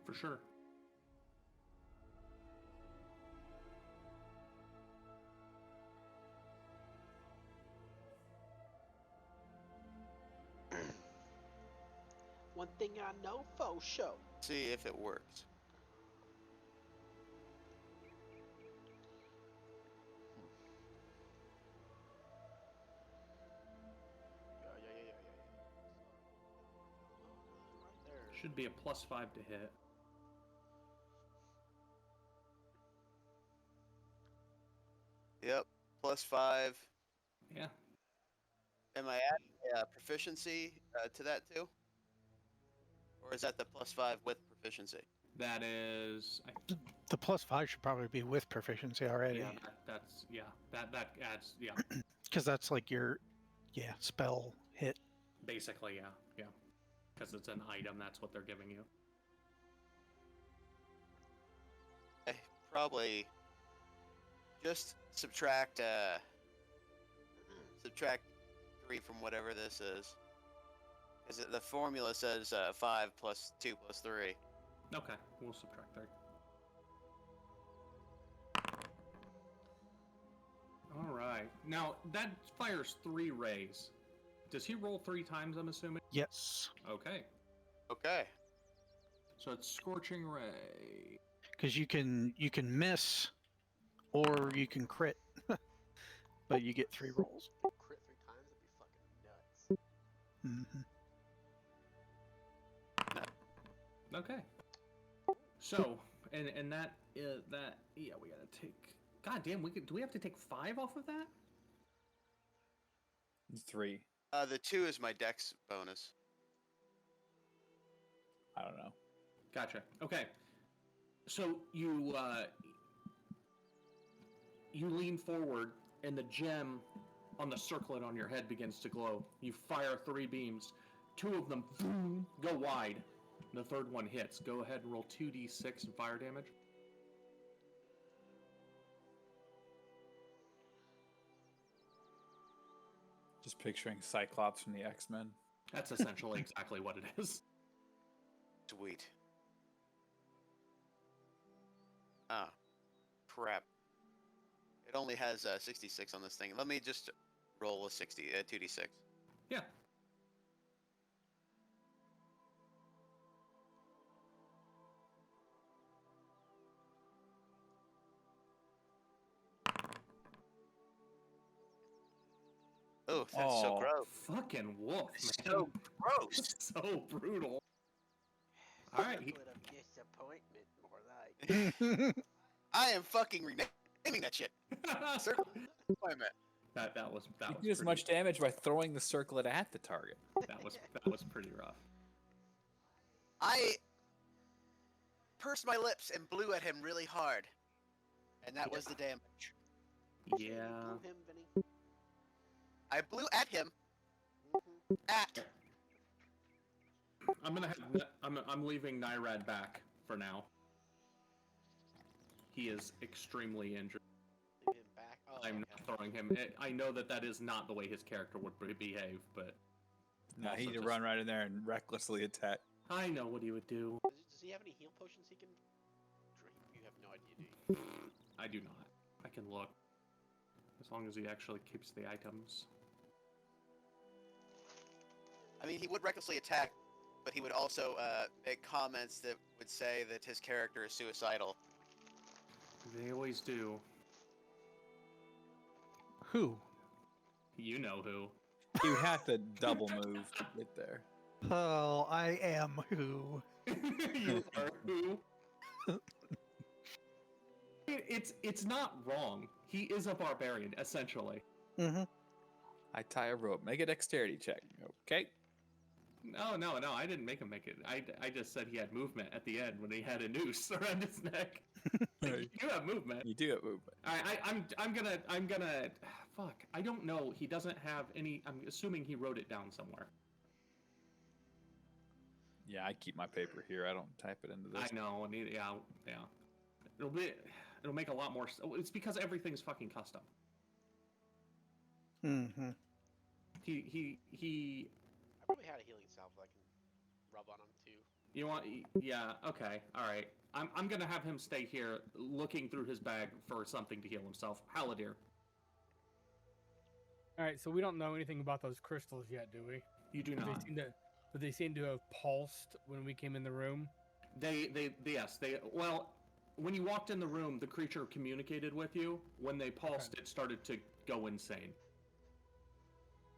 for sure. One thing I know for sure. See if it works. Yeah. Right there. Should be a +5 to hit. Yep, +5. Yeah. Am I adding proficiency to that too? Or is that the +5 with proficiency? That is, The +5 should probably be with proficiency already. yeah, that's that adds, yeah. Because that's like your, spell hit. Basically, yeah. Because it's an item, that's what they're giving you. Probably just subtract 3 from whatever this is. Because the formula says 5 + 2 + 3. Okay, we'll subtract 3. All right. Now, that fires 3 rays. Does he roll 3 times, I'm assuming? Yes. Okay. Okay. So it's Scorching Ray. Because you can miss, or you can crit. But you get 3 rolls. Crit 3 times, that'd be fucking nuts. Mm-hmm. Okay. So, and that we gotta take. God damn, do we have to take 5 off of that? 3. The 2 is my dex bonus. I don't know. Gotcha. Okay. So you lean forward, and the gem on the circlet on your head begins to glow. You fire 3 beams. 2 of them boom, go wide. The third one hits. Go ahead and roll 2d6 in fire damage. Just picturing Cyclops from the X-Men. That's essentially exactly what it is. Sweet. Oh, crap. It only has 66 on this thing. Let me just roll a 2d6. Yeah. Oh, that's so gross. Fucking wolf, man. So gross. So brutal. All right. Circlet of disappointment, more like. I am fucking renaming that shit. Circle of disappointment. That was You do as much damage by throwing the circlet at the target. That was pretty rough. I pursed my lips and blew at him really hard, and that was the damage. Yeah. Blew him, Vinny. I blew at him. At. I'm leaving Nyrad back for now. He is extremely injured. Leave him back. Oh, I'm not throwing him. I know that is not the way his character would behave, but No, he need to run right in there and recklessly attack. I know what he would do. Does he have any heal potions he can drink? You have no idea, do you? I do not. I can look. As long as he actually keeps the items. I mean, he would recklessly attack, but he would also make comments that would say that his character is suicidal. They always do. Who? You know who. You have to double move to get there. Oh, I am who. You are who. It's not wrong. He is a barbarian, essentially. Mm-hmm. I tie a rope. Make a dexterity check. Okay. No, I didn't make him make it. I just said he had movement at the end when he had a noose around his neck. You do have movement. You do have movement. I'm gonna. Fuck. I don't know. He doesn't have any. I'm assuming he wrote it down somewhere. Yeah, I keep my paper here. I don't type it into this. I know. Yeah. It'll make a lot more. It's because everything's fucking custom. Mm-hmm. He I probably had a healing salve that I can rub on him too. You want? Yeah. Okay. All right. I'm gonna have him stay here, looking through his bag for something to heal himself. Haladier, All right, so we don't know anything about those crystals yet, do we? you do But not. they seem to have pulsed when we came in the room. Yes. Well, when you walked in the room, the creature communicated with you. When they pulsed, it started to go insane.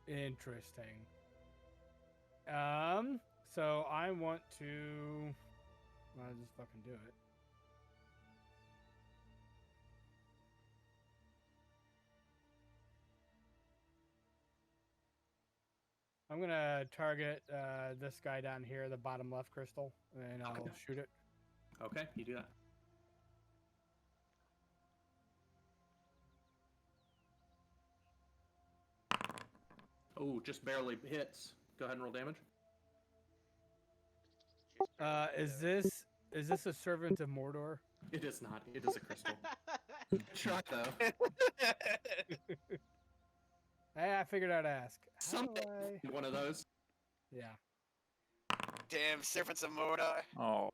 Interesting. So I want to. I'll just fucking do it. I'm gonna target this guy down here, the bottom left crystal, and I'll Okay. shoot it. Okay, you do that. Oh, just barely hits. Go ahead and roll damage. Is this a servant of Mordor? It is not. It is a crystal. Try though. Hey, I figured I'd ask. How do Someday, one of those. Yeah, Damn servants of Mordor. Oh,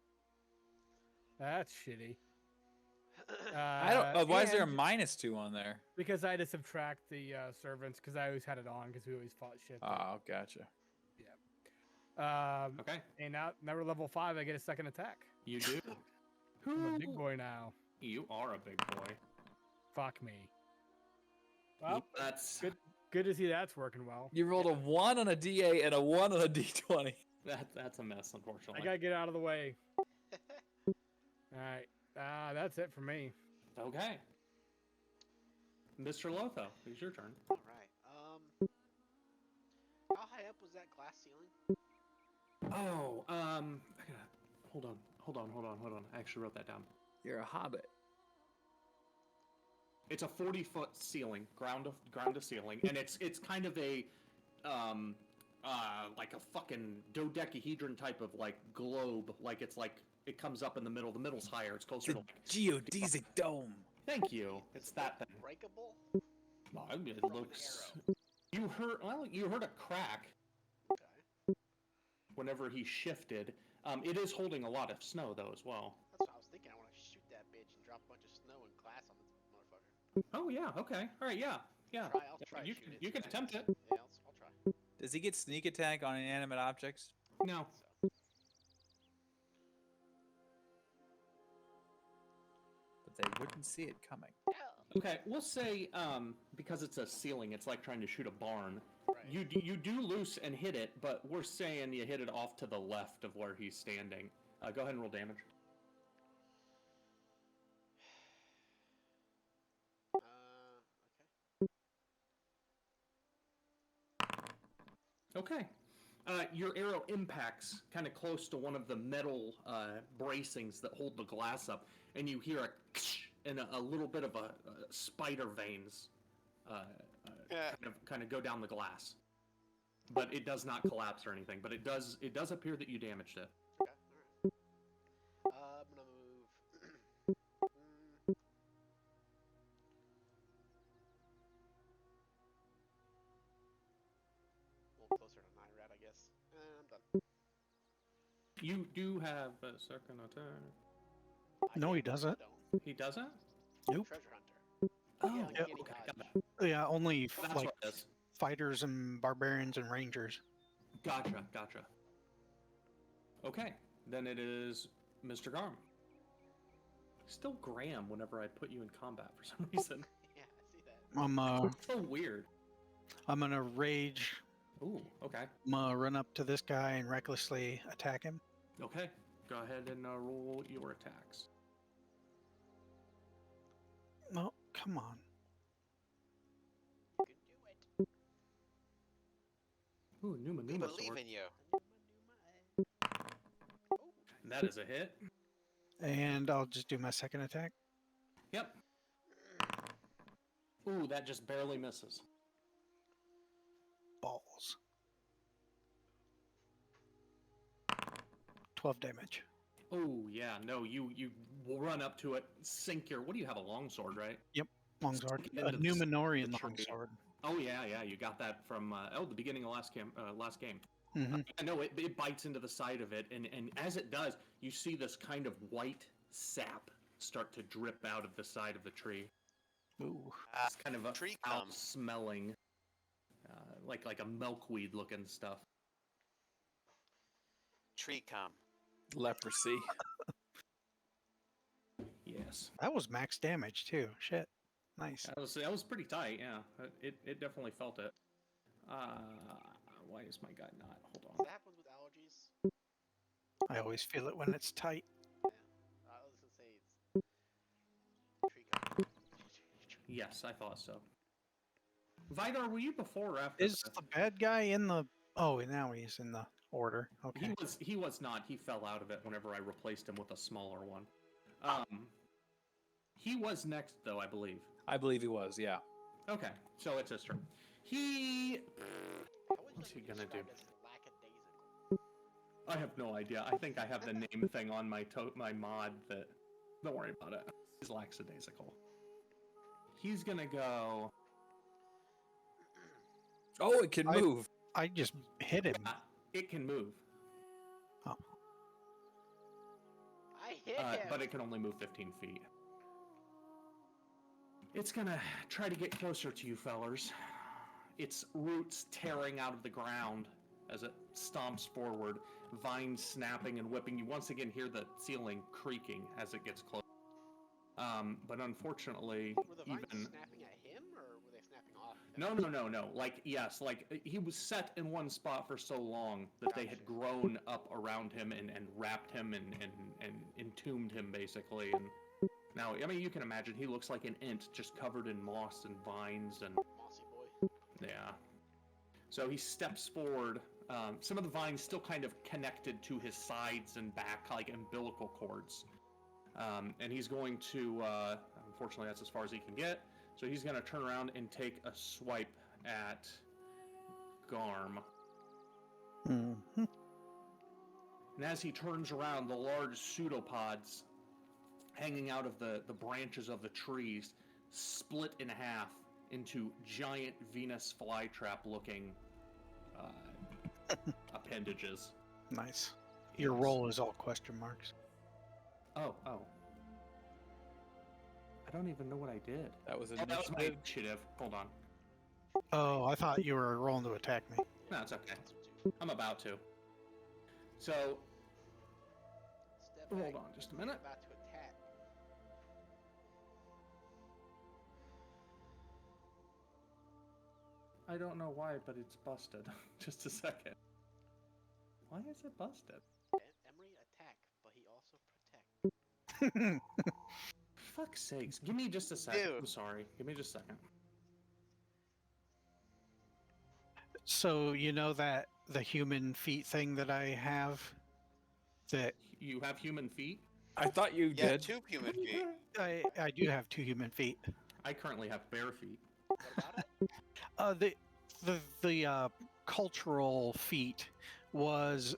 that's shitty. I don't. Why is there a and -2 on there? Because I had to subtract the servants because I always had it on because we always fought shit. Oh, gotcha. Okay, And now we're level 5. I get a second attack. you do. I'm a big boy now. You are a big boy. Fuck me. Well, That's good to see that's working well. You rolled a 1 on a D8 and a 1 on a D20. that's a mess, unfortunately. I gotta get out of the way. All right. That's it for me. Okay. Mr. Lotho, it's your turn. All right. How high up was that glass ceiling? Oh, hold on. I actually wrote that down. You're a hobbit. It's a 40-foot ceiling, ground to ceiling, and it's kind of a like a fucking dodecahedron type of like globe. Like it's like it comes up in the middle. The middle's higher. It's closer to like. geodesic dome. Thank you. It's that thing. Breakable? No, it From an looks. You heard a crack Okay. whenever he shifted. It is holding a lot of snow though as well. That's what I was thinking. I want to shoot that bitch and drop a bunch of snow and glass on this motherfucker. Oh yeah. Okay. All right. Yeah. I'll try. You shoot can it, you can see what attempt it. happens. Yeah, I'll try. Does he get sneak attack on inanimate objects? No. So, But they wouldn't see it coming. yeah. Okay. We'll say because it's a ceiling, it's like trying to shoot a barn. Right. You do loose and hit it, but we're saying you hit it off to the left of where he's standing. Go ahead and roll damage. Okay. Okay. Your arrow impacts kind of close to one of the metal bracings that hold the glass up, and you hear a and a little bit of a spider veins kind of go down the glass. But it does not collapse or anything. But it does appear that you damaged it. Okay. All right. I'm gonna move. A little closer to Nyrat, I guess. I'm done. You do have a second attack. No, he I doesn't. don't. He doesn't? Nope. Treasure hunter. Oh, Yeah, yeah, uncanny okay, dodge. got that. Yeah, only That's like what it is. fighters and barbarians and rangers. Gotcha. Okay, then it is Mr. Garm. Still Graham whenever I put you in combat for some reason. Yeah, I see that. It's so weird. I'm gonna rage. Ooh, okay. I'm gonna run up to this guy and recklessly attack him. Okay, go ahead and roll your attacks. No, come on. You can do it. Ooh, Numa We Numa believe sword. in you. Oh, That is a hit. And I'll just do my second attack. Yep. Ooh, that just barely misses. Balls. 12 damage. Oh, yeah, no, you will run up to it, sink your... What do you have, a longsword, right? Longsword. Sink it A into the Numenorian tree. longsword. Oh, yeah, you got that from, the beginning of last game. Hmm. I know it bites into the side of it, and as it does, you see this kind of white sap start to drip out of the side of the tree. Ooh. It's kind of a Tree foul cum. smelling, like a milkweed looking stuff. Tree cum. Leprosy. Yes, That was max damage too. Shit. Nice. that was pretty tight. Yeah, it definitely felt it. Why is my guy not? Hold on. That happens with allergies. I always feel it when it's tight. Yeah. I was gonna say it's tree cum. Yes, I thought so. Vidar, were you before or after? Is the bad guy in the? Oh, now he's in the order. Okay. He was not. He fell out of it whenever I replaced him with a smaller one. He was next though, I believe. I believe he was, yeah. Okay, so it's his turn. He. How would What's he you gonna describe do? as lackadaisical? I have no idea. I think I have the name thing on my my mod that. Don't worry about it. He's lackadaisical. He's gonna go. Oh, it can move. I just hit him. It can move, I hit him. but it can only move 15 feet. It's gonna try to get closer to you, fellers. Its roots tearing out of the ground as it stomps forward, vines snapping and whipping. You once again hear the ceiling creaking as it gets close. But unfortunately, Were the vines even snapping at him, or were they snapping off him? no. Like yes, like he was set in one spot for so long that they had grown up around him and wrapped him and entombed him basically. And now, I mean, you can imagine he looks like an ant just covered in moss and vines and Mossy boy. yeah. So he steps forward. Some of the vines still kind of connected to his sides and back, like umbilical cords. And he's going to, unfortunately, that's as far as he can get. So he's going to turn around and take a swipe at Garm. Mm-hmm. And as he turns around, the large pseudopods hanging out of the branches of the trees split in half into giant Venus flytrap looking appendages. Nice. Your Yes. roll is all question marks. Oh. I don't even know what I did. That was Oh, that was my initiative. initiative. Hold on. Oh, I thought you were rolling to attack me. No, it's okay. I'm about to. So, Step hold back. on just a minute. About to attack. I don't know why, but it's busted. Just a second. Why is it busted? Emery attack, but he also protect. Fuck's sakes. Give me just a second. Dude. I'm sorry. Give me just a second. So you know that the human feet thing that I have, that You have human feet? I thought you Yeah, did. 2 human feet. I do have 2 human feet. I currently have bare feet. What about it? The cultural feat was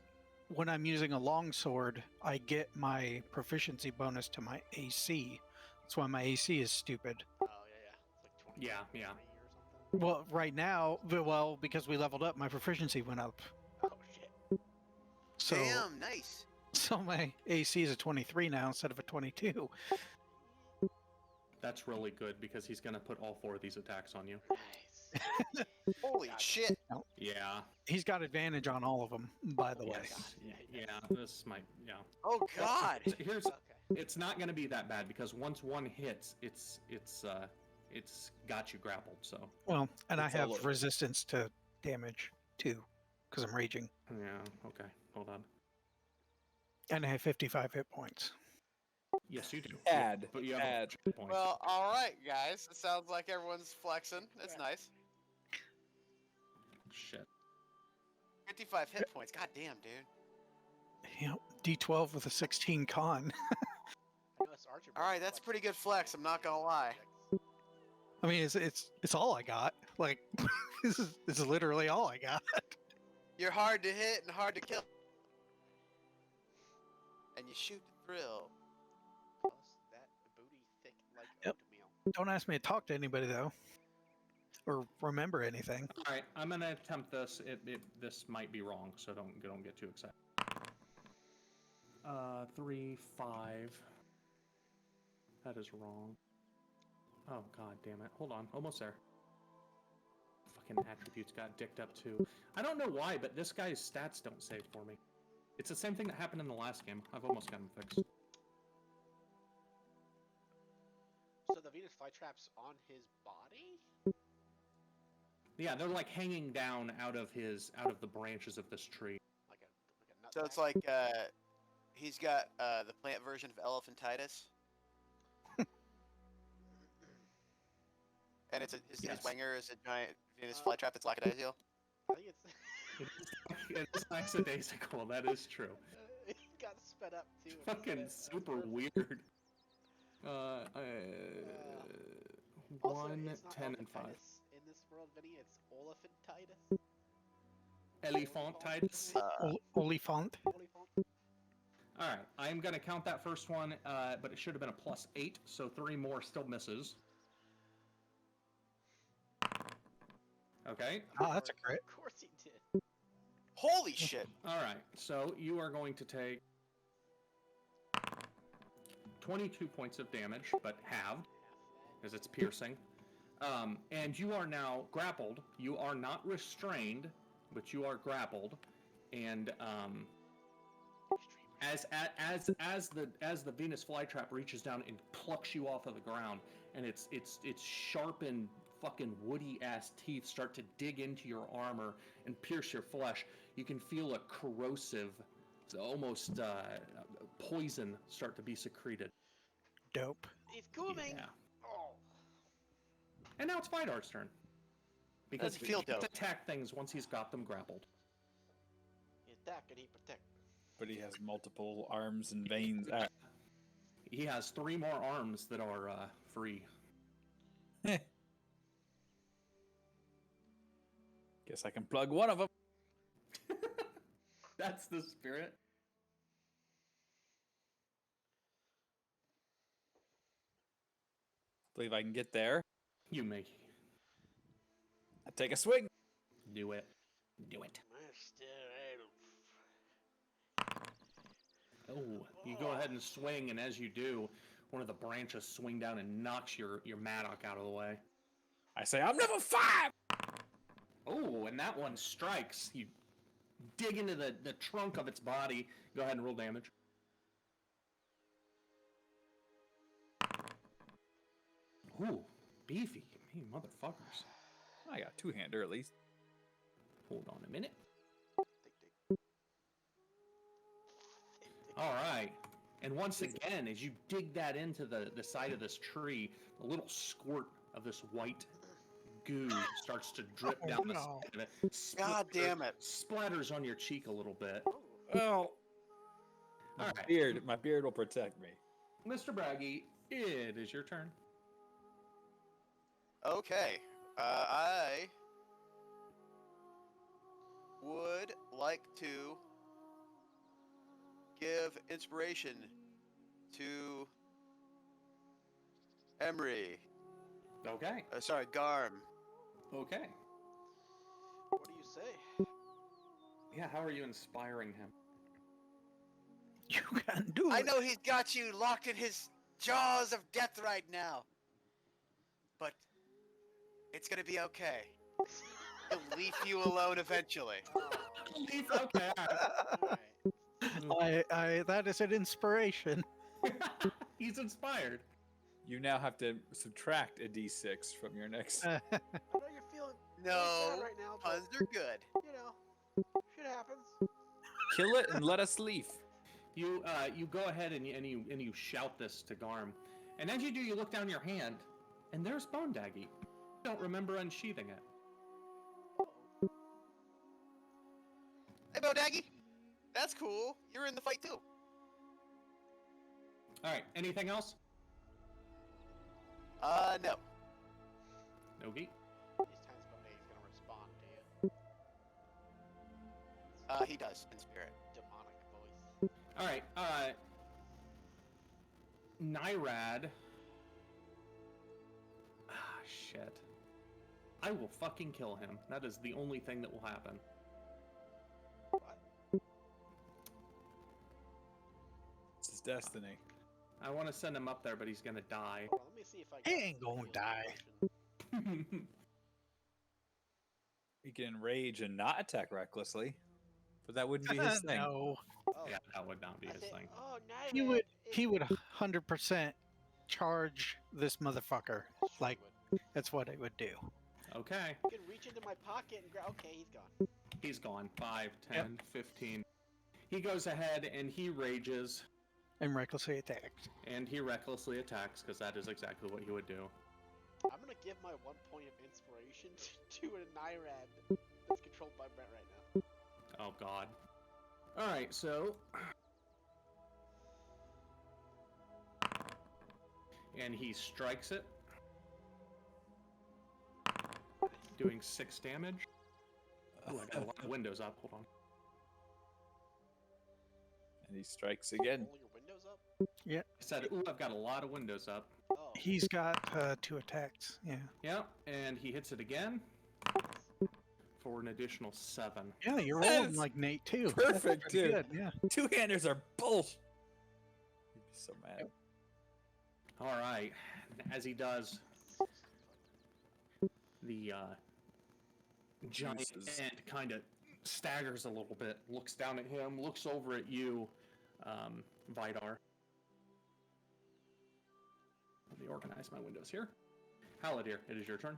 when I'm using a longsword, I get my proficiency bonus to my AC. That's why my AC is stupid. Oh yeah. It's like 20. Yeah. 20 or something. Well, right now, because we leveled up, my proficiency went up. Oh shit. So, Damn, nice. so my AC is a 23 now instead of a 22. That's really good because he's going to put all 4 of these attacks on you. Nice. Holy shit. Yeah. He's got advantage on all of them, by the way. Yes. Yeah. This might. Yeah. Oh god. Here's. Okay. It's not going to be that bad because once one hits, it's got you grappled. So. Well, and I It's all have over. resistance to damage too, because I'm raging, Yeah. Okay. Hold on. and I have 55 hit points. Yes, you do. Add. But you have Add. a hit point. Well, alright, guys. It sounds like everyone's flexing. That's nice. Shit. 55 hit points. God damn, dude. Yep, D12 with a 16 con. I know it's Archer. Alright, that's pretty good flex, I'm not gonna lie. I mean, it's all I got. Like, this is literally all I got. You're hard to hit and hard to kill. And you shoot to thrill. Plus that booty thick like Yep. oatmeal. Don't ask me to talk to anybody though. or remember anything. All right, I'm gonna attempt this. This might be wrong, so don't get too excited. 3, 5. That is wrong. Oh god damn it! Hold on, almost there. Fucking attributes got dicked up too. I don't know why, but this guy's stats don't save for me. It's the same thing that happened in the last game. I've almost got him fixed. So the Venus flytrap's on his body? Yeah, they're like hanging down out of the branches of this tree. Like a nut So it's sack? like he's got the plant version of elephantitis, and his Yes. winger is a giant Venus flytrap that's lackadaisical. I think it's... It's lackadaisical. That is true. He got sped up too. Fucking That's super perfect. weird. Also, 1, it's not 10, and 5. elephantitis in this world, Vinny. It's olephantitis. Elephantitis. Oliphant. Oliphant. All right, I'm gonna count that first one, but it should have been a +8, so 3 more still misses. Okay. Oh, that's a crit. Of course he did. Holy shit! All right, so you are going to take 22 points of damage, but halved, as it's piercing. And you are now grappled. You are not restrained, but you are grappled. And as the Venus flytrap reaches down and plucks you off of the ground, and its sharpened fucking woody ass teeth start to dig into your armor and pierce your flesh, you can feel a corrosive, almost poison start to be secreted. Dope. He's coming. Yeah. Oh. And now it's Vidar's turn. Because Doesn't feel he can't dope. attack things once he's got them grappled. He attack and he protect. But he has multiple arms and veins. Ah, He has 3 more arms that are free. guess I can plug one of them. That's the spirit. Believe I can get there. You make. I take a swing. Do it. Do it. Master Oh, you go ahead and swing, and as you do, one of the branches swing down and knocks your mattock out of the way. I say, I'm level 5! Oh, and that one strikes. You dig into the trunk of its body. Go ahead and roll damage. Ooh, beefy. Hey, motherfuckers. I got a 2-hander at least. Hold on a minute. Tick, All right. And once again, as you dig that into the side of this tree, a little squirt of this white goo starts to drip Oh, down the no. side of it. God damn it! Splatters on your cheek a little bit. Well, All right. my beard will protect me. Mr. Braggy, it is your turn. Okay, I would like to give inspiration to Emery. Okay. Sorry, Garm. Okay. What do you say? Yeah, how are you inspiring him? You can do it. I know he's got you locked in his jaws of death right now, but it's gonna be okay. He'll leave you alone eventually. Okay. All right. Alright. That is an inspiration. He's inspired. You now have to subtract a d6 from your next. I know you're feeling No, bad right now, but, puns are good. you know, shit happens. Kill it and let us leave. You go ahead and you shout this to Garm, and as you do, you look down your hand, and there's Bone Daggy. You don't remember unsheathing it. Hey, Bodaggy. That's cool. You're in the fight too. All right. Anything else? No. Okay. These times Bonet's gonna respond to you. He does in spirit. Demonic voice. All right. Nyrad. Ah, shit. I will fucking kill him. That is the only thing that will happen. What? It's his destiny. I want to send him up there, but he's gonna die. Hold on, let me see if I He got ain't the gonna healing die. potion. He can enrage and not attack recklessly, but that wouldn't be his thing. No, Oh, Yeah, that would not be I his said, thing. oh, no, he would 100% charge this motherfucker. Like, that's what it would do. Okay, You can reach into my pocket and grab. Okay, he's gone. he's gone. 5, 10, 15. He goes ahead and he rages, And recklessly attacked. and he recklessly attacks, because that is exactly what he would do. I'm gonna give my 1 point of inspiration to an Nyrad that's controlled by Brent right now. Oh god. Alright, so... And he strikes it, doing 6 damage. Ooh, I got a lot of windows up, hold on. And he strikes again. Roll your windows up. I said, ooh, I've got a lot of windows up. Oh, He's got 2 attacks. Yeah. Yep, and he hits it again for an additional 7. Yeah, you're That rolling is like Nate too. perfect, Pretty dude. good, yeah. Two-handers are bullshit. He'd be so mad. Alright, as he does, the giant Jesus. ant kind of staggers a little bit, looks down at him, looks over at you, Vidar. Let me organize my windows here. Haladir, it is your turn.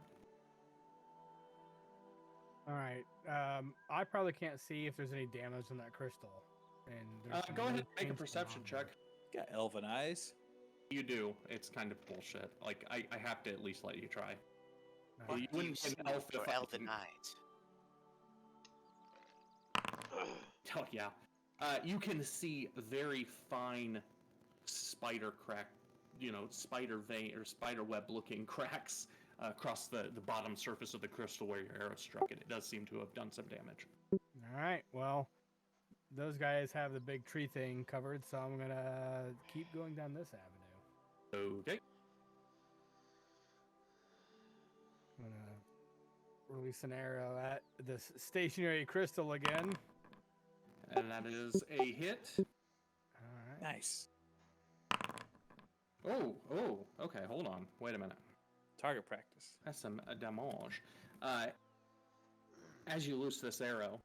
All right. I probably can't see if there's any damage on that crystal. And there's Go no ahead and make a change perception going check. Got elven eyes. You do. It's kind of bullshit. Like, I have to at least let you try. on. Well, you You wouldn't see get an elf your if I elven didn't- eyes. Oh, yeah. You can see very fine spider crack, spider vein or spider web looking cracks across the bottom surface of the crystal where your arrow struck it. It does seem to have done some damage. All right. Well, those guys have the big tree thing covered, so I'm gonna keep going down this avenue. Okay. I'm gonna release an arrow at this stationary crystal again. And that is a hit. All right. Nice. Oh, okay, hold on. Wait a minute. Target practice. That's some damage. As you loose this arrow,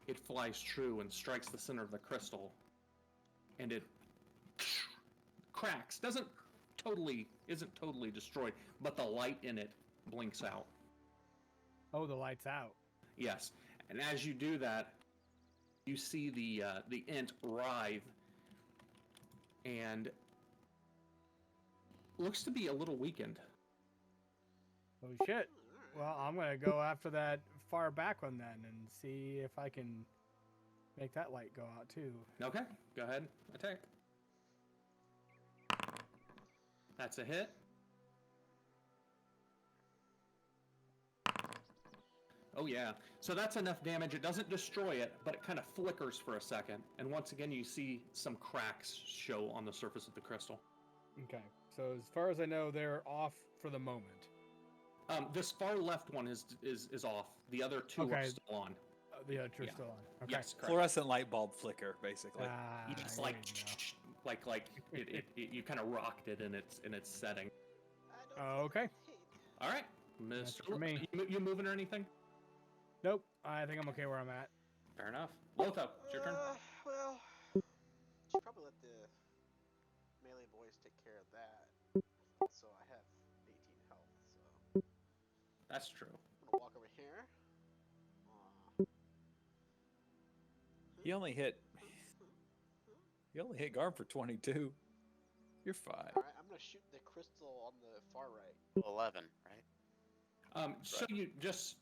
it flies true and strikes the center of the crystal, and it cracks. Isn't totally destroyed, but the light in it blinks out. Oh, the light's out. Yes, and as you do that, you see the ant writhe, and looks to be a little weakened. Oh shit. Well, I'm gonna go after that far back one then and see if I can make that light go out too. Okay, go ahead, attack. That's a hit. Oh yeah, so that's enough damage. It doesn't destroy it, but it kind of flickers for a second, and once again you see some cracks show on the surface of the crystal. Okay. So as far as I know, they're off for the moment. This far left one is off. The other two are Okay. still on. The other two Yeah. still on. Okay. Yes, correct. Fluorescent light bulb flicker, basically. It's there like you go. like you kind of rocked it in its setting. I don't Okay. hate. All right, That's Mr. for me. You moving or anything? Nope. I think I'm okay where I'm at. Fair enough. Lotho, it's your turn. Well, should probably let the melee boys take care of that. So I have 18 health. So That's true. I'm gonna walk over here. He only hit Garm for 22. You're fine. All right, I'm gonna shoot the crystal on the far right. 11, right? So you just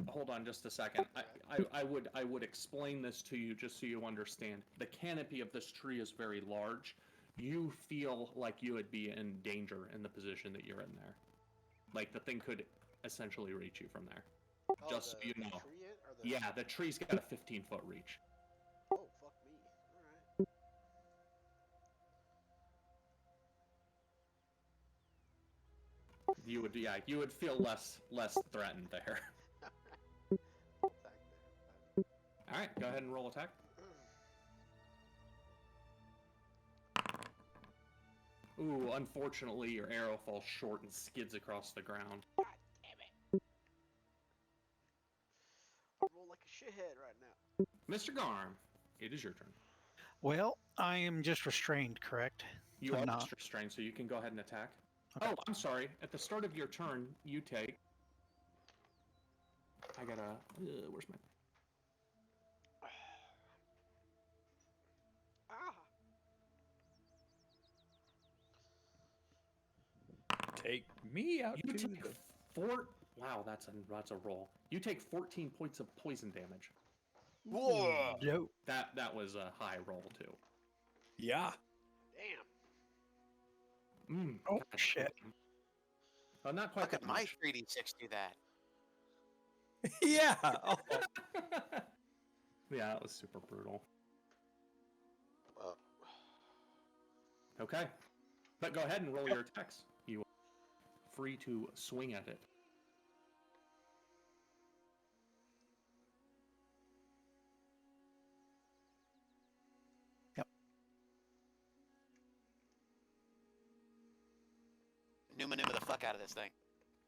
hold on just a second. I would explain this to you just so you understand. The canopy of this tree is very large. You feel like you would be in danger in the position that you're in there. Like the thing could essentially reach you from there. Oh, Just so you the know. tree or the... Yeah, the tree's got a 15-foot reach. Oh, fuck me. Alright. you would feel less threatened there. Attack there. All right, go ahead and roll attack. Ooh, unfortunately, your arrow falls short and skids across the ground. God damn it! I roll like a shithead right now. Mr. Garm, it is your turn. Well, I am just restrained, correct? You I'm are not. just restrained, so you can go ahead and attack. Okay. Oh, I'm sorry. At the start of your turn, you take. I gotta. Where's my? Ah! Take me out. You to take the- 4. Wow, that's a roll. You take 14 points of poison damage. Whoa! Dope. That was a high roll too. Yeah. Damn. Oh, shit. Oh, not How quite could that my much. 3d6 do that? Yeah. Oh, Yeah, it was super brutal. Well, Okay, but go ahead and roll your attacks. You are free to swing at it. Numa the fuck out of this thing.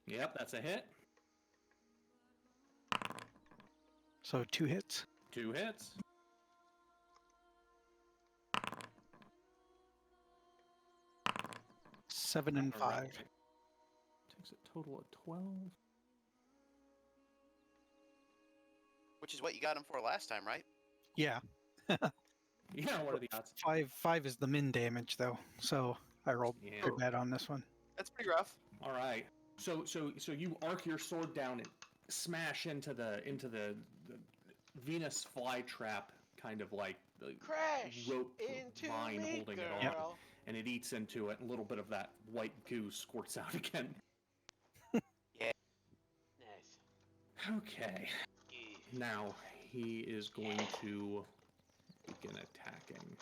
Yep, that's a hit. So 2 hits. 2 hits. Seven and All right. 5. Takes a total of 12. Which is what you got him for last time, right? Yeah. Yeah, what are the odds? 5 is the min damage though, so I rolled Yeah. pretty bad on this one. That's pretty rough. All right. So you arc your sword down and smash into the Venus flytrap, kind of like the crash rope into line me, holding girl. it on, and it eats into it. And a little bit of that white goo squirts out again. Nice. Okay. Now he is going to begin attacking.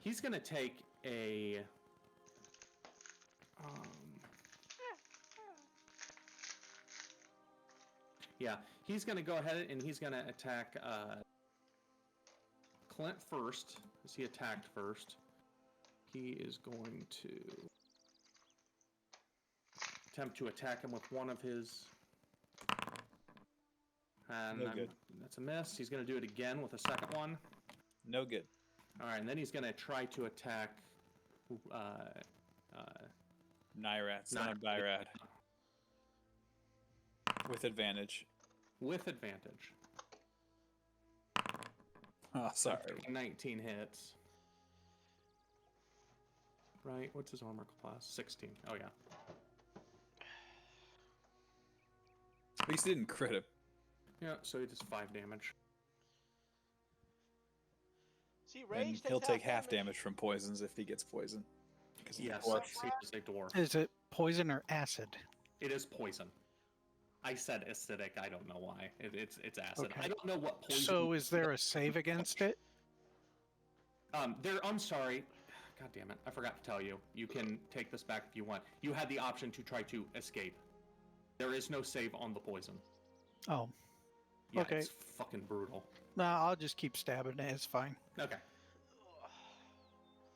He's going to take a. Yeah, he's going to go ahead and he's going to attack Clint first, as he attacked first. He is going to attempt to attack him with one of his. And No good. That's a miss. He's going to do it again with a second one. no good. All right, and then he's going to try to attack. Nyrad, son of Byrad. With advantage. With advantage. Oh, sorry. 19 hits. Right, what's his armor class? 16. Oh, yeah. At least he didn't crit him. Yeah, so he does 5 damage. See, And rage he'll takes take half damage from poisons if he gets poisoned. Because he's a Yes, dwarf. he is a dwarf. Is it poison or acid? It is poison. I said acidic, I don't know why. It's acid. Okay. I don't know what poison... So is there a save against it? I'm sorry. God damn it, I forgot to tell you. You can take this back if you want. You had the option to try to escape. There is no save on the poison. Oh, Yeah, Okay. it's fucking brutal. nah, I'll just keep stabbing it. It's fine. Okay.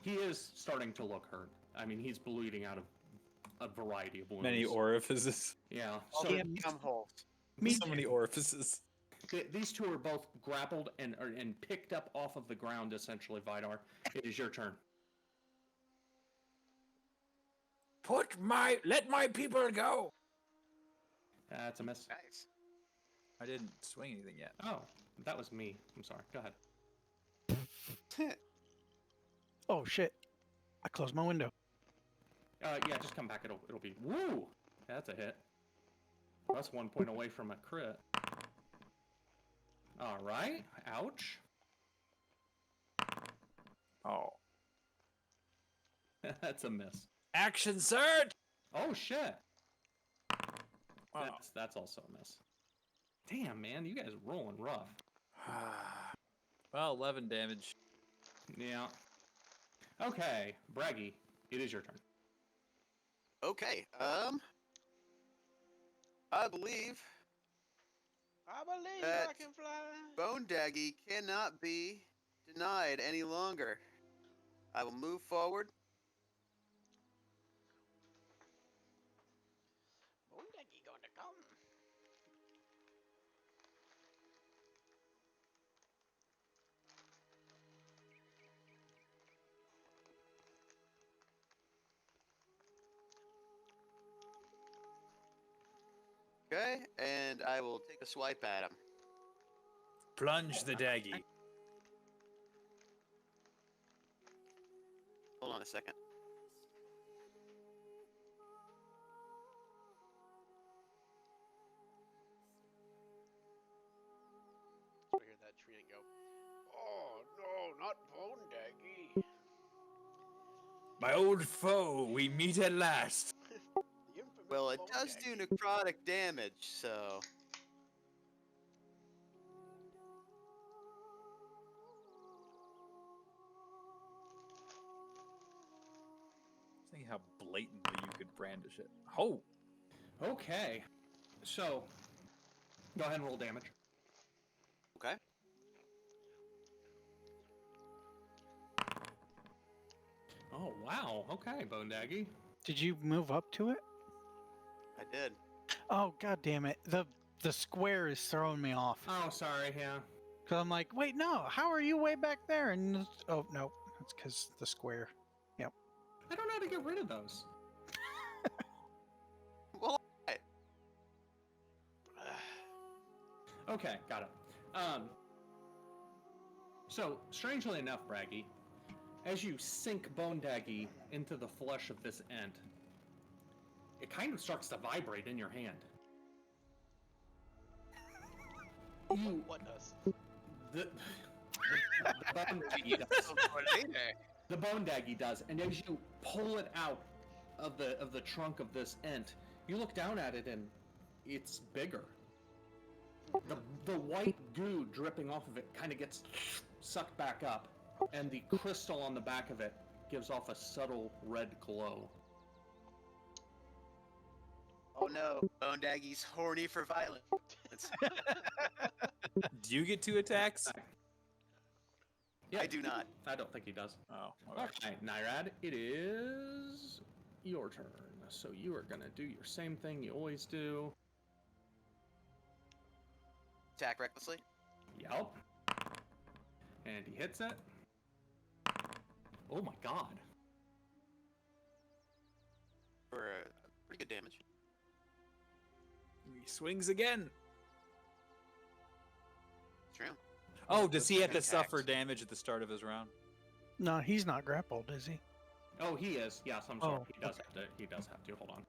He is starting to look hurt. I mean, he's bleeding out of a variety of wounds. Many orifices. Yeah. All So the gum holes. Me So many orifices. these two are both grappled and picked up off of the ground, essentially, Vidar. It is your turn. Let my people go. That's a miss. Nice. I didn't swing anything yet. Oh, that was me. I'm sorry. Go ahead. Oh shit! I closed my window. Yeah, just come back. It'll be... Woo! That's a hit. That's 1 point away from a crit. All right. Ouch. Oh. That's a miss. Action surge! Oh, shit. Wow. That's also a miss. Damn, man. You guys are rolling rough. Well, 11 damage. Yeah. Okay. Braggy, it is your turn. Okay. I believe I believe That- I can fly. Bone Daggy cannot be denied any longer. I will move forward. Bone Daggy gonna come. Okay, and I will take a swipe at him. Plunge the daggy. Hold on a second. So I hear that tree and go, oh no, not Bone Daggy. My old foe, we meet at last. The infamous Well, it Bone does do Daggy. necrotic damage, so. Think how blatantly you could brandish it. Oh, Okay. So, go ahead and roll damage. Okay. Oh, wow. Okay, Bone Daggy. Did you move up to it? I did. Oh god damn it. The square is throwing me off. Oh, sorry, yeah. Cause I'm like, wait, no, how are you way back there? And oh no, it's because the square. I don't know how to get rid of those. Well, Okay, got it. So, strangely enough, Braggy, as you sink Bone Daggy into the flesh of this ant, it kind of starts to vibrate in your hand. You, What does? the Bone Daggy does. The Bone Daggy does, and as you pull it out of the trunk of this ant, you look down at it and it's bigger. The white goo dripping off of it kind of gets sucked back up, and the crystal on the back of it gives off a subtle red glow. oh no, Bone Daggy's horny for violence. do you get 2 attacks? Yeah, I do not. I don't think he does. Oh, okay. Okay, Nyrad, it is your turn. So you are gonna do your same thing you always do. Attack recklessly. Yep. And he hits it. Oh my god. For pretty good damage. He swings again. True. Oh, does he have to Attacked. suffer damage at the start of his round? No, he's not grappled, is he? Oh, he is. Yes, I'm sorry. Oh, He does have to. He does have to. Hold on.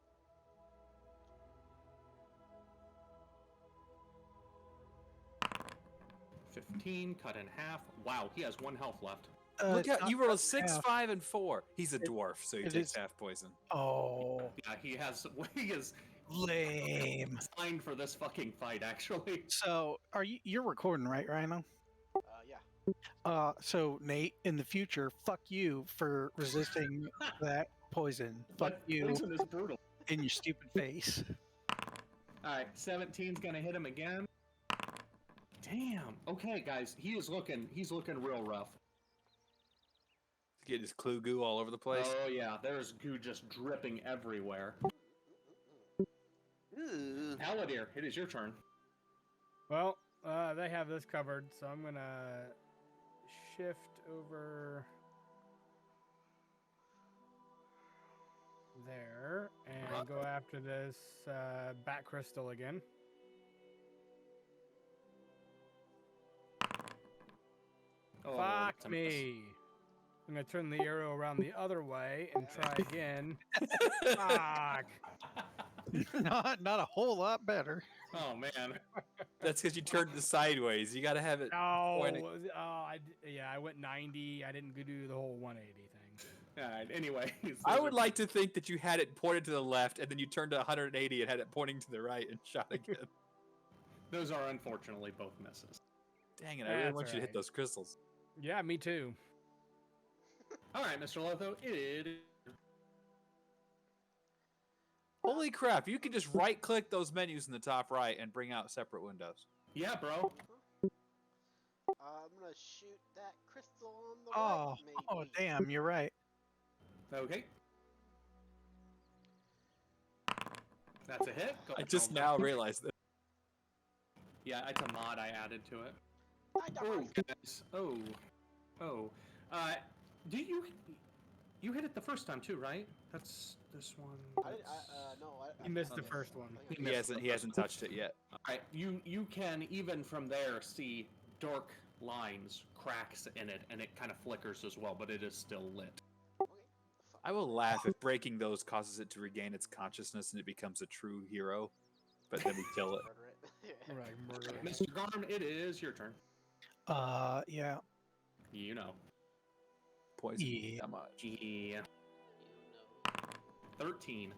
$15 cut in half. Wow, he has 1 health left. Look it's out! not You roll a half. 6, 5, and 4. He's a dwarf, so he it takes is- half poison. Oh, Yeah, he has. He is lame. signed for this fucking fight. Actually. So, you're recording, right, Rhino? Yeah. So Nate, in the future, fuck you for resisting that poison. Fuck But you poison is brutal. in your stupid face. All right, 17's gonna hit him again. Damn. Okay, guys, he's looking real rough. Get his clue goo all over the place. Oh yeah, there's goo just dripping everywhere. Ooh. Aladir, it is your turn. Well, they have this covered, so I'm gonna shift over there and go after this bat crystal again. Oh, Fuck that's a miss. me. I'm gonna turn the arrow around the other way and try again. Fuck. not a whole lot better. Oh man. That's because you turned it sideways. You got to have it. No. pointing. I went 90. I didn't do the whole 180 thing. All right. Anyways, I would like to think that you had it pointed to the left, and then you turned to 180 and had it pointing to the right and shot again. Those are unfortunately both misses. Dang it! I really That's want you to hit alright. those crystals. Yeah, me too. All right, Mr. Lotho, it is. Holy crap! You can just right-click those menus in the top right and bring out separate windows. Yeah, bro. I'm gonna shoot that crystal on the Oh, right, maybe. oh, damn, you're right. Okay. That's a hit. Go I ahead, just roll now damage. realized that. Yeah, it's a mod I added to it. I Oh, died. guys. Oh. Do you hit it the first time too, right? That's this one. No, He missed the Okay. first one. I think I He He missed hasn't. the He hasn't first touched it yet. Alright, you can even from there see dark lines, cracks in it, and it kind of flickers as well, but it is still lit. Okay, fuck. I will laugh if breaking those causes it to regain its consciousness and it becomes a true hero. But then we kill it. Murder it. Yeah. Right, murder. Mr. Garm, it is your turn. Yeah. You know. Poison Yeah. that much. Yeah. 13.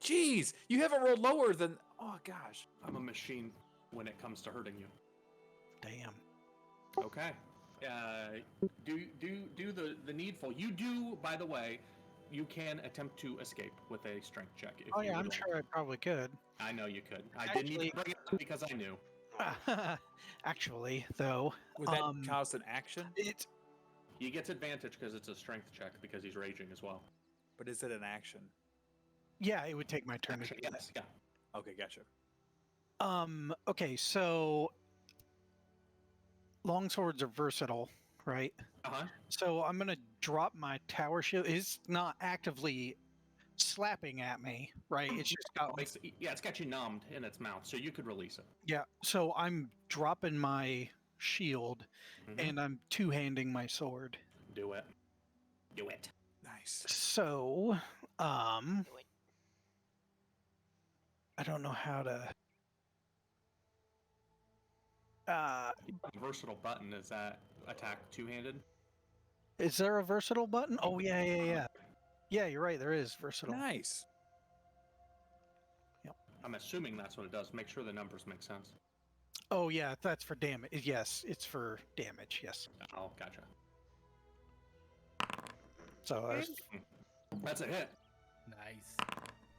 Jeez, you haven't rolled lower than. Oh gosh. I'm a machine when it comes to hurting you. Damn. Okay. Do the needful. You do, by the way, you can attempt to escape with a strength check. If Oh you yeah, I'm would sure I probably could. like. I know you could. I didn't Actually- even bring it up because I knew. Actually, though, Would that Um, cause an action? it He gets advantage because it's a strength check because he's raging as well. But is it an action? yeah, it would take my turn to Actually, do that. yes, yeah. Okay, gotcha. Okay, so longswords are versatile, right? Uh-huh. So I'm gonna drop my tower shield. It's not actively slapping at me, right? It's just got like, It's got you numbed in its mouth, so you could release it. yeah. So I'm dropping my shield Mhm. and I'm two-handing my sword. Do it. Do it. Nice. So, I don't know how to. Versatile button, is that attack two-handed? Is there a versatile button? Oh yeah. Yeah, you're right. There is versatile. Nice. I'm assuming that's what it does. Make sure the numbers make sense. Oh yeah, that's for damage. Yes, it's for damage. Yes. Oh, gotcha. So That's a hit. Nice.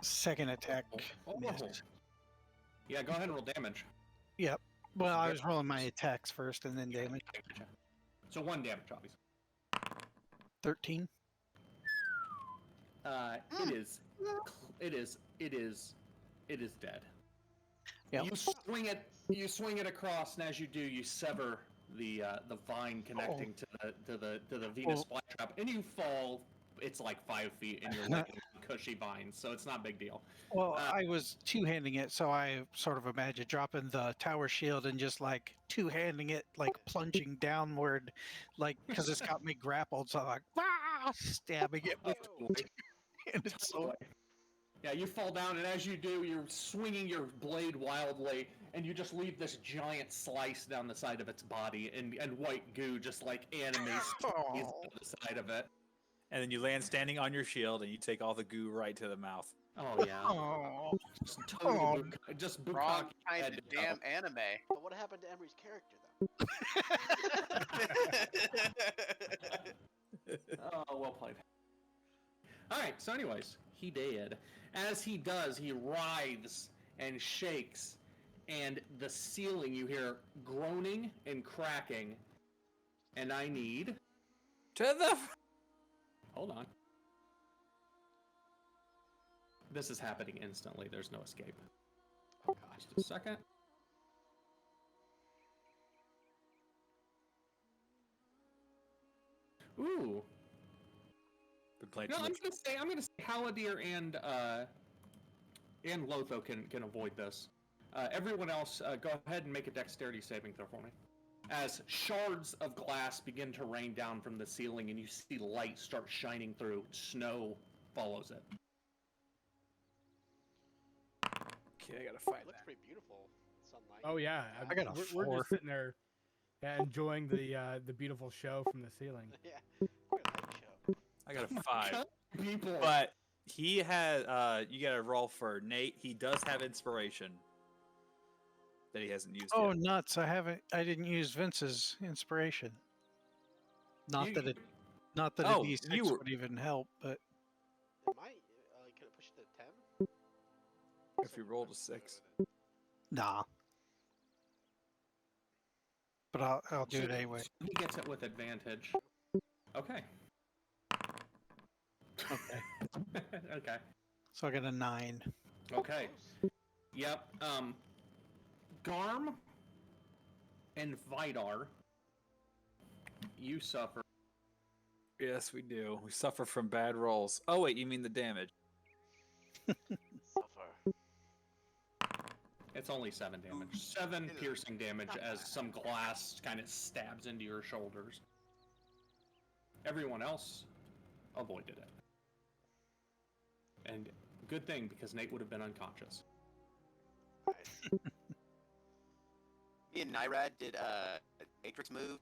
second attack. Oh. missed. Yeah, go ahead and roll damage. Well, I was rolling my attacks first and then damage. Gotcha. So 1 damage, obviously. 13. It is dead. Yep. You swing it across, and as you do, you sever the vine connecting to the Venus flytrap, and you fall. It's like 5 feet, and you're like a cushy vine, so it's not a big deal. Well, I was two-handing it, so I sort of imagined dropping the tower shield and just like two-handing it, like plunging downward, like because it's got me grappled. So I'm like, stabbing it with and it's so Yeah, you fall down, and as you do, you're swinging your blade wildly, and you just leave this giant slice down the side of its body, and white goo just like animates Oh. down the side of it. And then you land standing on your shield and you take all the goo right to the mouth. Oh yeah. Oh, Just totally Oh. just Wrong bukkake kind head of to toe. damn anime. But what happened to Emery's character, though? Oh, well played. Alright, so anyways, he did. As he does, he writhes and shakes, and the ceiling you hear groaning and cracking, and I need... To the. Hold on. This is happening instantly, there's no escape. Oh gosh. Just a second. Ooh. Been playing No, too much. I'm gonna say Haladir and Lotho can avoid this. Everyone else, go ahead and make a dexterity saving throw for me. As shards of glass begin to rain down from the ceiling and you see light start shining through, snow follows it. Okay, I gotta find It looks that. pretty beautiful. Sunlight. Oh yeah, I got a we're 4. just sitting there, enjoying the beautiful show from the ceiling. Yeah. What a light show. I got a 5. People. But he has. You gotta roll for Nate. He does have inspiration that he hasn't used Oh yet. nuts! I didn't use Vince's inspiration. Not that a Oh, D6 you were- would even help, but It might. Can it push it to 10? if you rolled a 6. Nah. But I'll do it anyway. He gets it with advantage. Okay. Okay. Okay. So I got a 9. Okay. Yep. Garm and Vidar, you suffer. Yes, we do. We suffer from bad rolls. Oh, wait, you mean the damage? Suffer. It's only 7 damage. 7 It is piercing damage not as bad. some glass kind of stabs into your shoulders. Everyone else avoided it. And good thing, because Nate would have been unconscious. Nice. Me and Nyrad did Matrix move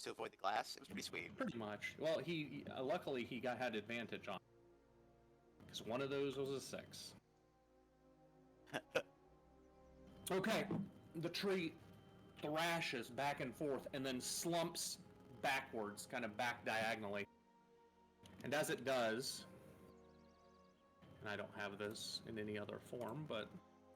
to avoid the glass. It was pretty sweet. Pretty much. Well, he luckily he had advantage on. Because one of those was a 6. Okay, the tree thrashes back and forth and then slumps backwards, kind of back diagonally. And as it does, and I don't have this in any other form, but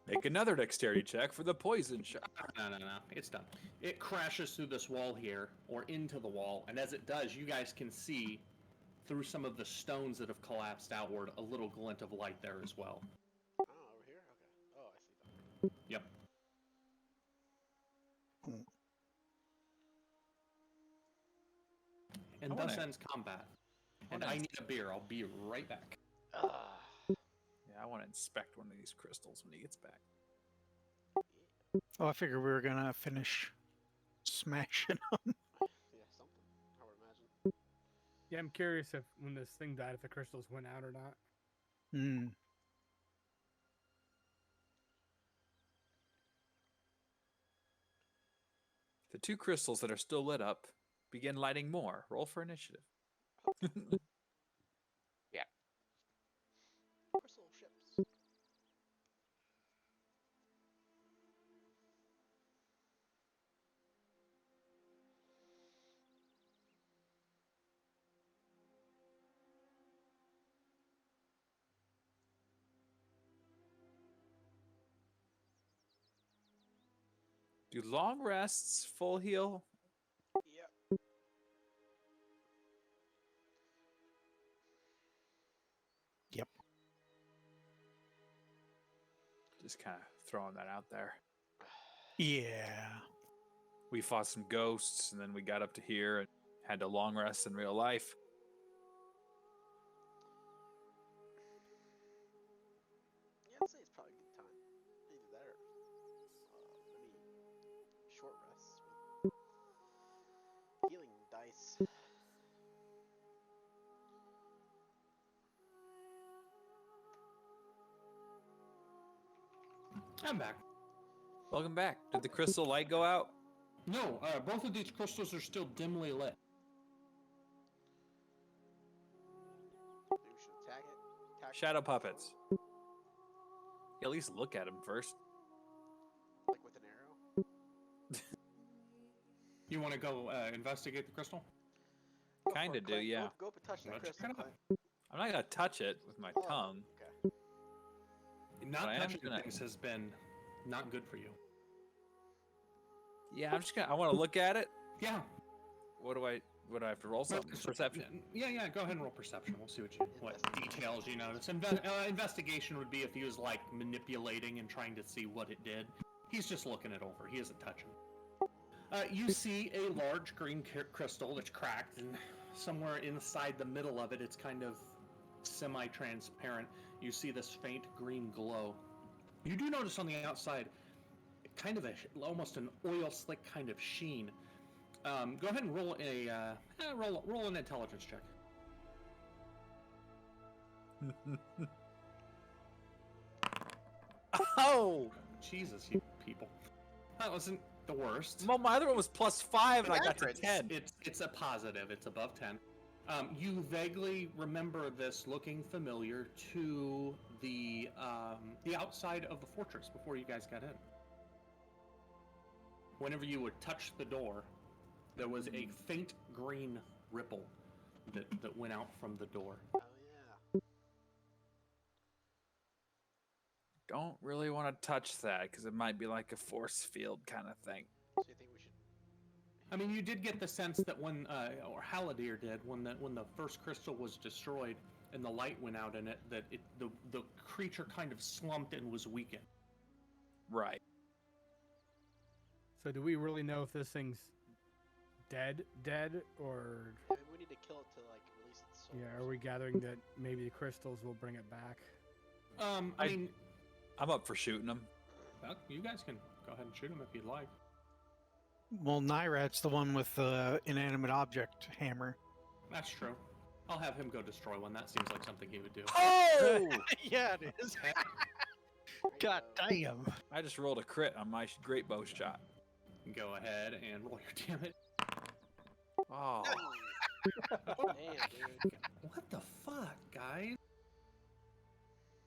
Make another dexterity check for the poison shot. no, it's done. It crashes through this wall here, or into the wall, and as it does, you guys can see through some of the stones that have collapsed outward a little glint of light there as well. Oh, over here? Okay. Oh, I see that. Yep. And I thus wanna- ends combat. And wanna- I need a beer. I'll be right back. Yeah, I want to inspect one of these crystals when he gets back. Oh, I figured we were gonna finish smashing them. Yeah, something. I would imagine. Yeah, I'm curious if when this thing died, if the crystals went out or not. Hmm. The 2 crystals that are still lit up begin lighting more. Roll for initiative. Crystal ships. Do long rests full heal? Yep. Yep. Just kind of throwing that out there. Yeah. We fought some ghosts, and then we got up to here and had to long rest in real life. Yeah, I'd say it's probably a good time. Either that or maybe short rests with healing dice. I'm back. Welcome back. Did the crystal light go out? No, both of these crystals are still dimly lit. Maybe we should attack it. Attack Shadow puppets. You at least look at them first. like with an arrow. You want to go investigate the crystal? Go for Kinda it, do, Clint. yeah. Go up and touch that Let's crystal. check it out. Clint. I'm not gonna touch it with my Oh, tongue. Okay. Not I am touching gonna- things has been not good for you. Yeah, I'm just gonna. I want to look at it. Yeah. What do I have to roll? Something? Perception. Yeah. Go ahead and roll perception. We'll see what details you notice. Investigation would be if he was like manipulating and trying to see what it did. He's just looking it over. He isn't touching. You see a large green crystal that's cracked, and somewhere inside the middle of it, it's kind of semi-transparent. You see this faint green glow. You do notice on the outside, kind of almost an oil slick kind of sheen. Go ahead and roll roll an intelligence check. Oh, Jesus, you people. That wasn't the worst. well, my other one was +5, and I got to Average. 10. It's a positive. It's above 10. You vaguely remember this looking familiar to the outside of the fortress before you guys got in. Whenever you would touch the door, there was a faint green ripple that went out from the door. Oh yeah. don't really want to touch that because it might be like a force field kind of thing. So you think we should? I mean, you did get the sense that when, or Haladir did, when the first crystal was destroyed and the light went out in it, that the creature kind of slumped and was weakened. Right. So do we really know if this thing's dead, or I mean, we need to kill it to like release its soul. yeah? Are we gathering that maybe the crystals will bring it back? I mean, I'm up for shooting them. you guys can go ahead and shoot him if you'd like. Well, Nyrat's the one with the inanimate object hammer. That's true. I'll have him go destroy one. That seems like something he would do. Oh! Yeah, it is. There you God go. damn. I just rolled a crit on my great bow shot. Go ahead and roll your damage. Oh. Damn, dude. What the fuck, guys?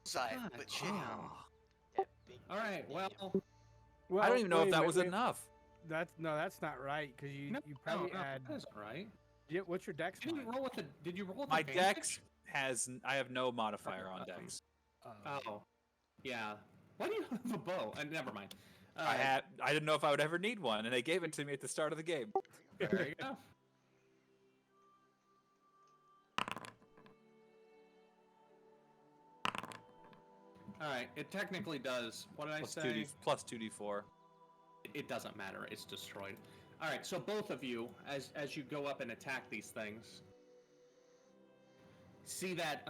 Side, God but damn. shitty. That big All right, well, Well, I don't even know if wait, that wait, was wait. enough. That's not right because you probably had. that isn't right. Yeah, what's your dex? Did you mod? roll with the? Did you roll with My advantage? dex I have no modifier on dex. Oh, yeah. Why do you have a bow? Never mind. I didn't know if I would ever need one, and they gave it to me at the start of the game. There you go. All right. It technically does. What did I say? Plus 2d4. It doesn't matter. It's destroyed. All right. So both of you, as you go up and attack these things, see that.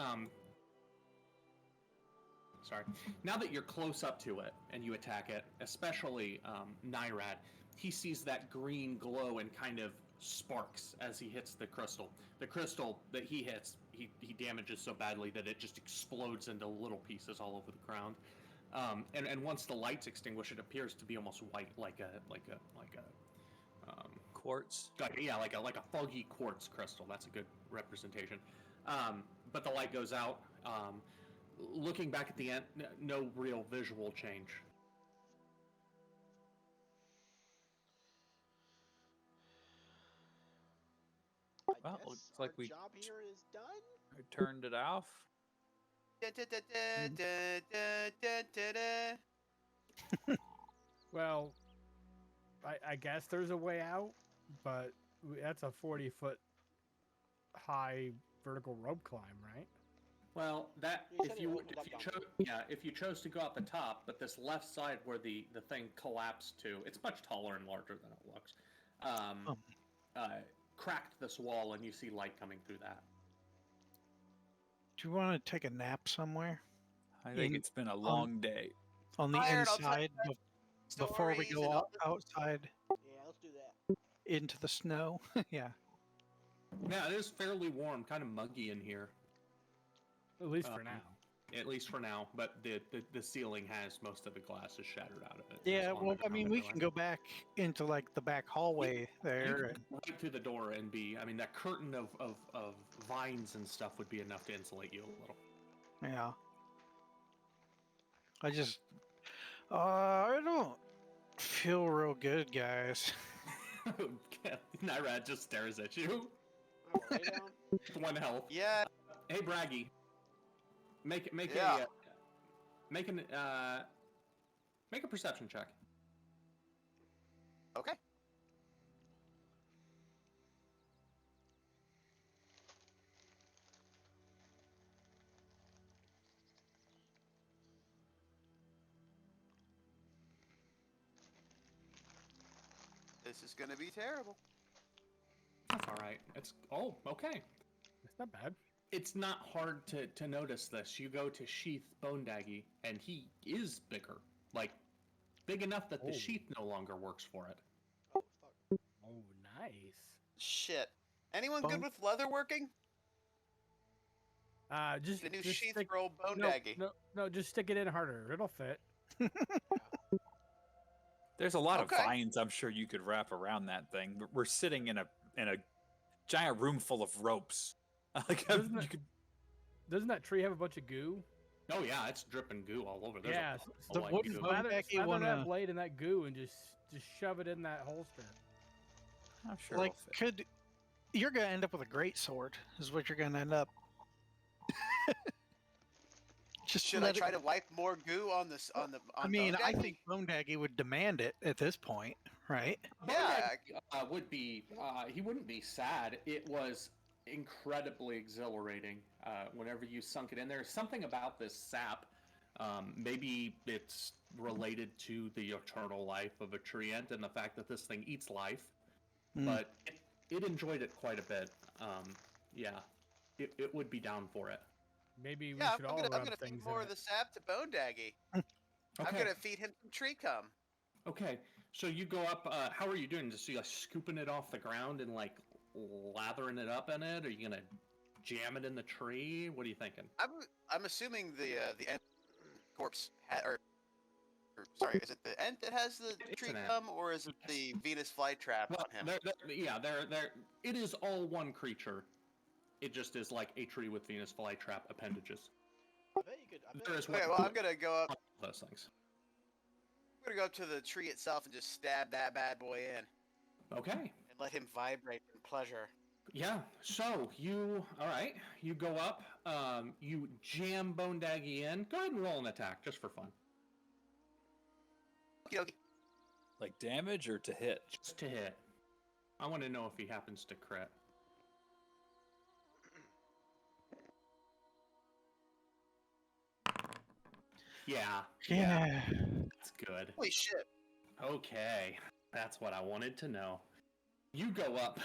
Sorry. Now that you're close up to it and you attack it, especially Nyrad, he sees that green glow and kind of sparks as he hits the crystal. The crystal that he hits, he damages so badly that it just explodes into little pieces all over the ground. And once the lights extinguish, it appears to be almost white, like a Quartz. like a foggy quartz crystal. That's a good representation. But the light goes out. Looking back at the end, no real visual change. I Well, guess looks like our we- job here is done. I turned it off. Well, I guess there's a way out, but that's a 40-foot high vertical rope climb, right? Well, that You said it opened up down if you chose to go out the top, but this left side where the thing collapsed to, it's much taller and larger than it looks. Cracked this wall, and you see light coming through that. Do you want to take a nap somewhere I think In- it's been a long day. on the Iron, I'll tell you inside before we Stories go and all outside Yeah, let's do that. into the snow? Yeah. Yeah, it is fairly warm, kind of muggy in here, At least for Um, now. at least for now. But the ceiling has most of the glass is shattered out of it. Yeah, It's on well, the I ground mean, we can everywhere. go back into like the back hallway You there. can go right through the door and be. I mean, that curtain of vines and stuff would be enough to insulate you a little. Yeah. I just, I don't feel real good, guys. Nyrad just stares at you. I will lay down. One health. Yeah, Hey, Braggy. Make Yeah. make a perception check. okay. This is gonna be terrible. That's all right. It's okay. It's not bad. It's not hard to notice this. You go to Sheath Bonedaggy, and he is bigger, like big enough that the Oh. sheath no longer works for it. Oh fuck. Oh, nice. Shit. Anyone Bone- good with leather working? Just The new just sheath stick, roll bone no, daggy. no, just stick it in harder. It'll fit. There's a lot Okay. of vines I'm sure you could wrap around that thing. But we're sitting in a giant room full of ropes. Like Doesn't you it- could, Doesn't that tree have a bunch of goo? Oh yeah, it's dripping goo all over. There's Yeah, a so like, wouldn't goo. Bone Daggy slather wanna- that blade in that goo and just shove it in that holster. I'm sure Like, it'll fit. you're gonna end up with a great sword, is what you're gonna end up. Just Should I let it- try to wipe more goo on this on the? On I mean, I Bone think Bone Daggy would demand it at this point, right? Yeah, Would be he wouldn't be sad. It was incredibly exhilarating whenever you sunk it in there. Something about this sap, maybe it's related to the eternal life of a treant and the fact that this thing eats life, but it enjoyed it quite a bit. Yeah, it would be down for it. Maybe we yeah. should I'm all gonna rub feed things more in of it. the sap to Bone Daggy. I'm Okay. gonna feed him some tree cum. Okay, so you go up. How are you doing? Just you like scooping it off the ground and like lathering it up in it? Are you gonna jam it in the tree? What are you thinking? I'm assuming the ant corpse or sorry, is it the ant that has the It's tree an ant. cum, or is it the Venus flytrap Well, on him? they're. It is all one creature. It just is like a tree with Venus flytrap appendages. I bet you could. I bet There you is could- Okay, well I'm gonna go up. those things. I'm gonna go up to the tree itself and just stab that bad boy in Okay. and let him vibrate in pleasure. Yeah. So you all right? You go up. You jam Bone Daggy in. Go ahead and roll an attack just for fun. Okay, Like damage or to hit? Just to hit. I want to know if he happens to crit. Yeah. Yeah. That's good. holy shit! Okay. That's what I wanted to know. You go up.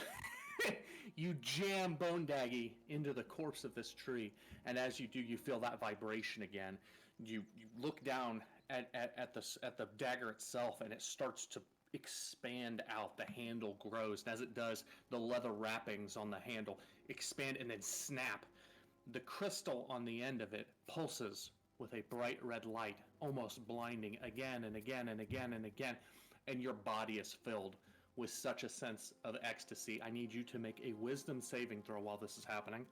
You jam Bone Daggy into the corpse of this tree, and as you do, you feel that vibration again. You look down at the dagger itself, and it starts to expand out. The handle grows, and as it does, the leather wrappings on the handle expand and then snap. The crystal on the end of it pulses with a bright red light, almost blinding again and again and again and again, and your body is filled with such a sense of ecstasy. I need you to make a wisdom saving throw while this is happening.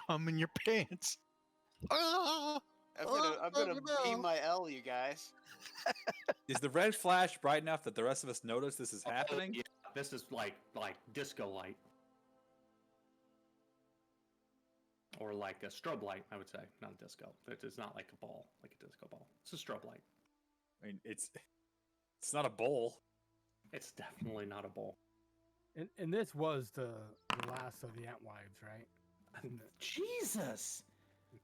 Come in your pants. Ah! I'm gonna no. beam my L, you guys. Is the red flash bright enough that the rest of us notice this is happening? Yeah, this is like disco light. Or like a strobe light, I would say. Not a disco. It is not like a ball, like a disco ball. It's a strobe light. I mean, it's not a bowl. It's definitely not a bowl. And this was the last of the Antwives, right? Jesus!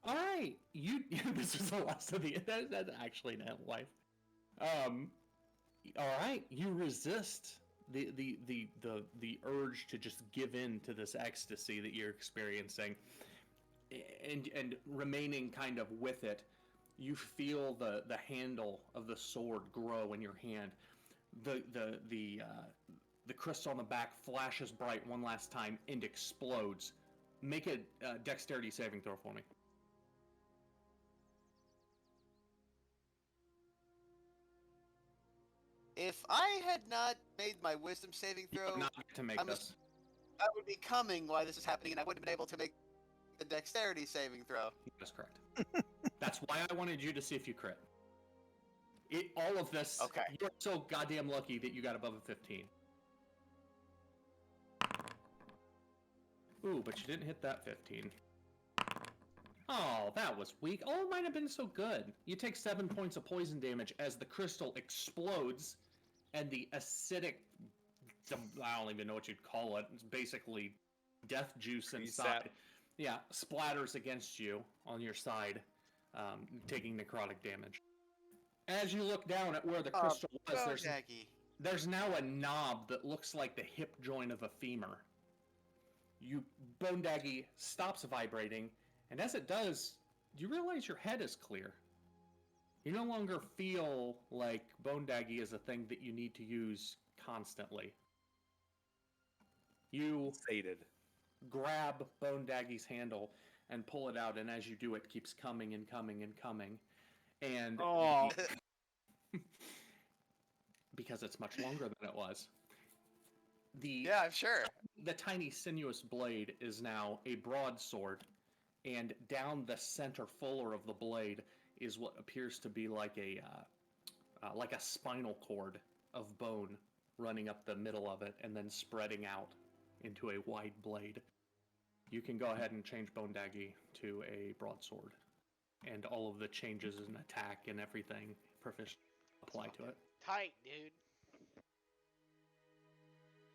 All right, you. This is the last of the. That's actually an ant wife. All right, you resist the urge to just give in to this ecstasy that you're experiencing, and remaining kind of with it. You feel the handle of the sword grow in your hand. The crystal on the back flashes bright one last time and explodes. Make a dexterity saving throw for me. If I had not made my wisdom saving You throw, would not get to make I'm this. I would be coming while this is happening, and I wouldn't have been able to make the dexterity saving throw. That's correct. That's why I wanted you to see if you crit. All of this, Okay. you're so goddamn lucky that you got above a 15. Ooh, but you didn't hit that 15. Oh, that was weak. Oh, it might have been so good. You take 7 points of poison damage as the crystal explodes, and the acidic, I don't even know what you'd call it. It's basically death juice Tree inside. sap. Yeah, splatters against you on your side, taking necrotic damage. As you look down at where the crystal was, Daggy. there's now a knob that looks like the hip joint of a femur. Bone Daggy stops vibrating, and as it does, you realize your head is clear. You no longer feel like Bone Daggy is a thing that you need to use constantly. You Sated. grab Bone Daggy's handle and pull it out, and as you do, it keeps coming and coming and coming. And Oh. because it's much longer than it was. Yeah, I'm sure. The tiny sinuous blade is now a broadsword, and down the center fuller of the blade is what appears to be like a spinal cord of bone running up the middle of it and then spreading out into a wide blade. You can go ahead and change Bone Daggy to a broadsword. and all of the changes in attack and everything proficient apply to it. Tight, dude.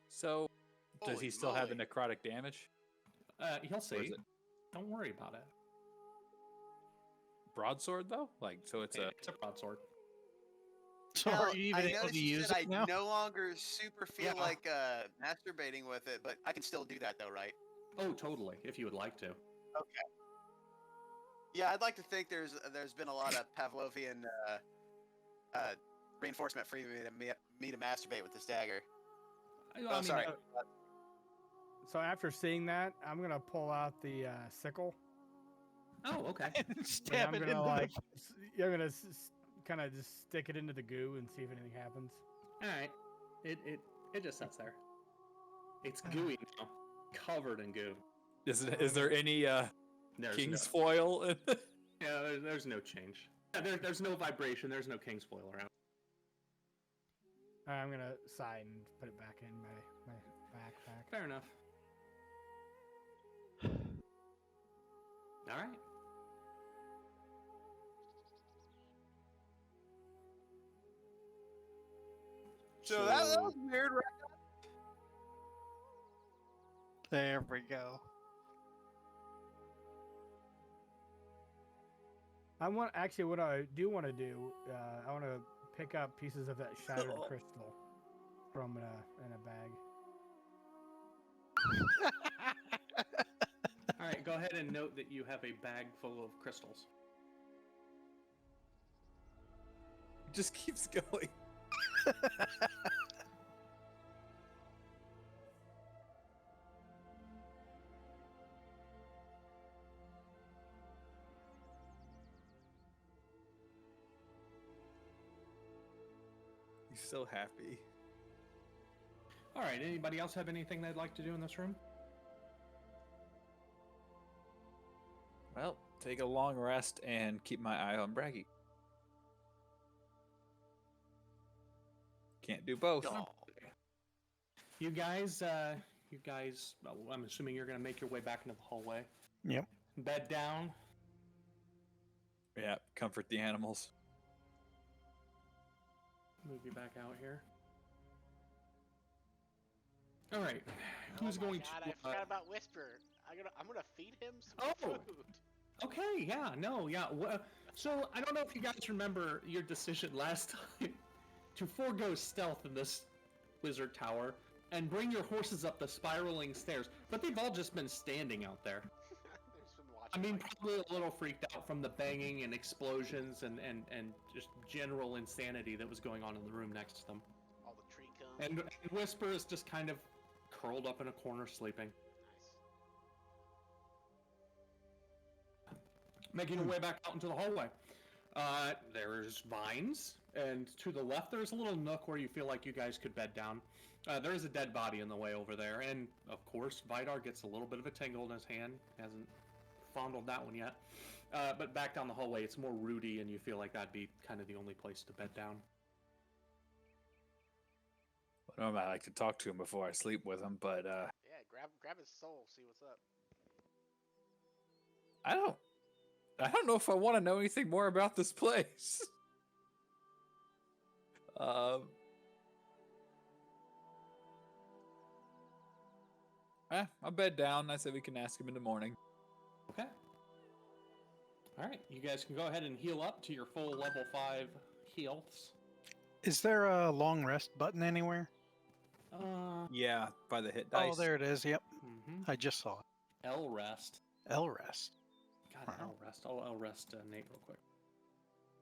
So, does he Holy still have the moly. necrotic damage? He'll Or is see. it Don't worry about it. broadsword though? Like, so it's a. It's a broadsword. So Hell, are you even I able noticed to you use said it now? I no longer super feel Yeah. like masturbating with it, but I can still do that though, right? Oh, totally. If you would like to. Okay. Yeah, I'd like to think there's been a lot of Pavlovian reinforcement for me to masturbate with this dagger. Oh, sorry. So after seeing that, I'm gonna pull out the sickle. Oh, okay. And Stab I'm it gonna into like, I'm gonna kind of just stick it into the goo and see if anything happens. All right. It just sits there. It's gooey now, covered in goo. Is there any There's king's no, foil? In it? yeah, there's no change. Yeah, there's no vibration. There's no king's foil around. I'm gonna sigh and put it back in my backpack. Fair enough. All right. So that was weird, right? There we go. What I do want to do, I want to pick up pieces of that shattered crystal from in a bag. All right. Go ahead and note that you have a bag full of crystals. Just keeps going. He's so happy. All right. Anybody else have anything they'd like to do in this room? Well, take a long rest and keep my eye on Braggy. Can't do both. Oh. You guys, well, I'm assuming you're gonna make your way back into the hallway. Yep. Bed down. Yeah, comfort the animals. Move you back out here. All right. Who's going God, to? I forgot about Whisper. I'm gonna feed him some Oh. food. Okay. Yeah. No. Yeah. So I don't know if you guys remember your decision last time to forego stealth in this wizard tower and bring your horses up the spiraling stairs, but they've all just been standing out there. There's been I watching. mean, like, probably a little freaked out from the banging and explosions and just general insanity that was going on in the room next to them. all the tree cones. And Whisper is just kind of curled up in a corner sleeping. Nice. Making your way back out into the hallway. There's vines, and to the left there's a little nook where you feel like you guys could bed down. There is a dead body in the way over there, and of course Vidar gets a little bit of a tingle in his hand. Hasn't fondled that one yet. But back down the hallway, it's more rooty, and you feel like that'd be kind of the only place to bed down. Normally I like to talk to him before I sleep with him, but Yeah, grab his soul, see what's up. I don't know if I want to know anything more about this place. I'll bed down. I said we can ask him in the morning. Okay. All right, you guys can go ahead and heal up to your full level 5 healths. Is there a long rest button anywhere? Yeah, by the hit dice. Oh, there it is. Yep. Mm-hmm. I just saw it. L rest. L rest. God, Wow. L rest. I'll L rest Nate real quick.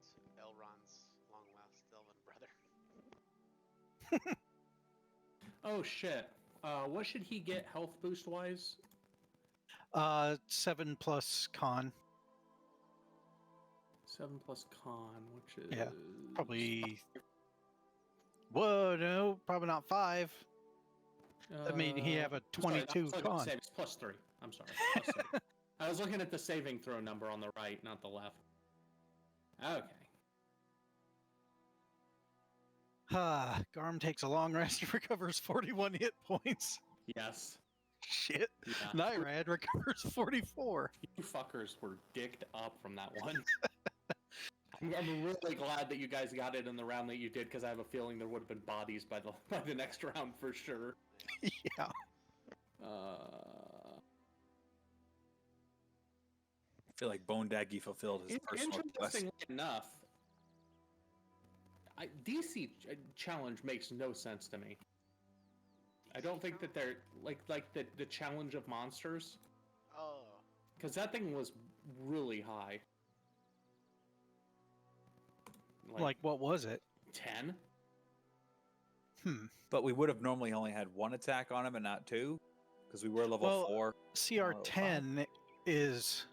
It's Elrond's long lost elven brother. Oh shit. What should he get health boost wise? 7 plus con. 7 plus con, which is Yeah, Probably. Whoa, no, probably not 5. I mean, he have a I'm sorry, 22 that's con. It's plus 3. I'm sorry. Plus 3. I was looking at the saving throw number on the right, not the left. Okay. Garm takes a long rest and recovers 41 hit points. Yes. Shit. Yeah. Nyrad recovers 44. You fuckers were dicked up from that one. I'm really glad that you guys got it in the round that you did, because I have a feeling there would have been bodies by the next round for sure. Yeah. I feel like Bone Daggy fulfilled his personal quest. Interestingly enough, DC challenge makes no sense to me. I don't think that they're like the challenge of monsters, Oh. because that thing was really high. Like, what was it? 10. But we would have normally only had one attack on him and not two, because we were level Well, 4. CR10 is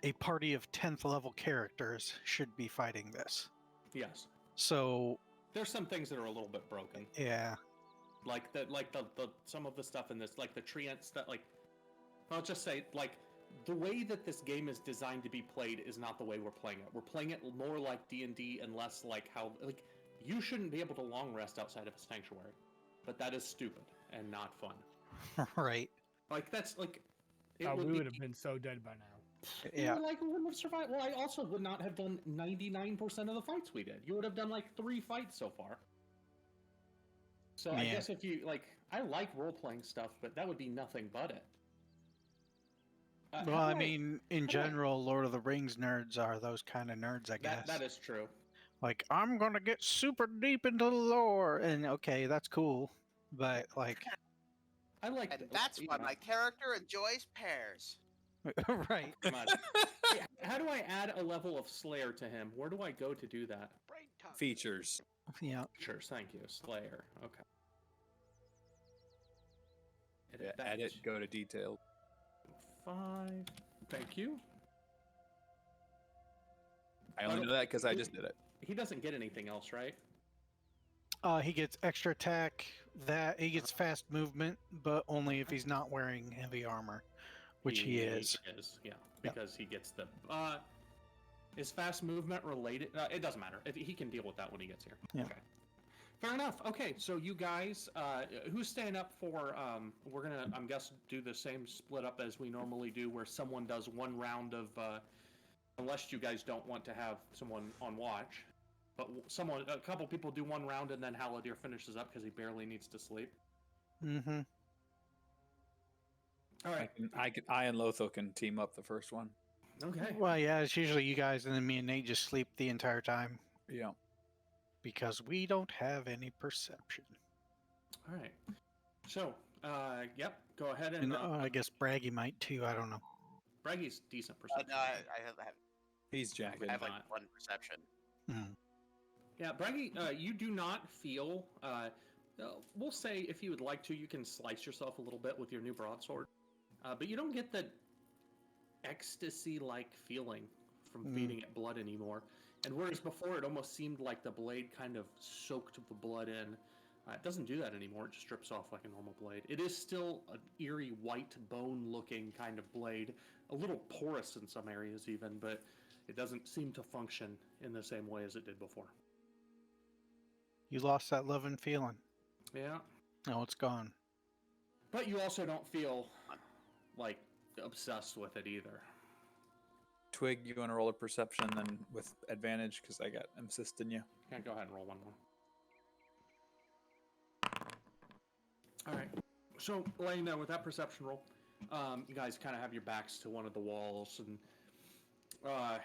a party of 10th level characters should be fighting this. Yes. So There's some things that are a little bit broken. yeah. Like the some of the stuff in this, like the treants that, like, I'll just say, like, the way that this game is designed to be played is not the way we're playing it. We're playing it more like D&D and less like how, like, you shouldn't be able to long rest outside of a sanctuary, but that is stupid and not fun. Right. Like, that's like, We would have been so dead by now. Yeah. Like, we wouldn't have survived. Well, I also would not have done 99% of the fights we did. You would have done like 3 fights so far. So I Yeah. guess if you like, I like role playing stuff, but that would be nothing but it. Well, how I do mean, in do I- general, Lord of the Rings nerds are those kind of nerds, I guess. that is true. Like, I'm gonna get super deep into the lore, and okay, that's cool, but like, I like. And that's why my character enjoys pears. right? Hey, how do I add a level of Slayer to him? Where do I go to do that? Brain tongue. Features. Yeah. Sure, thank you, Slayer. Okay. Edit, go to detailed. 5. Thank you. I only know that because I just did it. He doesn't get anything else, right? He gets extra attack. That he gets fast movement, but only if he's not wearing heavy armor, which he is. Yeah, because he gets the. Is fast movement related? It doesn't matter. He can deal with that when he gets here. Yeah. Okay. Fair enough. Okay, so you guys, who's staying up for? We're gonna, I'm guessing, do the same split up as we normally do, where someone does one round of, unless you guys don't want to have someone on watch, but a couple people do one round, and then Haladir finishes up because he barely needs to sleep. Mm-hmm. All right. I and Lotho can team up the first one. Okay. Well, yeah, it's usually you guys, and then me and Nate just sleep the entire time Yeah. because we don't have any perception. All right. So, yep. Go ahead and. And I guess Braggy might too. I don't know. Braggy's decent perception. No, I have He's jacking. I have like not. 1 perception. Hmm. Yeah, Braggy, you do not feel. We'll say if you would like to, you can slice yourself a little bit with your new broadsword, but you don't get the ecstasy-like feeling from feeding it blood anymore. And whereas before it almost seemed like the blade kind of soaked the blood in, it doesn't do that anymore. It just strips off like a normal blade. It is still an eerie white bone-looking kind of blade, a little porous in some areas even, but it doesn't seem to function in the same way as it did before. You lost that love and feeling. Yeah. Oh, it's gone. But you also don't feel like obsessed with it either. Twig, you want to roll a perception then with advantage because I got assisting you. Yeah, go ahead and roll one more. All right. So, laying there with that perception roll, you guys kind of have your backs to one of the walls, and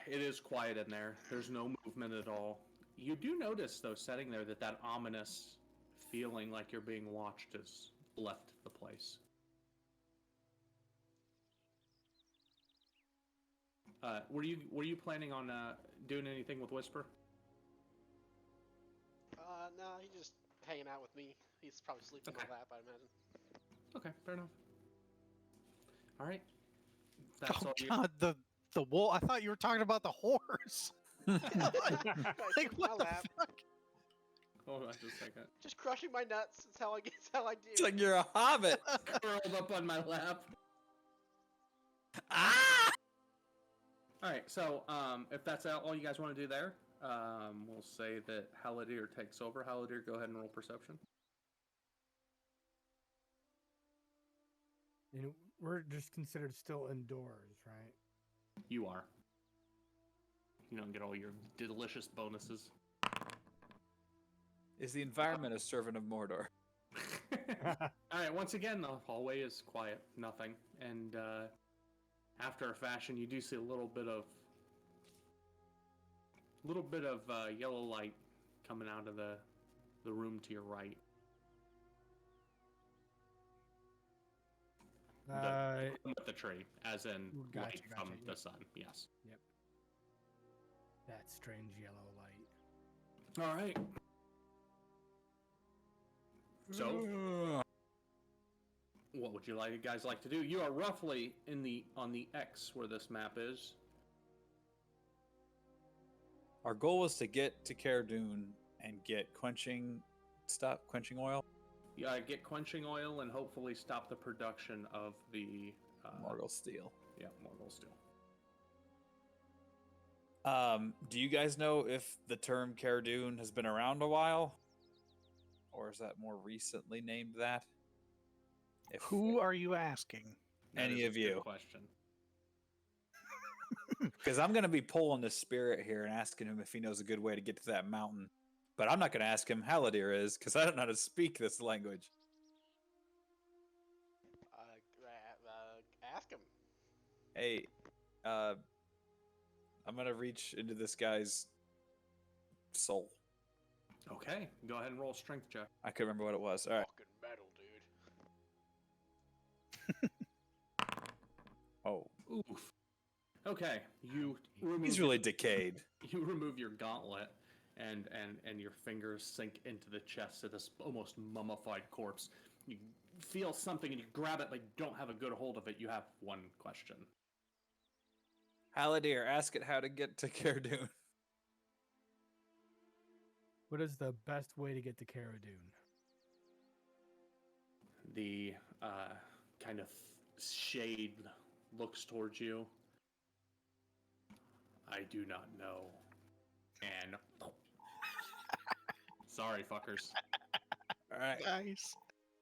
it is quiet in there. There's no movement at all. You do notice, though, sitting there, that ominous feeling like you're being watched has left the place. Were you planning on doing anything with Whisper? No, he's just hanging out with me. He's probably sleeping in my lap, I imagine. Okay, fair enough. All right. That's Oh all you. God, the wolf. I thought you were talking about the horse. Guys, Like in my what the lap. fuck? Hold on just a second. Just crushing my nuts. That's how I get. That's how I do. It's like you're a hobbit. Curled up on my lap. Ah! All right, so if that's all you guys want to do there, we'll say that Haladir takes over. Haladir, go ahead and roll perception. And we're just considered still indoors, right? You are. You don't get all your delicious bonuses. Is the environment a servant of Mordor? All right. Once again, the hallway is quiet, nothing, and after a fashion, you do see a little bit of yellow light coming out of the room to your right. With the tree, as in light from the sun. Yes. Yep. That strange yellow light. All right. So, what would you guys like to do? You are roughly on the X where this map is. Our goal was to get to Cara Dune and get quenching oil. Get quenching oil and hopefully stop the production of the Morgul steel. Yeah, Morgul steel. Do you guys know if the term Cara Dune has been around a while? Or is that more recently named that? Who are you asking? Any of you? Question. Because I'm going to be pulling the spirit here and asking him if he knows a good way to get to that mountain. But I'm not going to ask him how Haladir is, because I don't know how to speak this language. Ask him. Hey, I'm going to reach into this guy's soul. Okay, go ahead and roll a strength check. I couldn't remember what it was. All right. Fucking metal, dude. Oh. Oof. Okay, He's really decayed. You remove your gauntlet, and your fingers sink into the chest of this almost mummified corpse. You feel something and you grab it, but you don't have a good hold of it. You have one question. Haladir, ask it how to get to Cara Dune. What is the best way to get to Cara Dune? The kind of shade looks towards you. I do not know. And sorry, fuckers. All right. Nice.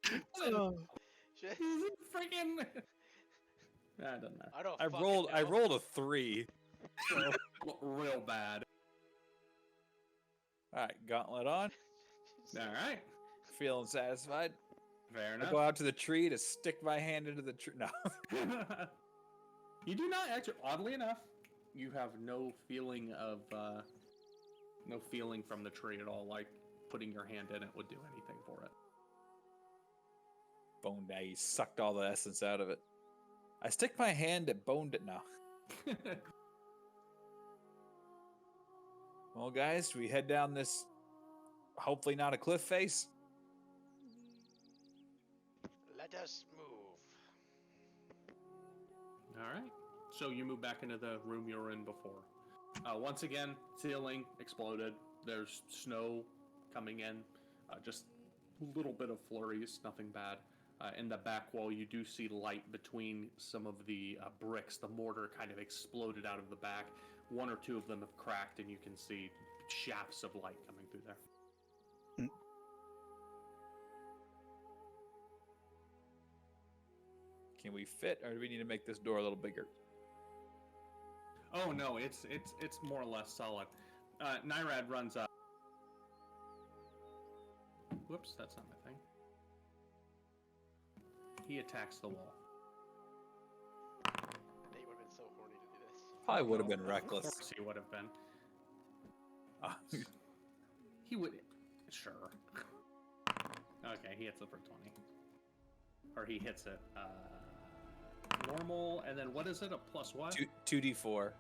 Shit. Freaking. That doesn't matter. I don't. I rolled a 3. So, real bad. All right, gauntlet on. All right. Feeling satisfied. Fair I enough. go out to the tree to stick my hand into the tree. No. You do not actually. Oddly enough, you have no feeling from the tree at all. Like putting your hand in it would do anything for it. Bone Daddy sucked all the essence out of it. I stick my hand at Bone Daddy. No. Well, guys, we head down this, hopefully not a cliff face. Let us move. All right. So you move back into the room you were in before. Once again, ceiling exploded. There's snow coming in. Just a little bit of flurries, nothing bad. In the back wall, you do see light between some of the bricks. The mortar kind of exploded out of the back. One or two of them have cracked, and you can see shafts of light coming through there. Can we fit, or do we need to make this door a little bigger? Oh no, it's more or less solid. Nyrad runs up. Whoops, that's not my thing. He attacks the wall. Nate would have been so horny to do this. Probably would have been Of reckless. course he would have been. He would. Sure. Okay, he hits it for 20. Or he hits it. Normal, and then what is it? A plus what? 2d4.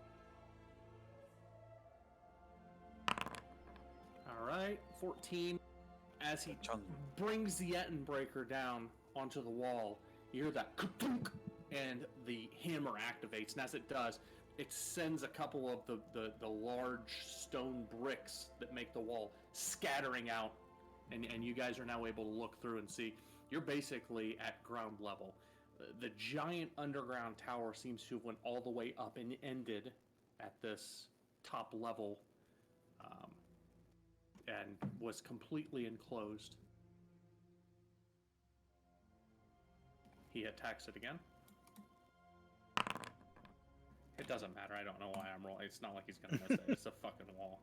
Alright, 14. As he Chung. brings the Breaker down onto the wall, you hear that ka-thunk, and the hammer activates, and as it does, it sends a couple of the large stone bricks that make the wall scattering out, and you guys are now able to look through and see you're basically at ground level. The giant underground tower seems to have went all the way up and ended at this top level, and was completely enclosed. He attacks it again. It doesn't matter. I don't know why I'm rolling. It's not like he's gonna miss it. It's a fucking wall.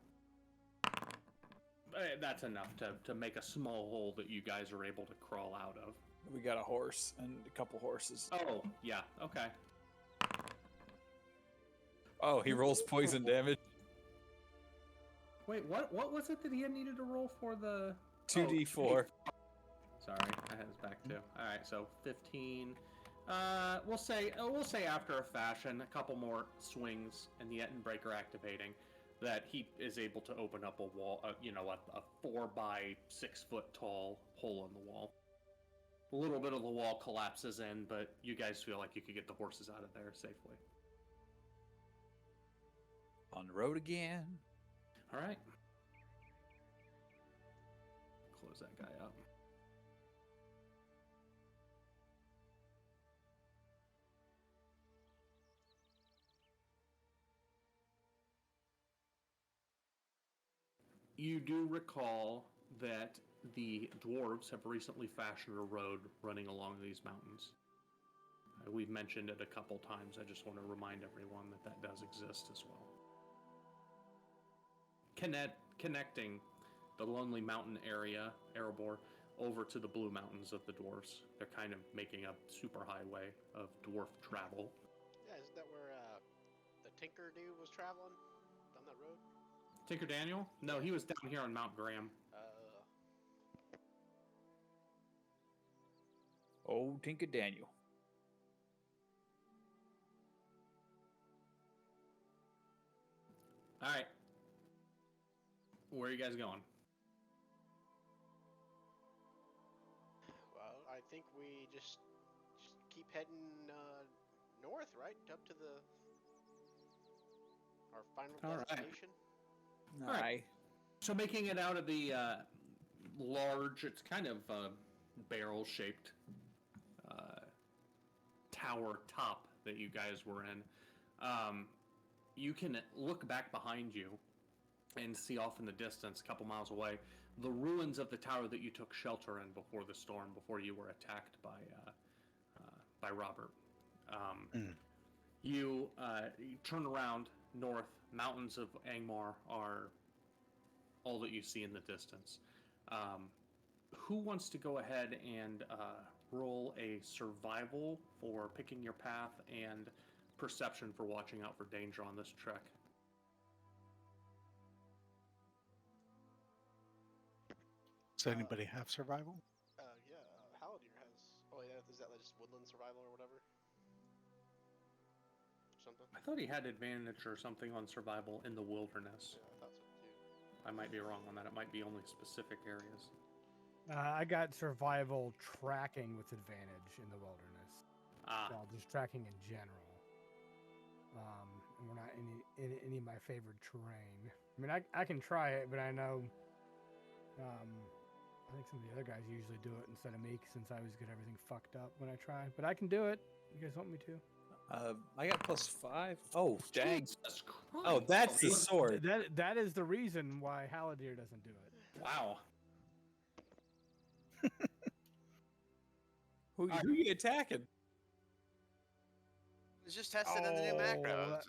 That's enough to make a small hole that you guys are able to crawl out of. We got a horse and a couple horses. Oh, yeah. Okay. Oh, he rolls poison damage. Wait, what was it that he had needed to roll for the 2d4. Sorry, I had his back too. All right, so 15. We'll say after a fashion, a couple more swings and the Etten Breaker activating, that he is able to open up a wall. A 4 by 6 foot tall hole in the wall. A little bit of the wall collapses in, but you guys feel like you could get the horses out of there safely. On the road again. All right. Close that guy up. You do recall that the dwarves have recently fashioned a road running along these mountains. We've mentioned it a couple times. I just want to remind everyone that that does exist as well. Connecting the Lonely Mountain area, Erebor, over to the Blue Mountains of the dwarves. They're kind of making a super highway of dwarf travel. Yeah, isn't that where the Tinker dude was traveling down that road? Tinker Daniel? No, he was down here on Mount Graham. Oh, Tinker Daniel. All right. Where are you guys going? Well, I think we just keep heading north, right? Up to our final All right. destination. All right. So making it out of the large, it's kind of barrel-shaped tower top that you guys were in, you can look back behind you and see off in the distance, a couple miles away, the ruins of the tower that you took shelter in before the storm, before you were attacked by Robert. You turn around north, mountains of Angmar are all that you see in the distance. Who wants to go ahead and roll a survival for picking your path and perception for watching out for danger on this trek? Does anybody have survival? Yeah, Haldir has. Oh, yeah, is that just woodland survival or whatever? Something? I thought he had advantage or something on survival in the wilderness. Yeah, I thought so too. I might be wrong on that. It might be only specific areas. I got survival tracking with advantage in the wilderness. Well, just tracking in general. And we're not in any of my favored terrain. I mean, I can try it, but I know. I think some of the other guys usually do it instead of me, since I always get everything fucked up when I try. But I can do it. You guys want me to? I got +5. Oh, dang. Jesus Christ. Oh, that's the sword. That is the reason why Haldir doesn't do it. Wow. Who are you attacking? It's just testing in the new macro.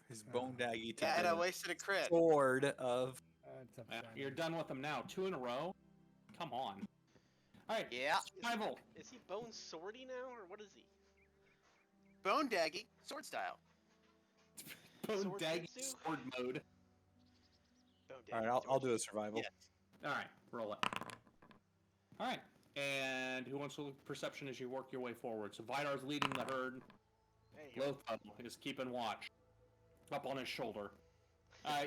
His bone daggy. Yeah, and I wasted a crit. Sword of. That's upsetting. You're done with them now. 2 in a row? Come on. All right. Yeah. Survival. Is he bone swordy now, or what is he? Bone daggy, sword style. Bone Sword daggy jutsu? sword mode. Bone All right, daggy I'll sword do a jutsu. survival. Yes. All right, roll it. All right, and who wants to look perception as you work your way forward? So Vidar's leading the herd. There you go. Lothar is keeping watch, up on his shoulder.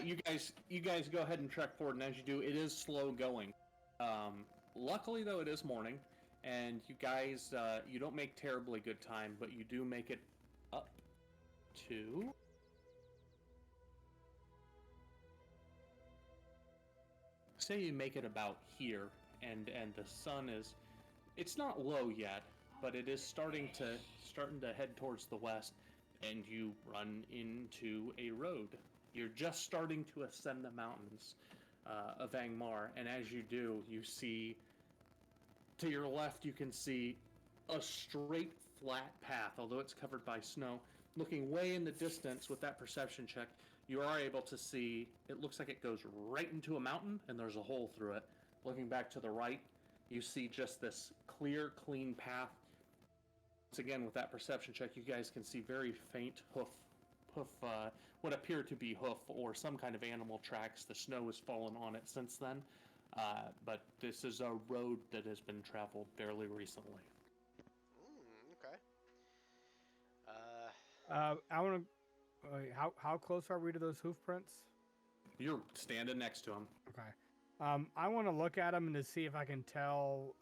You guys go ahead and trek forward, and as you do, it is slow going. Luckily, though, it is morning, and you guys you don't make terribly good time, but you do make it up to. Say you make it about here, and the sun is, it's not low yet, but it is starting to head towards the west, and you run into a road. You're just starting to ascend the mountains of Angmar, and as you do, you see to your left, you can see a straight, flat path, although it's covered by snow. Looking way in the distance with that perception check, you are able to see, it looks like it goes right into a mountain, and there's a hole through it. Looking back to the right, you see just this clear, clean path. Once again, with that perception check, you guys can see very faint hoof, what appear to be hoof or some kind of animal tracks. The snow has fallen on it since then, but this is a road that has been traveled fairly recently. Okay. I want to. How close are we to those hoof prints? You're standing next to him. Okay. I want to look at them and to see if I can tell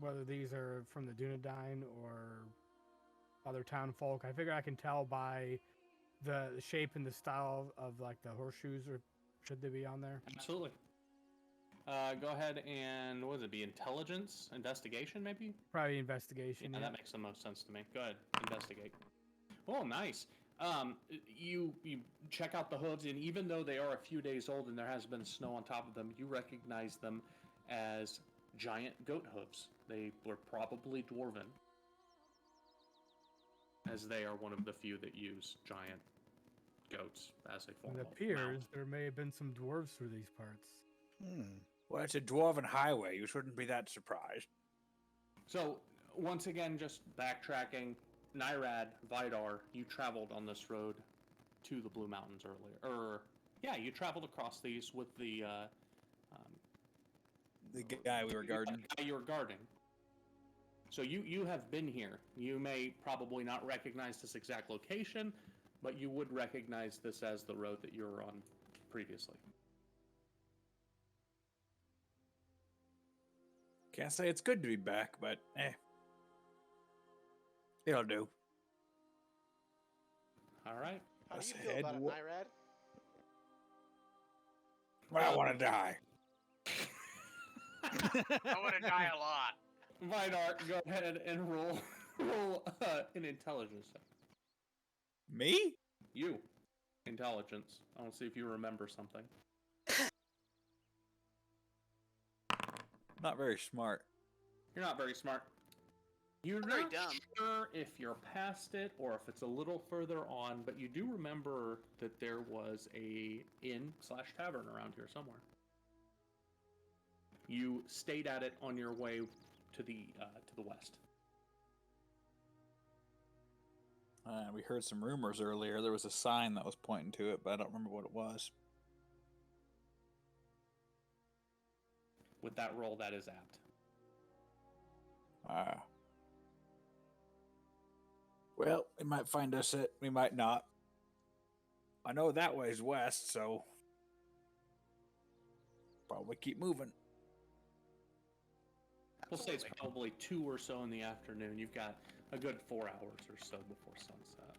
whether these are from the Dunedain or other town folk. I figure I can tell by the shape and the style of like the horseshoes, or should they be on there? Absolutely. Go ahead and, what would it be, intelligence? Investigation, maybe? Probably investigation. Yeah, that makes the most sense to me. Go ahead, investigate. Oh, nice. You check out the hooves, and even though they are a few days old and there has been snow on top of them, you recognize them as giant goat hooves. They were probably dwarven, as they are one of the few that use giant goats as a form It of appears mount. there may have been some dwarves through these parts. Well, it's a dwarven highway. You shouldn't be that surprised. So, once again, just backtracking, Nyrad, Vidar, you traveled on this road to the Blue Mountains earlier. You traveled across these with the guy we were guarding. The guy you were guarding. So you have been here. You may probably not recognize this exact location, but you would recognize this as the road that you were on previously. Can't say it's good to be back, but it'll do. All right. How do Let's you feel head about it, wa- Nyrad? I want to die. I want to die a lot. Vidar, go ahead and roll an intelligence check. Me? You. Intelligence. I want to see if you remember something. Not very smart. You're not very smart. You're I'm very not dumb. sure if you're past it or if it's a little further on, but you do remember that there was a inn/tavern around here somewhere. You stayed at it on your way to the west. We heard some rumors earlier. There was a sign that was pointing to it, but I don't remember what it was. With that roll, that is apt. Well, we might find us it. We might not. I know that way's west, so probably keep moving. We'll say it's Absolutely. probably 2 or so in the afternoon. You've got a good 4 hours or so before sunset.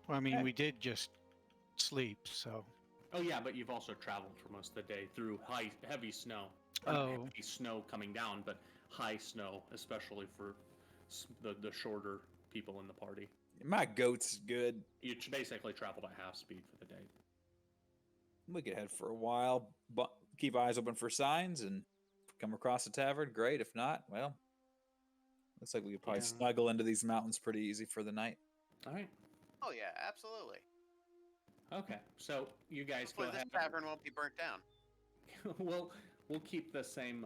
Well, I mean, we did just sleep, so. Oh yeah, but you've also traveled for most of the day through heavy snow. Heavy snow coming down, but high snow, especially for the shorter people in the party. My goat's good. You basically traveled at half speed for the day. We could head for a while, but keep eyes open for signs, and if we come across a tavern, great. If not, well, looks like we could probably Yeah. snuggle into these mountains pretty easy for the night. All right. Oh yeah, absolutely. Okay. So you guys go Hopefully this ahead. tavern won't be burnt down. We'll keep the same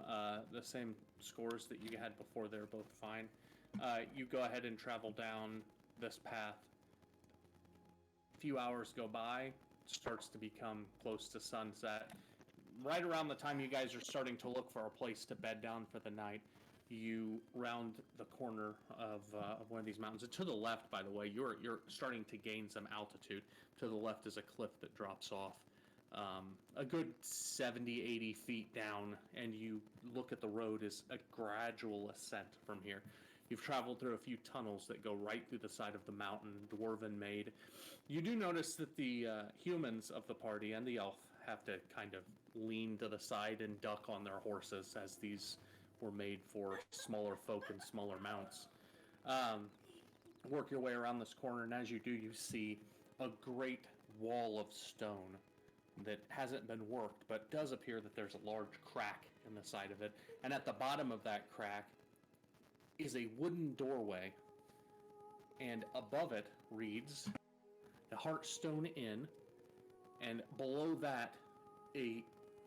scores that you had before. They're both fine. You go ahead and travel down this path. A few hours go by. It starts to become close to sunset. Right around the time you guys are starting to look for a place to bed down for the night, you round the corner of one of these mountains. And to the left, by the way, you're starting to gain some altitude. To the left is a cliff that drops off a good 70, 80 feet down, and you look at the road as a gradual ascent from here. You've traveled through a few tunnels that go right through the side of the mountain, dwarven made. You do notice that the humans of the party and the elf have to kind of lean to the side and duck on their horses, as these were made for smaller folk and smaller mounts. Work your way around this corner, and as you do, you see a great wall of stone that hasn't been worked, but does appear that there's a large crack in the side of it. And at the bottom of that crack, is a wooden doorway, and above it reads the Heartstone Inn, and below that, a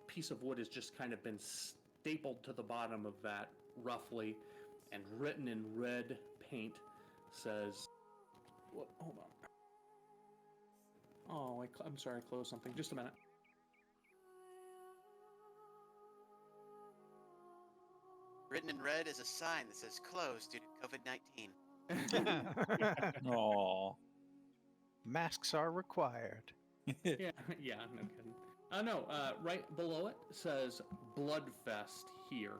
piece of wood has just kind of been stapled to the bottom of that, roughly, and written in red paint says, hold on. Oh, I'm sorry, I closed something. Just a minute. Written in red is a sign that says closed due to COVID-19. Aw. Masks are required. Yeah, no kidding. No, right below it says Bloodfest here.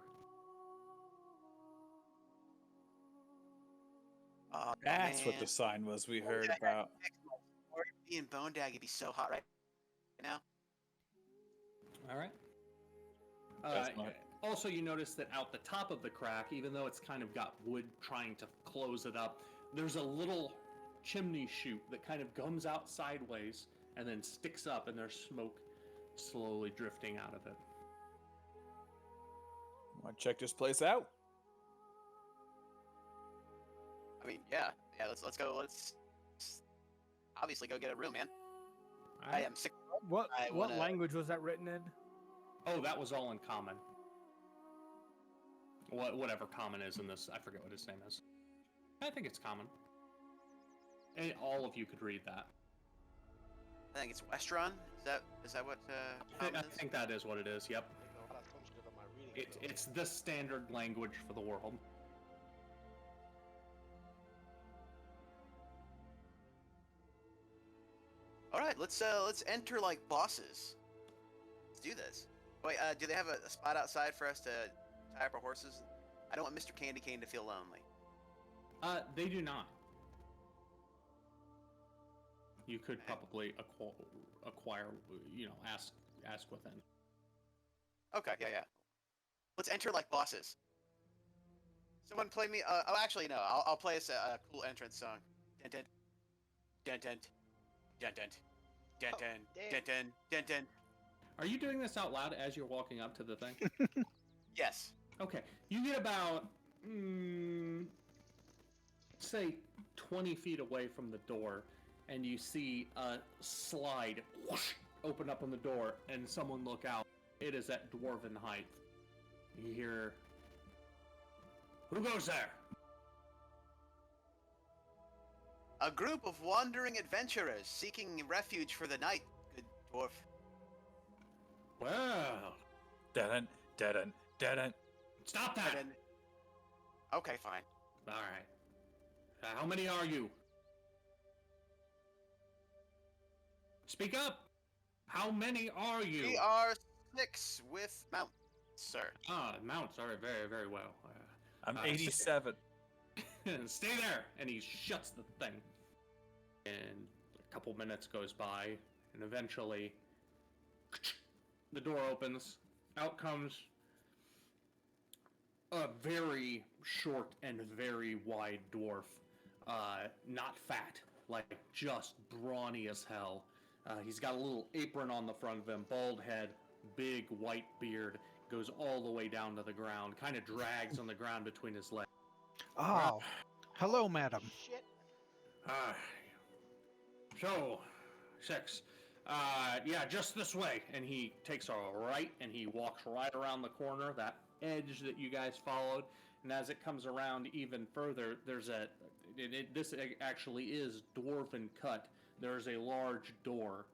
Oh, That's what man. the sign was we heard Yeah, about. Me and Bone Dag would be so hot right now. All right. That's my- Also, you notice that out the top of the crack, even though it's kind of got wood trying to close it up, there's a little chimney chute that kind of comes out sideways and then sticks up, and there's smoke slowly drifting out of it. Want to check this place out? I mean, yeah, let's go. Let's obviously go get a room, man. I am sick. What I what wanna- language was that written in? Oh, that was all in common. Whatever common is in this, I forget what his name is. I think it's common. And all of you could read that. I think it's Westron. Is that what? I common is? think that is what it is. Yep. Paying a lot of attention to my reading. It's the standard language for the world. All right, let's enter like bosses. Let's do this. Wait, do they have a spot outside for us to tie up our horses? I don't want Mr. Candy Cane to feel lonely. They do not. You could probably acquire, ask within. Okay, yeah. Let's enter like bosses. Someone play me. Actually, no. I'll play us a cool entrance song. Dun dun dun dun dun dun dun Oh, dun damn. dun dun dun dun. Are you doing this out loud as you're walking up to the thing? Yes. Okay. You get about, say, 20 feet away from the door, and you see a slide whoosh, open up on the door, and someone look out. It is at dwarven height. You hear, "Who goes there?" A group of wandering adventurers seeking refuge for the night. Good dwarf. Well, Dun dun dun. stop that! And then- Okay, fine. All right. How many are you? Speak up! How many are you? We are 6 with mounts, sir. Mounts are very, very well. I'm Uh, 87. Stay there! And he shuts the thing. And a couple minutes goes by, and eventually the door opens. Out comes a very short and very wide dwarf. Not fat, like just brawny as hell. He's got a little apron on the front of him, bald head, big white beard, goes all the way down to the ground, kind of drags on the ground between his legs. Oh, hello, madam. Shit. So, 6. Yeah, just this way. And he takes a right, and he walks right around the corner, that edge that you guys followed. And as it comes around even further, there's this actually is dwarven cut. There's a large door.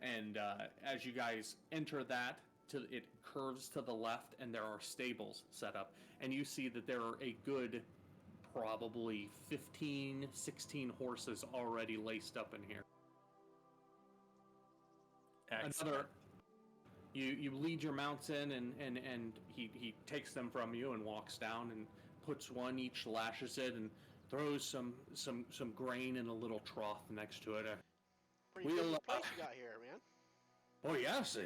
And as you guys enter that, it curves to the left, and there are stables set up. And you see that there are a good probably 15, 16 horses already laced up in here. Excellent. You lead your mounts in, and he takes them from you and walks down and puts one, each lashes it, and throws some grain in a little trough next to it. Pretty We'll, busy place you got here, man. Oh yes,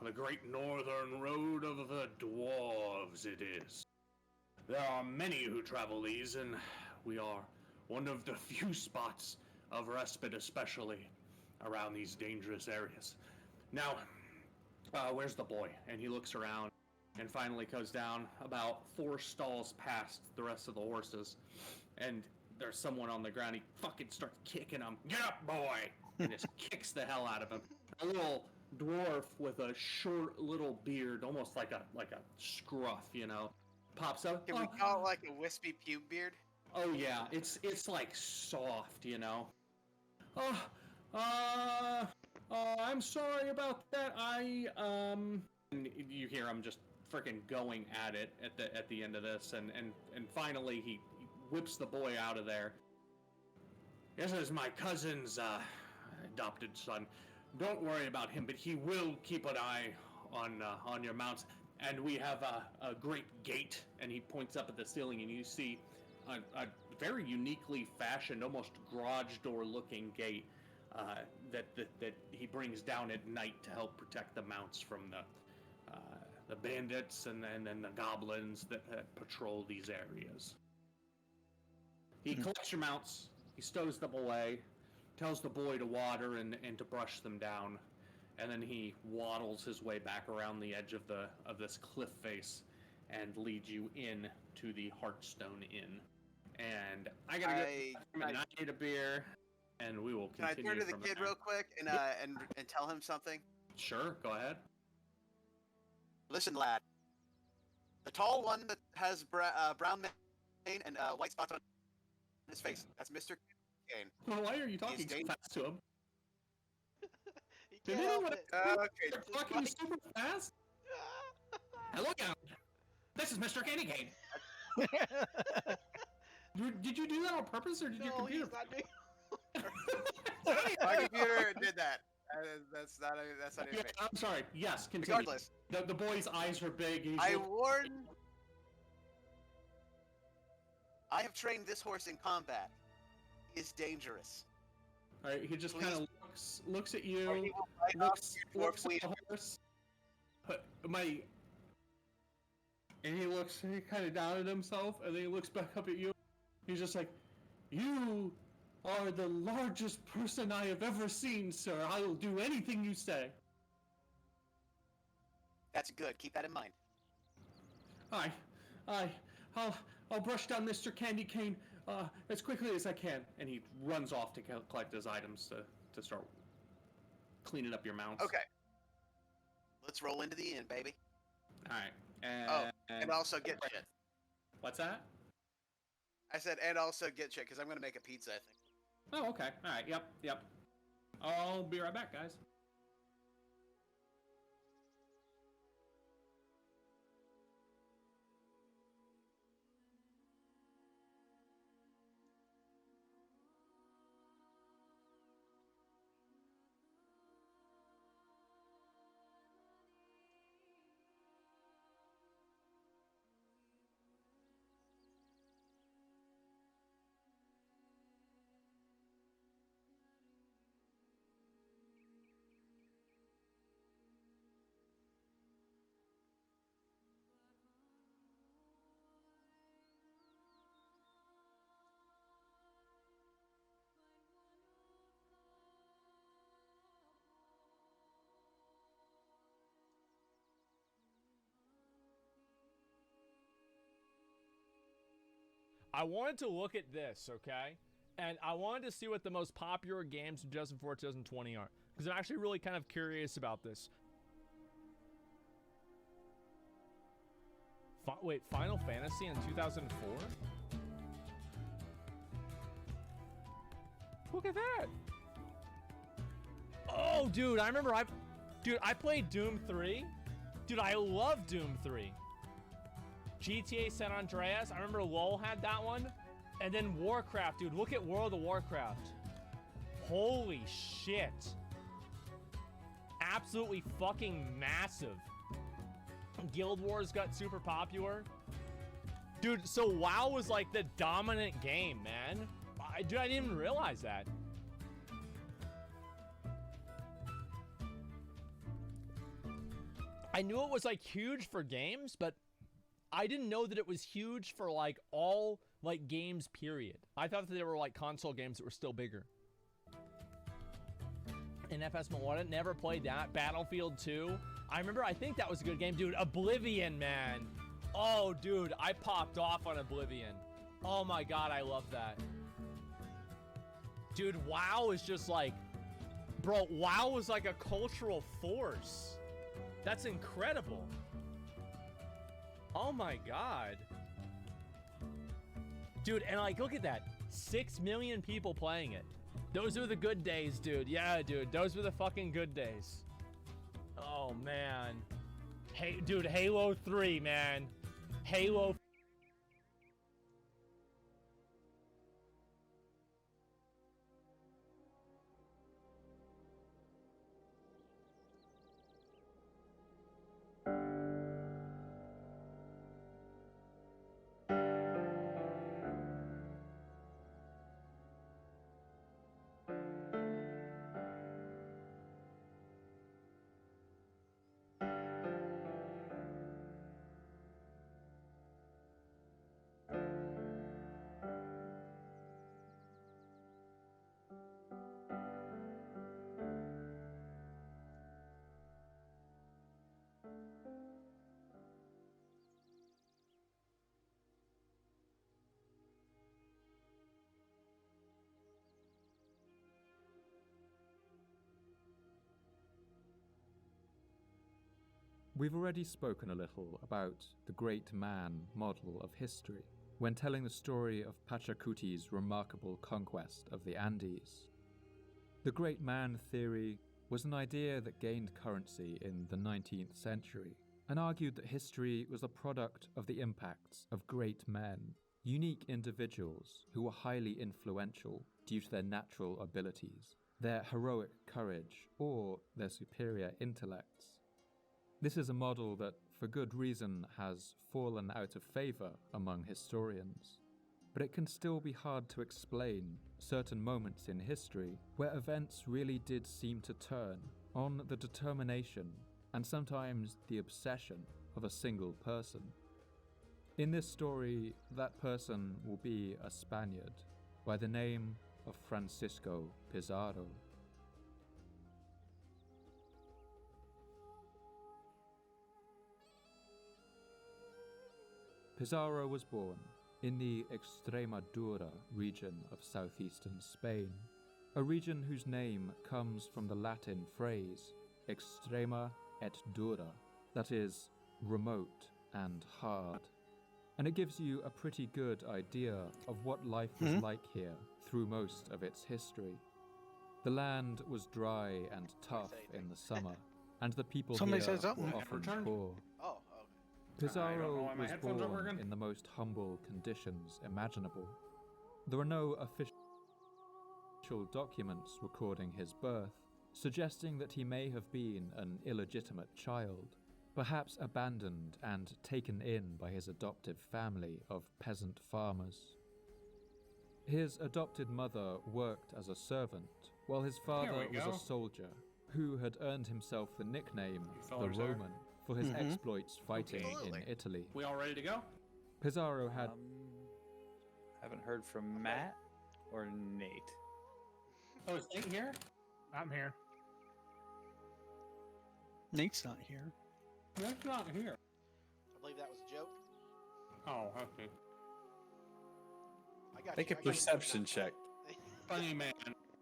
the great northern road of the dwarves it is. There are many who travel these, and we are one of the few spots of respite, especially around these dangerous areas. Now, where's the boy? And he looks around. and finally goes down about 4 stalls past the rest of the horses. And there's someone on the ground. He fucking starts kicking him. Get up, boy! And just kicks the hell out of him. A little dwarf with a short little beard, almost like a scruff, you know, pops up. Can we call it like a wispy pube beard? Oh yeah, it's like soft, you know. I'm sorry about that. And you hear him just freaking going at it at the end of this, and finally he whips the boy out of there. This is my cousin's adopted son. Don't worry about him, but he will keep an eye on your mounts. And we have a great gate, and he points up at the ceiling, and you see a very uniquely fashioned, almost garage door looking gate that he brings down at night to help protect the mounts from the bandits and then the goblins that patrol these areas. He collects your mounts, he stows them away, tells the boy to water and to brush them down, and then he waddles his way back around the edge of this cliff face and leads you in to the Heartstone Inn. And I gotta go. I need a beer, and we will continue. Can I turn to the kid real quick and tell him something? Sure, go ahead. Listen, lad. The tall one that has brown mane and white spots on his face. That's Mr. Kane. Well, why are you talking so fast to him? He can't help it. Okay. You're talking super fast? Hello, young. This is Mr. Candy Cane. Did you do that on purpose, or did your No, computer? he's not doing. My computer did that. That's not even me. I'm sorry. Yes, continue. Regardless, The boy's eyes are big. And I warn. I have trained this horse in combat. He is dangerous. All right, he just kind of looks at you. Or he will bite off your Looks dwarf at the horse. And he looks kind of down at himself, and then he looks back up at you. He's just like, "You are the largest person I have ever seen, sir. I will do anything you say." That's good. Keep that in mind. I'll brush down Mr. Candy Cane as quickly as I can. And he runs off to collect his items to start cleaning up your mounts. Okay. Let's roll into the inn, baby. All right. And also get shit. What's that? I said, and also get shit, because I'm going to make a pizza, I think. Oh, okay. All right. Yep. I'll be right back, guys. I wanted to look at this, okay? And I wanted to see what the most popular games from 2004 2020 are. Because I'm actually really kind of curious about this. Wait, Final Fantasy in 2004? Look at that! Oh, dude, I remember I played Doom 3. Dude, I love Doom 3. GTA San Andreas, I remember LoL had that one. And then Warcraft, dude, look at World of Warcraft. Holy shit. Absolutely fucking massive. Guild Wars got super popular. Dude, so WoW was like the dominant game, man. I didn't even realize that. I knew it was like huge for games, but I didn't know that it was huge for like all like games, period. I thought that they were like console games that were still bigger. NFS Milwaukee, never played that. Battlefield 2. I remember, I think that was a good game. Dude, Oblivion, man. Oh, dude, I popped off on Oblivion. Oh my god, I love that. Dude, WoW is just like... Bro, WoW was like a cultural force. That's incredible. Oh my god. Dude, and like, look at that. 6 million people playing it. Those are the good days, dude. Yeah, dude, those were the fucking good days. Oh, man. Hey, dude, Halo 3, man. Halo. We've already spoken a little about the great man model of history when telling the story of Pachacuti's remarkable conquest of the Andes. The great man theory was an idea that gained currency in the 19th century and argued that history was a product of the impacts of great men, unique individuals who were highly influential due to their natural abilities, their heroic courage, or their superior intellects. This is a model that, for good reason, has fallen out of favour among historians, but it can still be hard to explain certain moments in history where events really did seem to turn on the determination and sometimes the obsession of a single person. In this story, that person will be a Spaniard by the name of Francisco Pizarro. Pizarro was born in the Extremadura region of southeastern Spain, a region whose name comes from the Latin phrase extrema et dura, that is, remote and hard. And it gives you a pretty good idea of what life was like here through most of its history. The land was dry and tough in the summer, and the people here were often poor. Oh, Pizarro was born in the most humble conditions imaginable. There are no official documents recording his birth, suggesting that he may have been an illegitimate child, perhaps abandoned and taken in by his adoptive family of peasant farmers. His adopted mother worked as a servant, while his father was a soldier who had earned himself the nickname the Roman for his exploits fighting in Italy. We all ready to go? Pizarro had... Haven't heard from Matt or Nate. Oh, is Nate here? I'm here. Nate's not here. Nate's not here. I believe that was a joke. Oh, okay. I got Make you. a perception check. Funny man.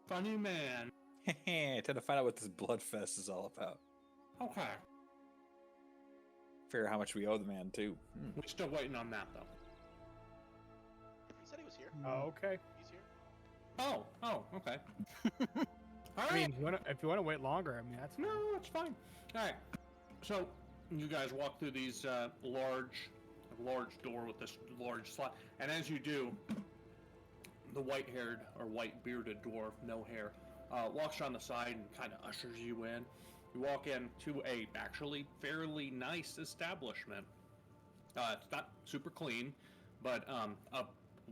Funny man. Trying to find out what this blood fest is all about. Okay. Figure how much we owe the man, too. We're still waiting on that, though. He said he was here. Oh, okay. He's here. Oh, okay. All I right. mean, if you want to wait longer, I mean, that's No, it's fine. All right. So, you guys walk through these large door with this large slot, and as you do, the white-haired or white-bearded dwarf, no hair, walks around the side and kind of ushers you in. You walk into a actually fairly nice establishment. It's not super clean, but a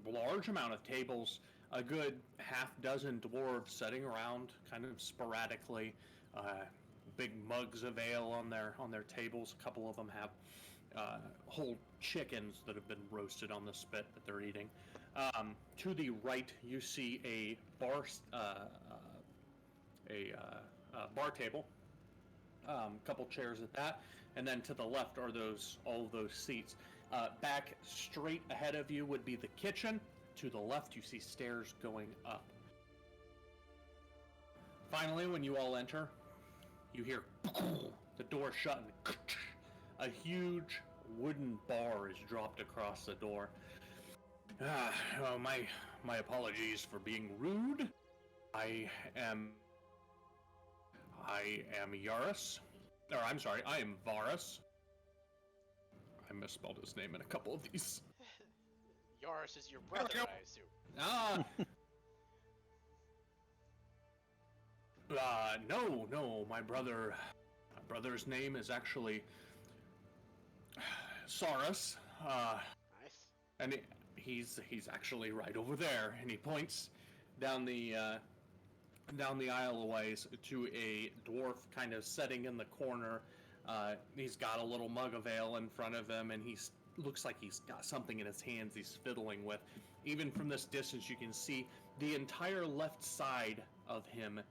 large amount of tables, a good half dozen dwarves sitting around kind of sporadically, big mugs of ale on their tables. A couple of them have whole chickens that have been roasted on the spit that they're eating. To the right, you see a bar, bar table, couple chairs at that, and then to the left are all of those seats. Back straight ahead of you would be the kitchen. To the left, you see stairs going up. Finally, when you all enter, you hear the door shut and a huge wooden bar is dropped across the door. My apologies for being rude. I am Yaris. Or I'm sorry, I am Varus. I misspelled his name in a couple of these. Yaris is your brother, I assume. No, my brother's name is actually Saurus. Nice. And he's actually right over there, and he points down the aisle a ways to a dwarf kind of sitting in the corner. He's got a little mug of ale in front of him, and looks like he's got something in his hands he's fiddling with. Even from this distance, you can see the entire left side of him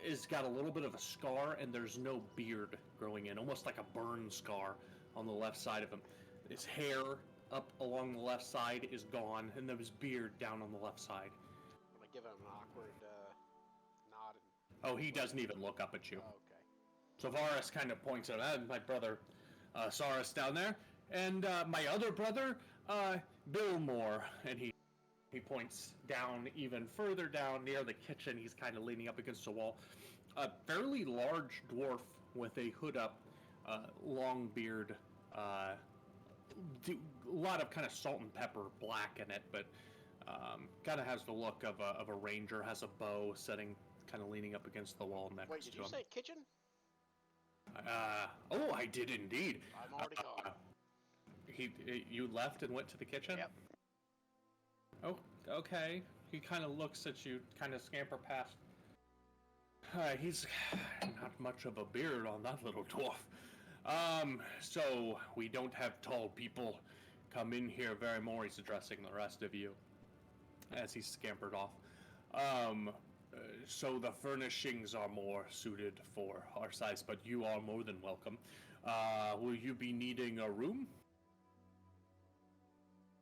is got a little bit of a scar, and there's no beard growing in, almost like a burn scar on the left side of him. His hair up along the left side is gone, and there was beard down on the left side. I'm gonna give him an awkward nod. Oh, he doesn't even look up at you. Oh, okay. So Varus kind of points out, my brother Saurus down there, and my other brother, Billmore, and he points down even further down near the kitchen. He's kind of leaning up against the wall. A fairly large dwarf with a hood up, long beard, a lot of kind of salt and pepper black in it, but kind of has the look of a ranger, has a bow sitting kind of leaning up against the wall next to him. Wait, did you say kitchen? Oh, I did indeed. I'm already gone. You left and went to the kitchen? Yep. Oh, okay. He kind of looks at you, kind of scamper past. He's not much of a beard on that little dwarf. So we don't have tall people come in here very more. He's addressing the rest of you as he's scampered off. So the furnishings are more suited for our size, but you are more than welcome. Will you be needing a room?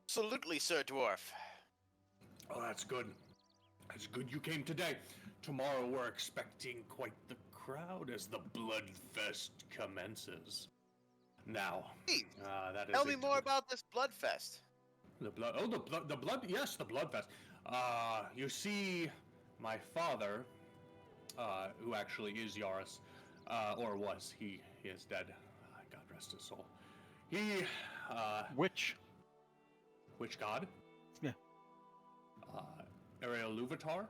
Absolutely, Sir Dwarf. Oh, that's good. That's good you came today. Tomorrow we're expecting quite the crowd as the Bloodfest commences. Now, Please, that is tell me more about this Bloodfest. The blood. Oh, the blood. Yes, the Bloodfest. You see, my father, who actually is Yaris, or was, he is dead. God rest his soul. He, Which god? Yeah. Ariel Luvatar,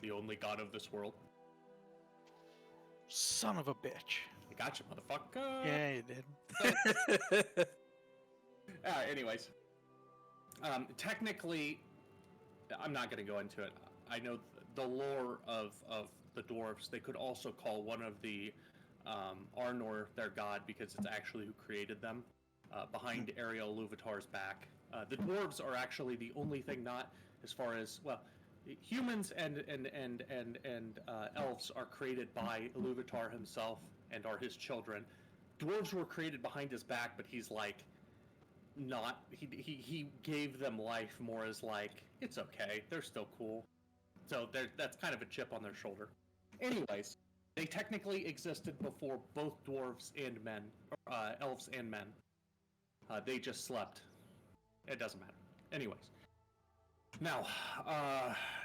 the only god of this world. son of a bitch. I got you, motherfucker. Yeah, you did. Anyways, technically, I'm not going to go into it. I know the lore of the dwarves. They could also call one of the Arnor their god because it's actually who created them. Behind Ariel Luvatar's back, the dwarves are actually the only thing not as far as humans and elves are created by Iluvatar himself and are his children. Dwarves were created behind his back, but he's like not. He gave them life more as like it's okay, they're still cool. So that's kind of a chip on their shoulder. Anyways, they technically existed before both dwarves and men, elves and men. They just slept. It doesn't matter. Anyways. Now,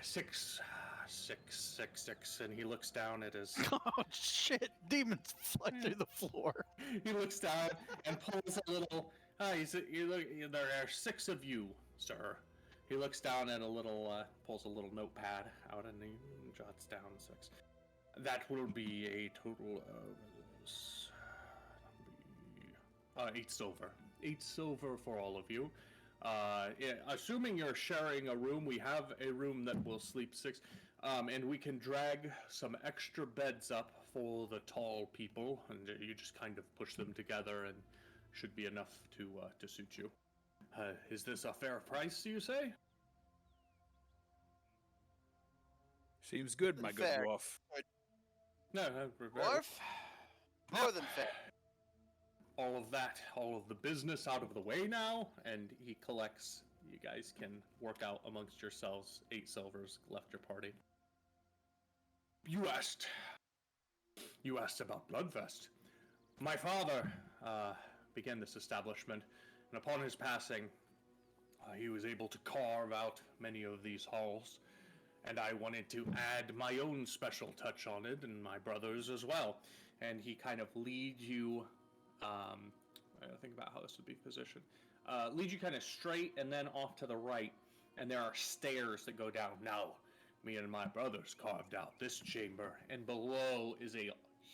666, and he looks down at his. Oh shit! Demons fly through the floor. He looks down and pulls a little. There are 6 of you, sir. He looks down at pulls a little notepad out, and he jots down 6. That will be a total of 8 silver. 8 silver for all of you. Assuming you're sharing a room, we have a room that will sleep 6, and we can drag some extra beds up for the tall people, and you just kind of push them together, and should be enough to suit you. Is this a fair price, you say? Seems good, my good Fair. dwarf. No, Dwarf? More than fair. all of that, all of the business out of the way now, and he collects. You guys can work out amongst yourselves. 8 silvers left your party. You asked about Bloodfest. My father began this establishment, and upon his passing, he was able to carve out many of these halls, and I wanted to add my own special touch on it, and my brother's as well. And he kind of leads you, I think about how this would be positioned, leads you kind of straight and then off to the right, and there are stairs that go down. Now, me and my brothers carved out this chamber, and below is a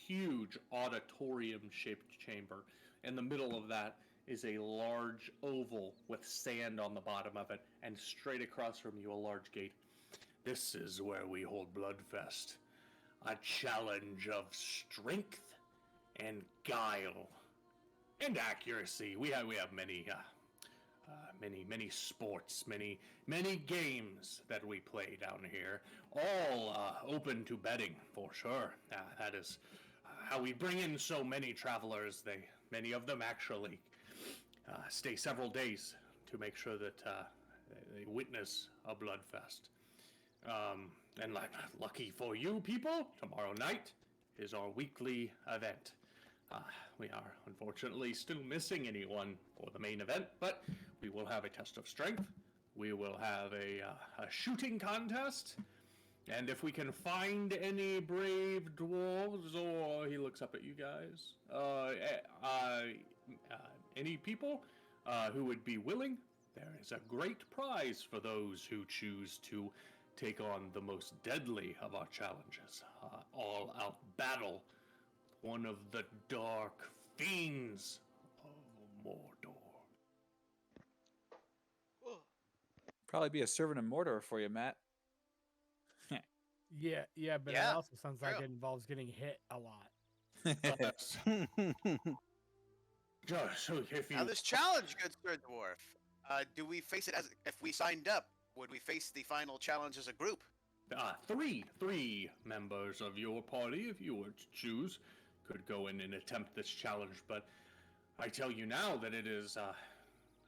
huge auditorium-shaped chamber. In the middle of that is a large oval with sand on the bottom of it, and straight across from you a large gate. This is where we hold Bloodfest. A challenge of strength and guile and accuracy. We have many sports, many games that we play down here, all open to betting for sure. That is how we bring in so many travelers. Many of them actually stay several days to make sure that they witness a Bloodfest. And lucky for you people, tomorrow night is our weekly event. We are unfortunately still missing anyone for the main event, but we will have a test of strength. We will have a shooting contest. And if we can find any brave dwarves, or he looks up at you guys, any people who would be willing, there is a great prize for those who choose to take on the most deadly of our challenges. All-out battle. One of the dark fiends of Mordor. Probably be a servant in Mordor for you, Matt. Yeah, but it Yeah, also sounds like true. it involves getting hit a lot. So if Now you this challenge, good Sir Dwarf, do we face it as if we signed up? Would we face the final challenge as a group? three members of your party, if you were to choose, could go in and attempt this challenge, but I tell you now that it is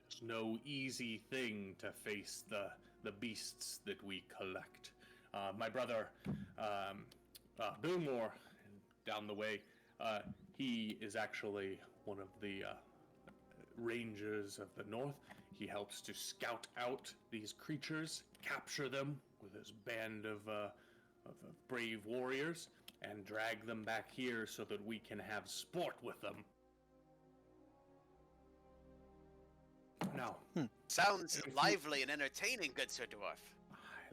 it's no easy thing to face the beasts that we collect. My brother, Billmore, down the way, he is actually one of the rangers of the north. He helps to scout out these creatures, capture them with his band of brave warriors, and drag them back here so that we can have sport with them. Now, Sounds lively and entertaining, good Sir Dwarf.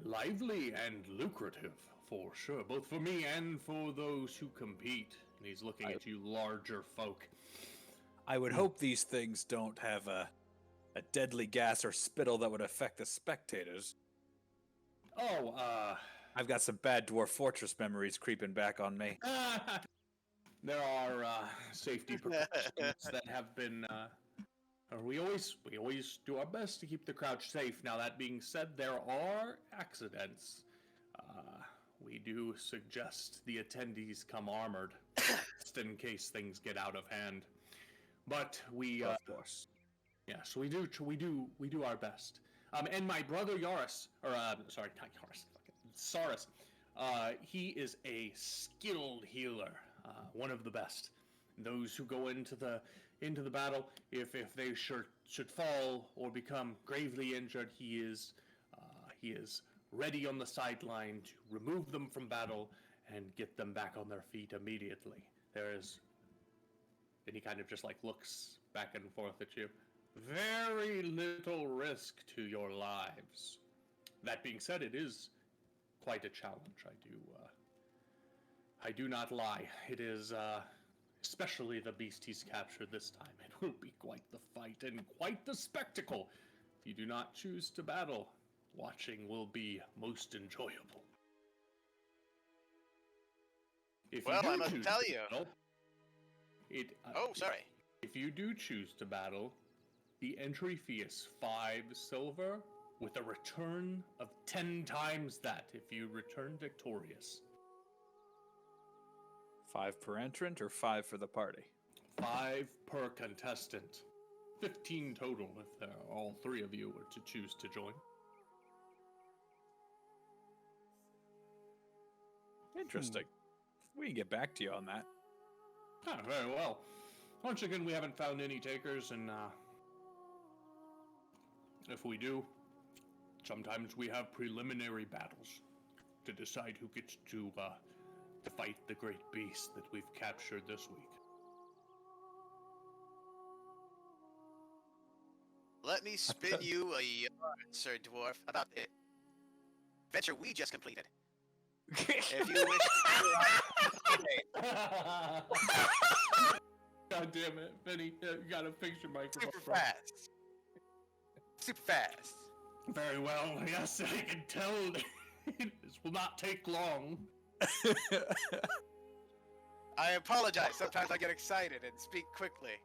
lively and lucrative, for sure, both for me and for those who compete. And he's looking at you larger folk. I would hope these things don't have a deadly gas or spittle that would affect the spectators. Oh, I've got some bad Dwarf Fortress memories creeping back on me. there are safety precautions that have been. We always do our best to keep the crowd safe. Now that being said, there are accidents. We do suggest the attendees come armored, just in case things get out of hand. But we, Of course. yes, we do our best. And my brother Yaris, or sorry, not Yaris, Saris, he is a skilled healer, one of the best. Those who go into the battle, if they should fall or become gravely injured, he is ready on the sideline to remove them from battle and get them back on their feet immediately. And he kind of just looks back and forth at you. Very little risk to your lives. That being said, it is quite a challenge. I do not lie. It is, especially the beast he's captured this time. It will be quite the fight and quite the spectacle. If you do not choose to battle, watching will be most enjoyable. If Well, do I must choose tell to you. battle, Oh, sorry. if you do choose to battle, the entry fee is 5 silver with a return of 10 times that if you return victorious. 5 per entrant or 5 for the party? 5 per contestant. 15 total if all 3 of you were to choose to join. Interesting. We can get back to you on that. Ah, very well. Once again, we haven't found any takers, and if we do, sometimes we have preliminary battles to decide who gets to fight the great beast that we've captured this week. Let me spin you a yarn, Sir Dwarf, about the adventure we just completed. If you wish to God damn it, Benny, you gotta fix your microphone. super fast. Super fast. Very well, yes, I can tell. This will not take long. I apologize. Sometimes I get excited and speak quickly.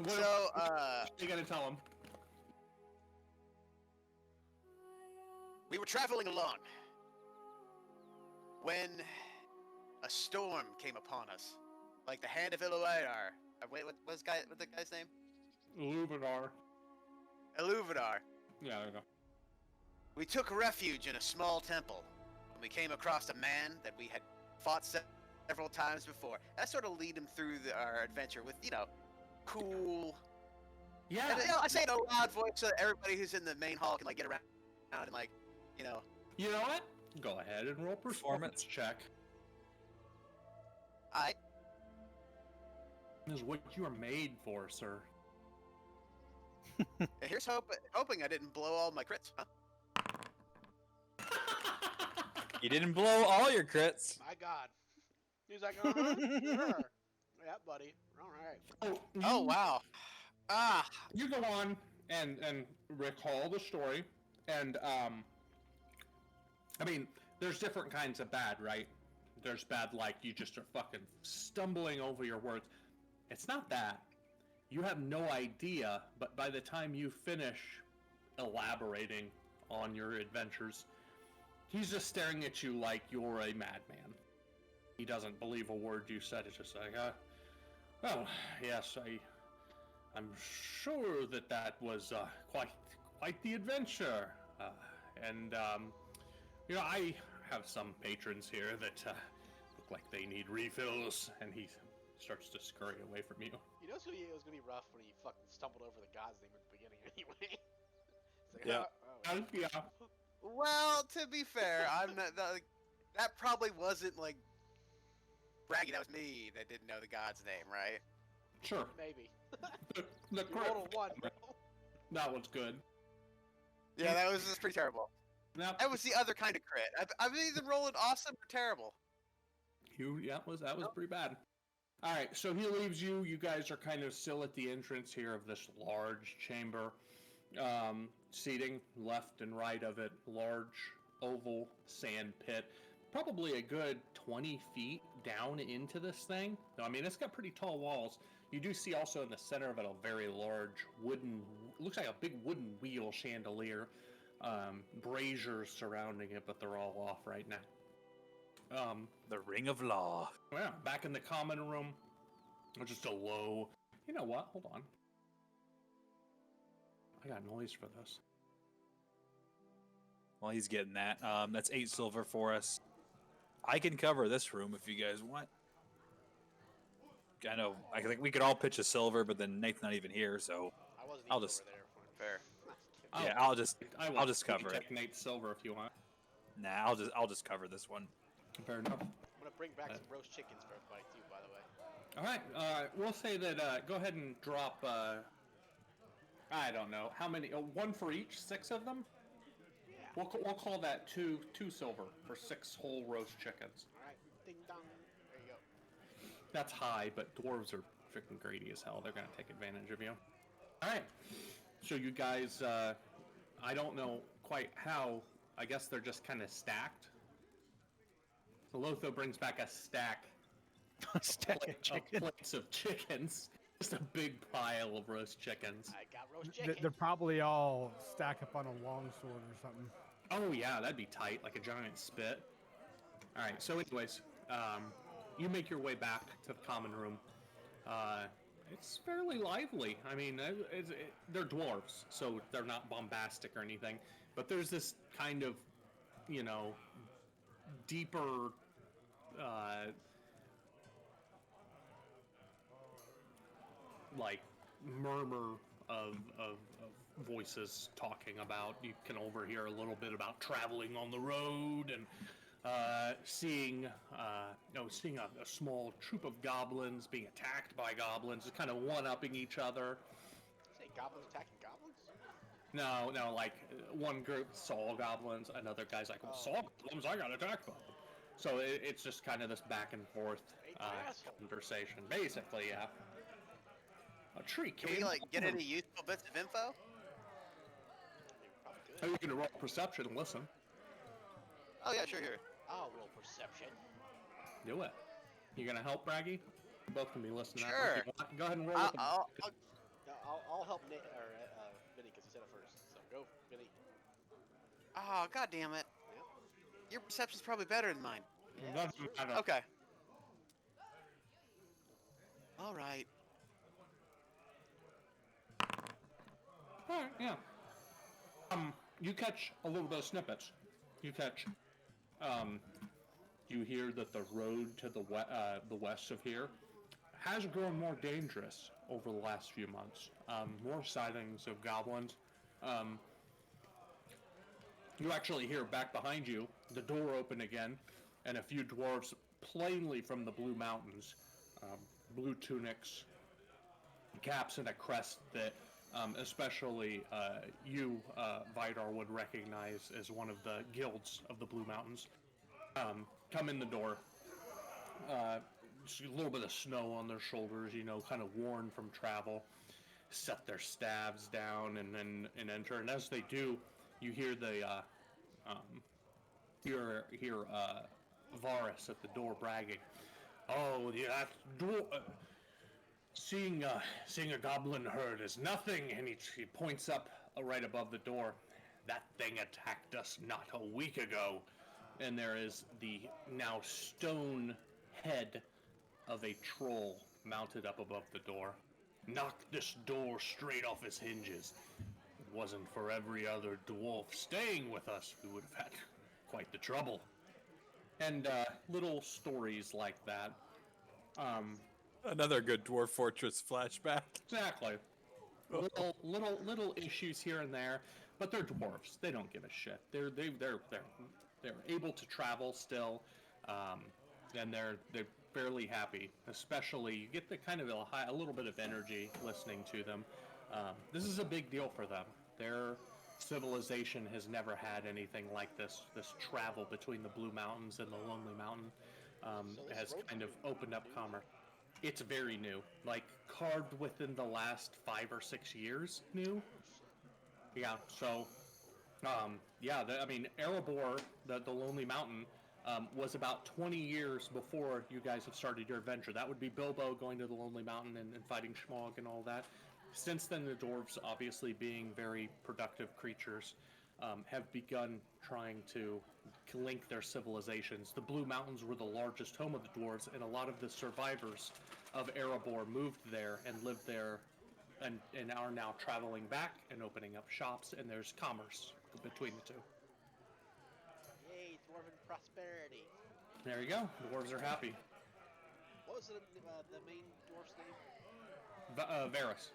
So, you gotta tell him. We were traveling along when a storm came upon us, like the hand of Iluvatar. Wait, what's the guy's name? Iluvatar. Iluvatar. Yeah, there you go. We took refuge in a small temple when we came across a man that we had fought several times before. That sort of lead him through our adventure with, cool. Yeah. And, I say it in a loud voice so that everybody who's in the main hall can get around and You know what? Go ahead and roll performance check. This is what you are made for, sir. Here's hoping I didn't blow all my crits, huh? You didn't blow all your crits. My God. He's like, sure. Yeah, buddy. All right. Oh, wow. You go on and recall the story, and I mean, there's different kinds of bad, right? There's bad like you just are fucking stumbling over your words. It's not that. You have no idea, but by the time you finish elaborating on your adventures, he's just staring at you like you're a madman. He doesn't believe a word you said. It's just like, well, yes, I'm sure that was quite the adventure. I have some patrons here that look like they need refills, and he starts to scurry away from you. You know, it was gonna be rough when he fucking stumbled over the god's name at the beginning, anyway. It's like, Yeah. Yeah. Well, to be fair, I'm not. That probably wasn't like bragging. That was me that didn't know the god's name, right? Sure. Maybe. The You rolled a 1, bro. That was good. Yeah, that was just pretty terrible. Now, That was the other kind of crit. I've either rolling awesome or terrible. that was pretty bad. All right, so he leaves you. You guys are kind of still at the entrance here of this large chamber. Seating left and right of it, large oval sand pit. Probably a good 20 feet down into this thing. I mean, it's got pretty tall walls. You do see also in the center of it a very large wooden, looks like a big wooden wheel chandelier. Braziers surrounding it, but they're all off right now. The Ring of Law. Yeah, back in the common room, just a low. You know what? Hold on. I got noise for this. Well, he's getting that. That's 8 silver for us. I can cover this room if you guys want. I know. I think we could all pitch a silver, but then Nate's not even here, so I wasn't I'll even just- over there for it. Fair. yeah, I'll just cover it. Take Nate's silver if you want. Nah, I'll just cover this one. Fair enough. I'm gonna bring back some roast chickens for everybody too, by the way. All right. We'll say that. Go ahead and drop. I don't know how many. 1 for each. 6 of them. Yeah. We'll call that two silver for 6 whole roast chickens. All right. Ding dong. There you go. That's high, but dwarves are freaking greedy as hell. They're gonna take advantage of you. All right. So you guys, I don't know quite how. I guess they're just kind of stacked. So Lotho brings back a stack plates of chickens. Just a big pile of roast chickens. I got roast chicken. They're probably all stacked up on a longsword or something. Oh yeah, that'd be tight, like a giant spit. All right. So, anyways, you make your way back to the common room. It's fairly lively. I mean, they're dwarves, so they're not bombastic or anything. But there's this kind of, deeper, like murmur of voices talking about. You can overhear a little bit about traveling on the road and seeing a small troop of goblins being attacked by goblins, just kind of one-upping each other. Say goblins attacking goblins? No, like one group saw goblins, another guy's like, saw goblins, I got attacked by them. So it's just kind of this back and forth conversation, basically, yeah. A tree Can we get any useful bits of info? Are you gonna roll perception and listen? Oh yeah, sure. I'll roll perception. Do it. You gonna help, Braggy? You both can be listening. Sure. Go ahead and roll. I'll help Nate or Vinny because he said it first. So go, Vinny. Oh, god damn it! Yep. Your perception's probably better than mine. Yeah, that's true. Okay. All right. Alright, yeah. You catch a little bit of snippets. You hear that the road to the west of here has grown more dangerous over the last few months. More sightings of goblins. You actually hear back behind you the door open again, and a few dwarves plainly from the Blue Mountains, blue tunics, caps, and a crest that especially you, Vidar, would recognize as one of the guilds of the Blue Mountains, come in the door. Just a little bit of snow on their shoulders, kind of worn from travel. Set their staves down and enter. And as they do, you hear Varus at the door bragging. Oh, yeah, that door. Seeing a goblin herd is nothing, and he points up right above the door. That thing attacked us not a week ago, and there is the now stone head of a troll mounted up above the door. Knocked this door straight off its hinges. If it wasn't for every other dwarf staying with us, we would have had quite the trouble. And little stories like that. Another good Dwarf Fortress flashback. Exactly. Little issues here and there, but they're dwarves. They don't give a shit. They're able to travel still, and they're fairly happy. Especially, you get the kind of a little bit of energy listening to them. This is a big deal for them. Their civilization has never had anything like this. This travel between the Blue Mountains and the Lonely Mountain has kind of opened up commerce. It's very new, like carved within the last 5 or 6 years. New. Yeah. So, Erebor, the Lonely Mountain, was about 20 years before you guys have started your adventure. That would be Bilbo going to the Lonely Mountain and fighting Schmog and all that. Since then, the dwarves, obviously being very productive creatures, have begun trying to link their civilizations. The Blue Mountains were the largest home of the dwarves, and a lot of the survivors of Erebor moved there and lived there and are now traveling back and opening up shops, and there's commerce between the two. Yay, dwarven prosperity. There you go. Dwarves are happy. What was the main dwarf's name? Varus.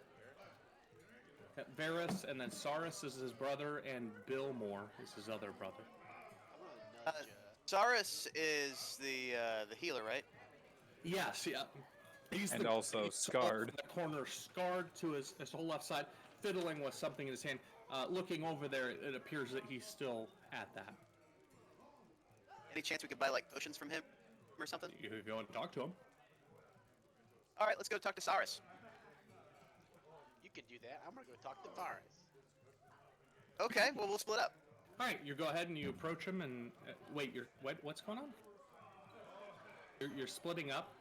Varus, and then Saurus is his brother, and Billmore is his other brother. I'm gonna nudge Saurus is the healer, right? Yes, yeah. He's also scarred. In the corner, scarred to his whole left side, fiddling with something in his hand. Looking over there, it appears that he's still at that. Any chance we could buy potions from him or something? You could go and talk to him. All right, let's go talk to Saurus. You can do that. I'm gonna go talk to Varus. Okay, well we'll split up. All right, you go ahead and you approach him and wait. What's going on? You're splitting up.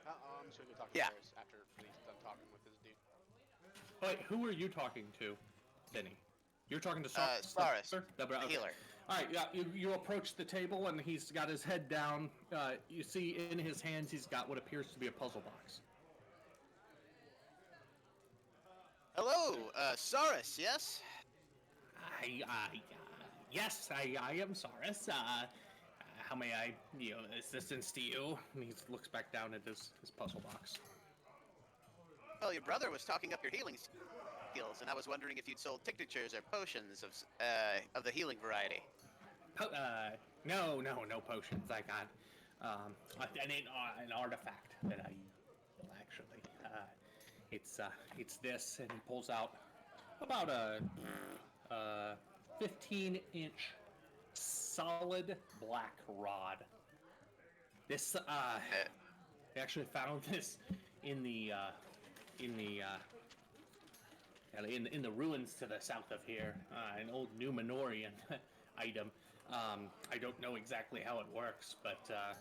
I'm just gonna go talk to Varus after he's done talking with his dude. Wait, who are you talking to, Benny? You're talking to Saurus. The healer. All right, yeah, you approach the table, and he's got his head down. You see in his hands he's got what appears to be a puzzle box. Hello, Saurus, yes? Yes, I am Saurus. How may I, assistance to you? And he looks back down at his puzzle box. Well, your brother was talking up your healing skills, and I was wondering if you'd sold tinctures or potions of the healing variety. No potions. I got an artifact that I actually. It's this, and he pulls out about a 15-inch solid black rod. This I actually found this in the ruins to the south of here. An old Numenorian item. I don't know exactly how it works, but a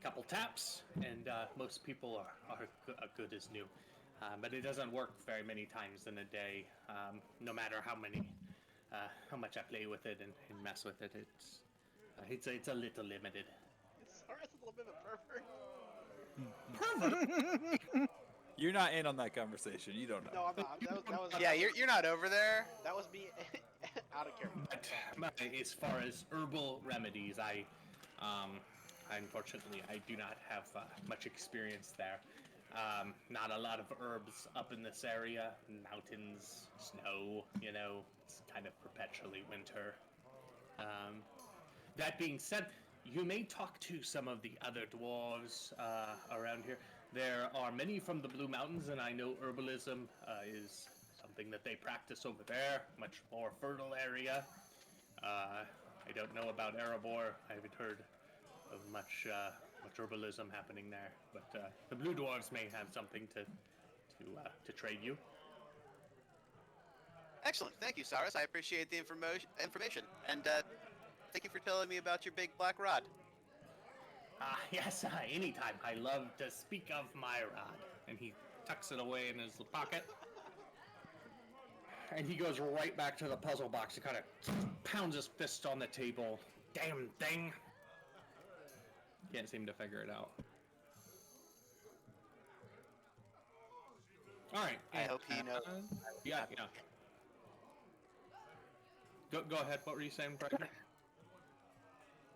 couple taps, and most people are good as new. But it doesn't work very many times in a day. No matter how much I play with it and mess with it, it's a little limited. Sorry, it's a little bit of a pervert. Pervert. You're not in on that conversation. You don't know. No, I'm not. That was Yeah, you're not over there. That was me out of character. But as far as herbal remedies, unfortunately I do not have much experience there. Not a lot of herbs up in this area. Mountains, snow, it's kind of perpetually winter. That being said, you may talk to some of the other dwarves around here. There are many from the Blue Mountains, and I know herbalism is something that they practice over there, much more fertile area. I don't know about Erebor. I haven't heard of much herbalism happening there, but the Blue Dwarves may have something to trade you. Excellent. Thank you, Saurus. I appreciate the information. And thank you for telling me about your big black rod. Yes, anytime. I love to speak of my rod. And he tucks it away in his pocket. And he goes right back to the puzzle box and kind of pounds his fist on the table. Damn thing! Can't seem to figure it out. All right. I hope he knows. Yeah. Go ahead. What were you saying, Brad?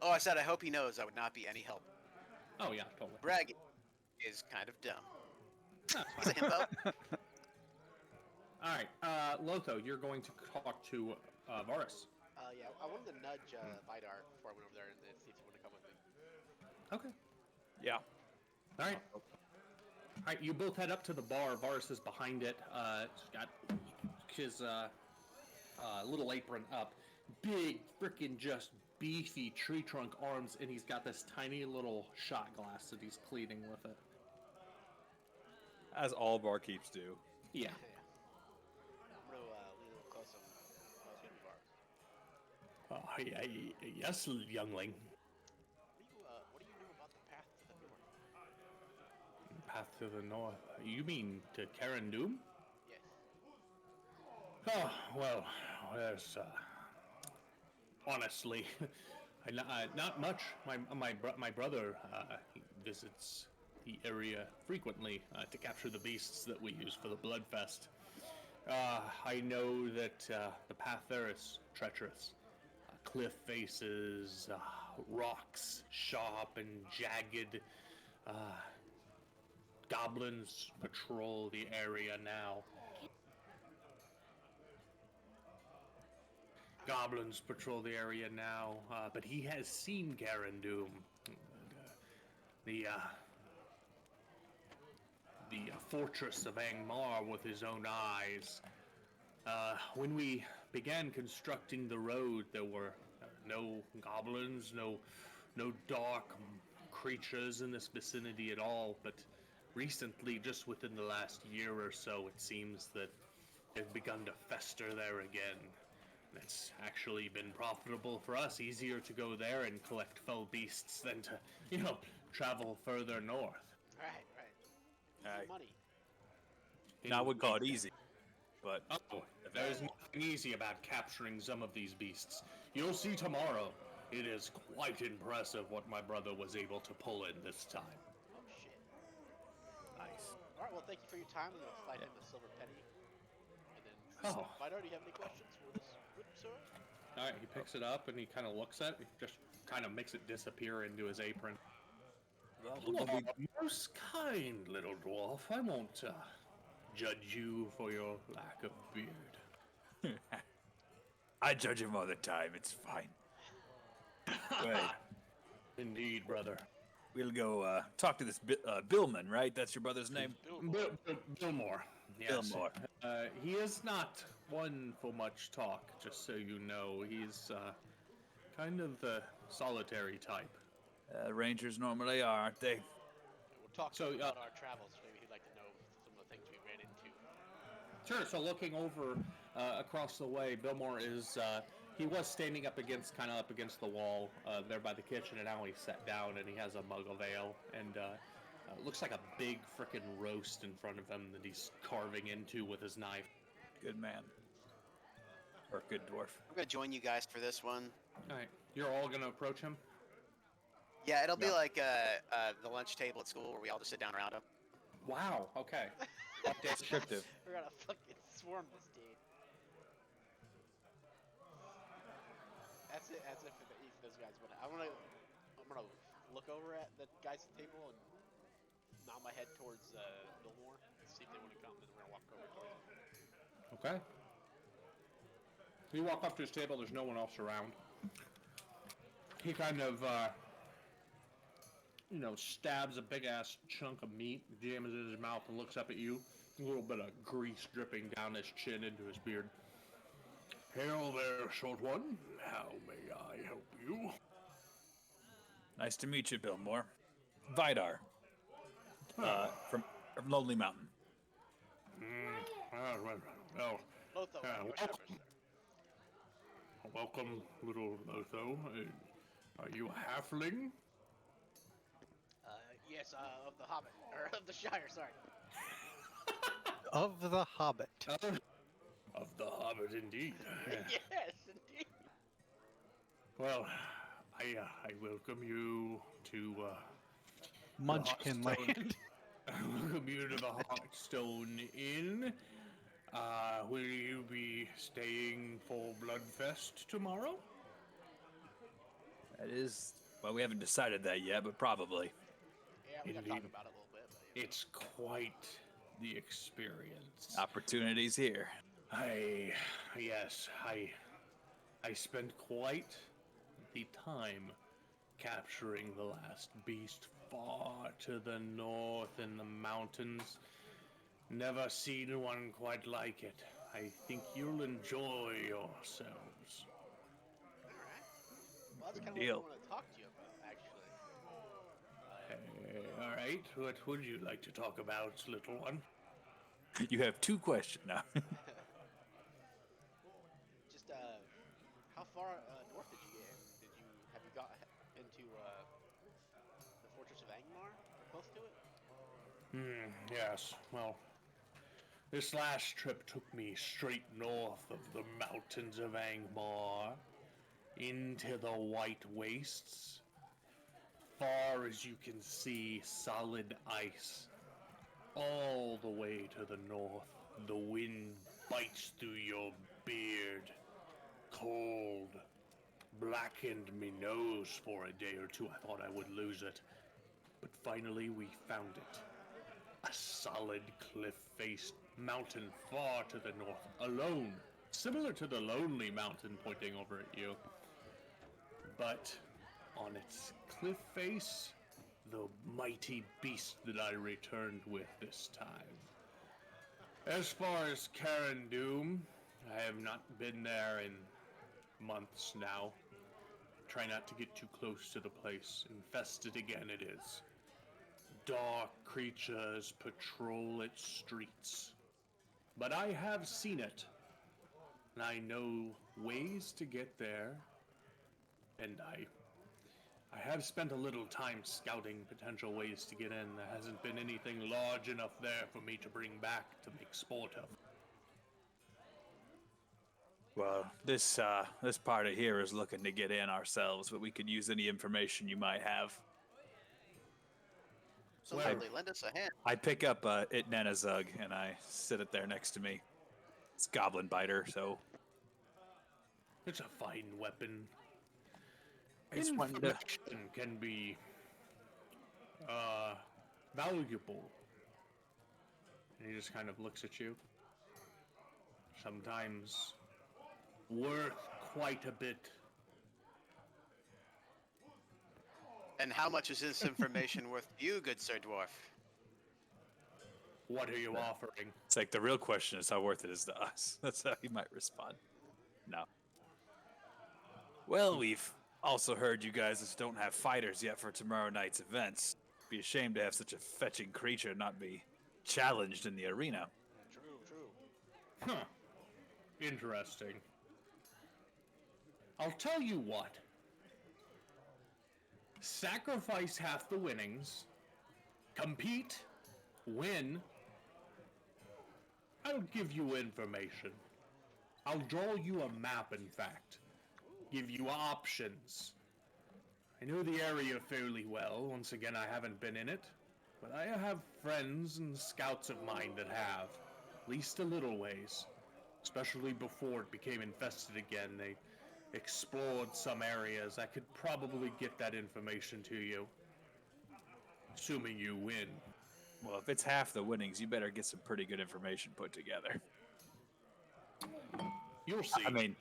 Oh, I said I hope he knows I would not be any help. Oh yeah, totally. Bragging is kind of dumb. Huh. He's a himbo. All right, Lotho, you're going to talk to Varus. Yeah, I wanted to nudge Vidar before I went over there and see if he wanted to come with me. Okay. Yeah. All right. All right, you both head up to the bar. Varus is behind it. He's got his little apron up. Big, freaking just beefy tree trunk arms, and he's got this tiny little shot glass that he's cleaning with it. As all barkeeps do. Yeah. I'm gonna lean a little close on Bar. Yes, youngling. What do you know about the path to the north? Path to the north. You mean to Karen Doom? Yes. Oh, well, there's, honestly, not much. My brother, he visits the area frequently to capture the beasts that we use for the Bloodfest. I know that the path there is treacherous. Cliff faces, rocks, sharp and jagged. Goblins patrol the area now. But he has seen Garandum. The fortress of Angmar with his own eyes. When we began constructing the road, there were no goblins, no dark creatures in this vicinity at all, but recently, just within the last year or so, it seems that they've begun to fester there again. It's actually been profitable for us, easier to go there and collect fell beasts than to, travel further north. Right. Easy money. Now I would call it easy, but there's nothing easy about capturing some of these beasts. You'll see tomorrow. It is quite impressive what my brother was able to pull in this time. Oh shit. Nice. Alright, well thank you for your time. I'm gonna slide him a silver penny. And then Oh. Vidar, do you have any questions for this good sir? All right, he picks it up and he kind of looks at it. He just kind of makes it disappear into his apron. Well, You look what are most kind, little dwarf. I won't judge you for your lack of beard. I judge him all the time. It's fine. Right. Indeed, brother. We'll go talk to this Billman, right? That's your brother's name? Billmore. Yes. Billmore. He is not one for much talk, just so you know. He's kind of the solitary type. Rangers normally are, aren't they? We'll talk about our travels. Maybe he'd like to know some of the things we ran into. Sure. So looking over across the way, Billmore is he was standing up against the wall there by the kitchen, and now he's sat down and he has a mug of ale and looks like a big frickin' roast in front of him that he's carving into with his knife. Good man. Or good dwarf. I'm gonna join you guys for this one. All right, you're all gonna approach him. Yeah, it'll be like the lunch table at school where we all just sit down around him. Wow. Okay. Descriptive. We're gonna fucking swarm this dude. That's it. That's it for those guys. But I'm gonna look over at the guys at the table and nod my head towards Billmore and see if they want to come. And we're gonna walk over towards them. Okay. You walk up to his table. There's no one else around. He kind of, stabs a big-ass chunk of meat, jams it in his mouth, and looks up at you. A little bit of grease dripping down his chin into his beard. Hail there, short one. How may I help you? Nice to meet you, Billmore. Vidar. From Lonely Mountain. Well, Lotho, welcome, little Lotho. Are you a halfling? Yes, of the Hobbit or of the Shire. Sorry. Of the Hobbit. Of the Hobbit, indeed. Yes, indeed. Well, I welcome you to Munchkin the Heartstone- Land. I welcome you to the Heartstone Inn. Will you be staying for Bloodfest tomorrow? That is, well, we haven't decided that yet, but probably. Yeah, we gotta talk about it a little bit. But, It's quite the experience. Opportunities here. I spent quite the time capturing the last beast far to the north in the mountains. Never seen one quite like it. I think you'll enjoy yourselves. well, that's kind of deal. what I want to talk to you about, actually. All right, what would you like to talk about, little one? You have two questions now. Just how far north did you get? And have you got into the Fortress of Angmar? Or close to it? Yes. Well, this last trip took me straight north of the mountains of Angmar, into the White Wastes. Far as you can see, solid ice. All the way to the north, the wind bites through your beard. Cold. Blackened me nose for a day or two. I thought I would lose it. But finally we found it. A solid cliff-faced mountain far to the north, alone. Similar to the Lonely Mountain pointing over at you. But on its cliff face, the mighty beast that I returned with this time. As far as Karen Doom, I have not been there in months now. Try not to get too close to the place. Infested again it is. Dark creatures patrol its streets. But I have seen it, and I know ways to get there, and I have spent a little time scouting potential ways to get in. There hasn't been anything large enough there for me to bring back to make sport of. Well, this party here is looking to get in ourselves, but we could use any information you might have. Absolutely, lend us a hand. I pick up it Nanazug and I sit it there next to me. It's Goblin Biter, so It's a fine weapon. it's one to. Information can be valuable. And he just kind of looks at you. Sometimes worth quite a bit. And how much is this information worth to you, good Sir Dwarf? What are you offering? It's like the real question is how worth it is to us. That's how he might respond. No. Well, we've also heard you guys don't have fighters yet for tomorrow night's events. Be ashamed to have such a fetching creature not be challenged in the arena. True. Huh. Interesting. I'll tell you what. Sacrifice half the winnings. Compete. Win. I'll give you information. I'll draw you a map, in fact. Give you options. I know the area fairly well. Once again, I haven't been in it. But I have friends and scouts of mine that have. At least a little ways. Especially before it became infested again. They explored some areas. I could probably get that information to you. Assuming you win. Well, if it's half the winnings, you better get some pretty good information put together. You'll see. I mean,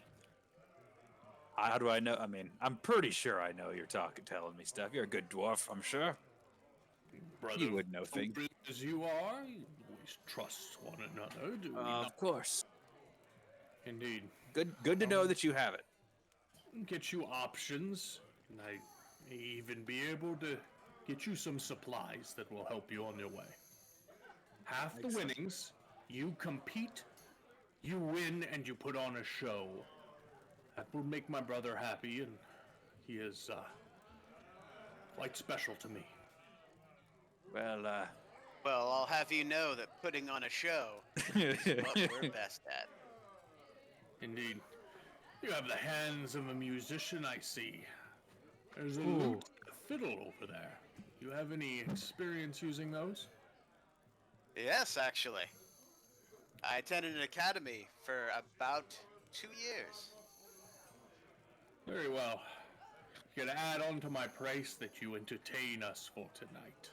how do I know? I mean, I'm pretty sure I know you're telling me stuff. You're a good dwarf, I'm sure. Brother, You would know things. as you are, you always trust one another, do we not? Of course. Indeed. Good to know that you have it. Get you options, and I may even be able to get you some supplies that will help you on your way. Half the winnings, you compete, you win, and you put on a show. That will make my brother happy, and he is quite special to me. Well, I'll have you know that putting on a show is what we're best at. Indeed. You have the hands of a musician, I see. There's a lute, a fiddle over there. You have any experience using those? Yes, actually. I attended an academy for about 2 years. Very well. You can add on to my price that you entertain us for tonight.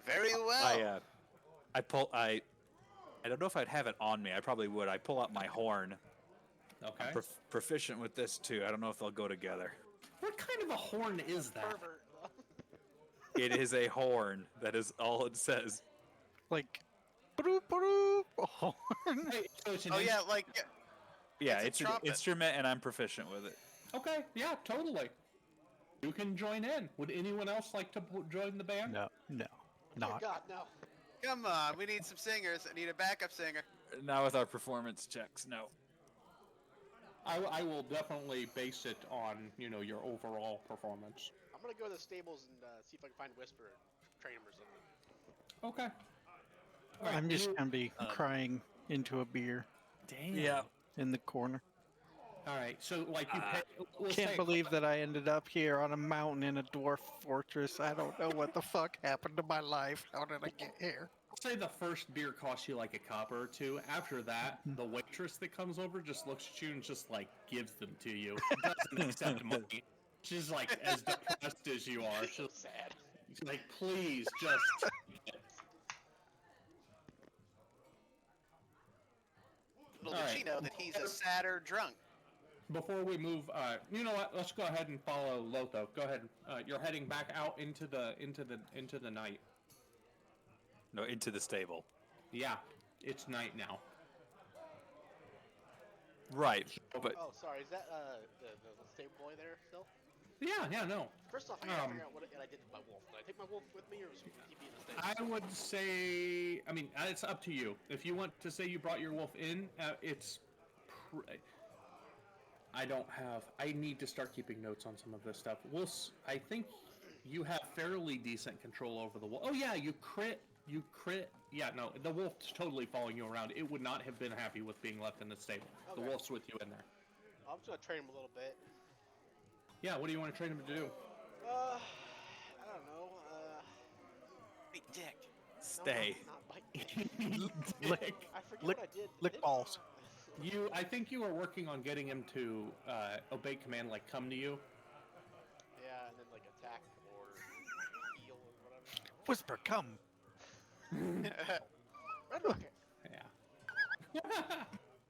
Very well. I don't know if I'd have it on me. I probably would. I pull out my horn. Okay. I'm proficient with this too. I don't know if they'll go together. What kind of a horn is that? Pervert. It is a horn. That is all it says. Like, broop, broop, a horn. Hey, so it's an Oh yeah, like Yeah, It's a it's an trumpet. instrument, and I'm proficient with it. Okay, yeah, totally. You can join in. Would anyone else like to join the band? No, Dear not. God, no. come on, we need some singers. I need a backup singer. Not with our performance checks. No. I will definitely base it on, your overall performance. I'm gonna go to the stables and see if I can find Whisper and train him or something. Okay. All right, I'm just you- gonna be crying into a beer Damn. Yeah. in the corner. All right, so you pay. We'll Can't say, believe that I ended up here on a mountain in a dwarf fortress. I don't know what the fuck happened to my life. How did I get here? Say the first beer costs you like a copper or two. After that, the waitress that comes over just looks at you and just gives them to you. Doesn't accept money. She's as depressed as you are. So She's sad. like, please, just. Little did Alright. she know that he's a sadder drunk. Before we move, you know what? Let's go ahead and follow Lotho. Go ahead. You're heading back out into the night. No, into the stable. Yeah, it's night now. Right, but Oh, sorry. Is that the stable boy there still? Yeah, no. First off, I gotta figure out what I did with my wolf. Did I take my wolf with me, or was he in the stable? I would say, it's up to you. If you want to say you brought your wolf in, it's. I don't have. I need to start keeping notes on some of this stuff. I think you have fairly decent control over the wolf. Oh yeah, you crit You crit. Yeah, no, the wolf's totally following you around. It would not have been happy with being left in the stable. Okay. The wolf's with you in there. I'm just gonna train him a little bit. Yeah, what do you want to train him to do? I don't know. Big dick. Stay. Not bite. Lick, I forget lick, what I did. lick balls. I think you were working on getting him to obey command, like come to you. Yeah, and then like attack or heal or whatever. Whisper, come. Red rocket. Yeah.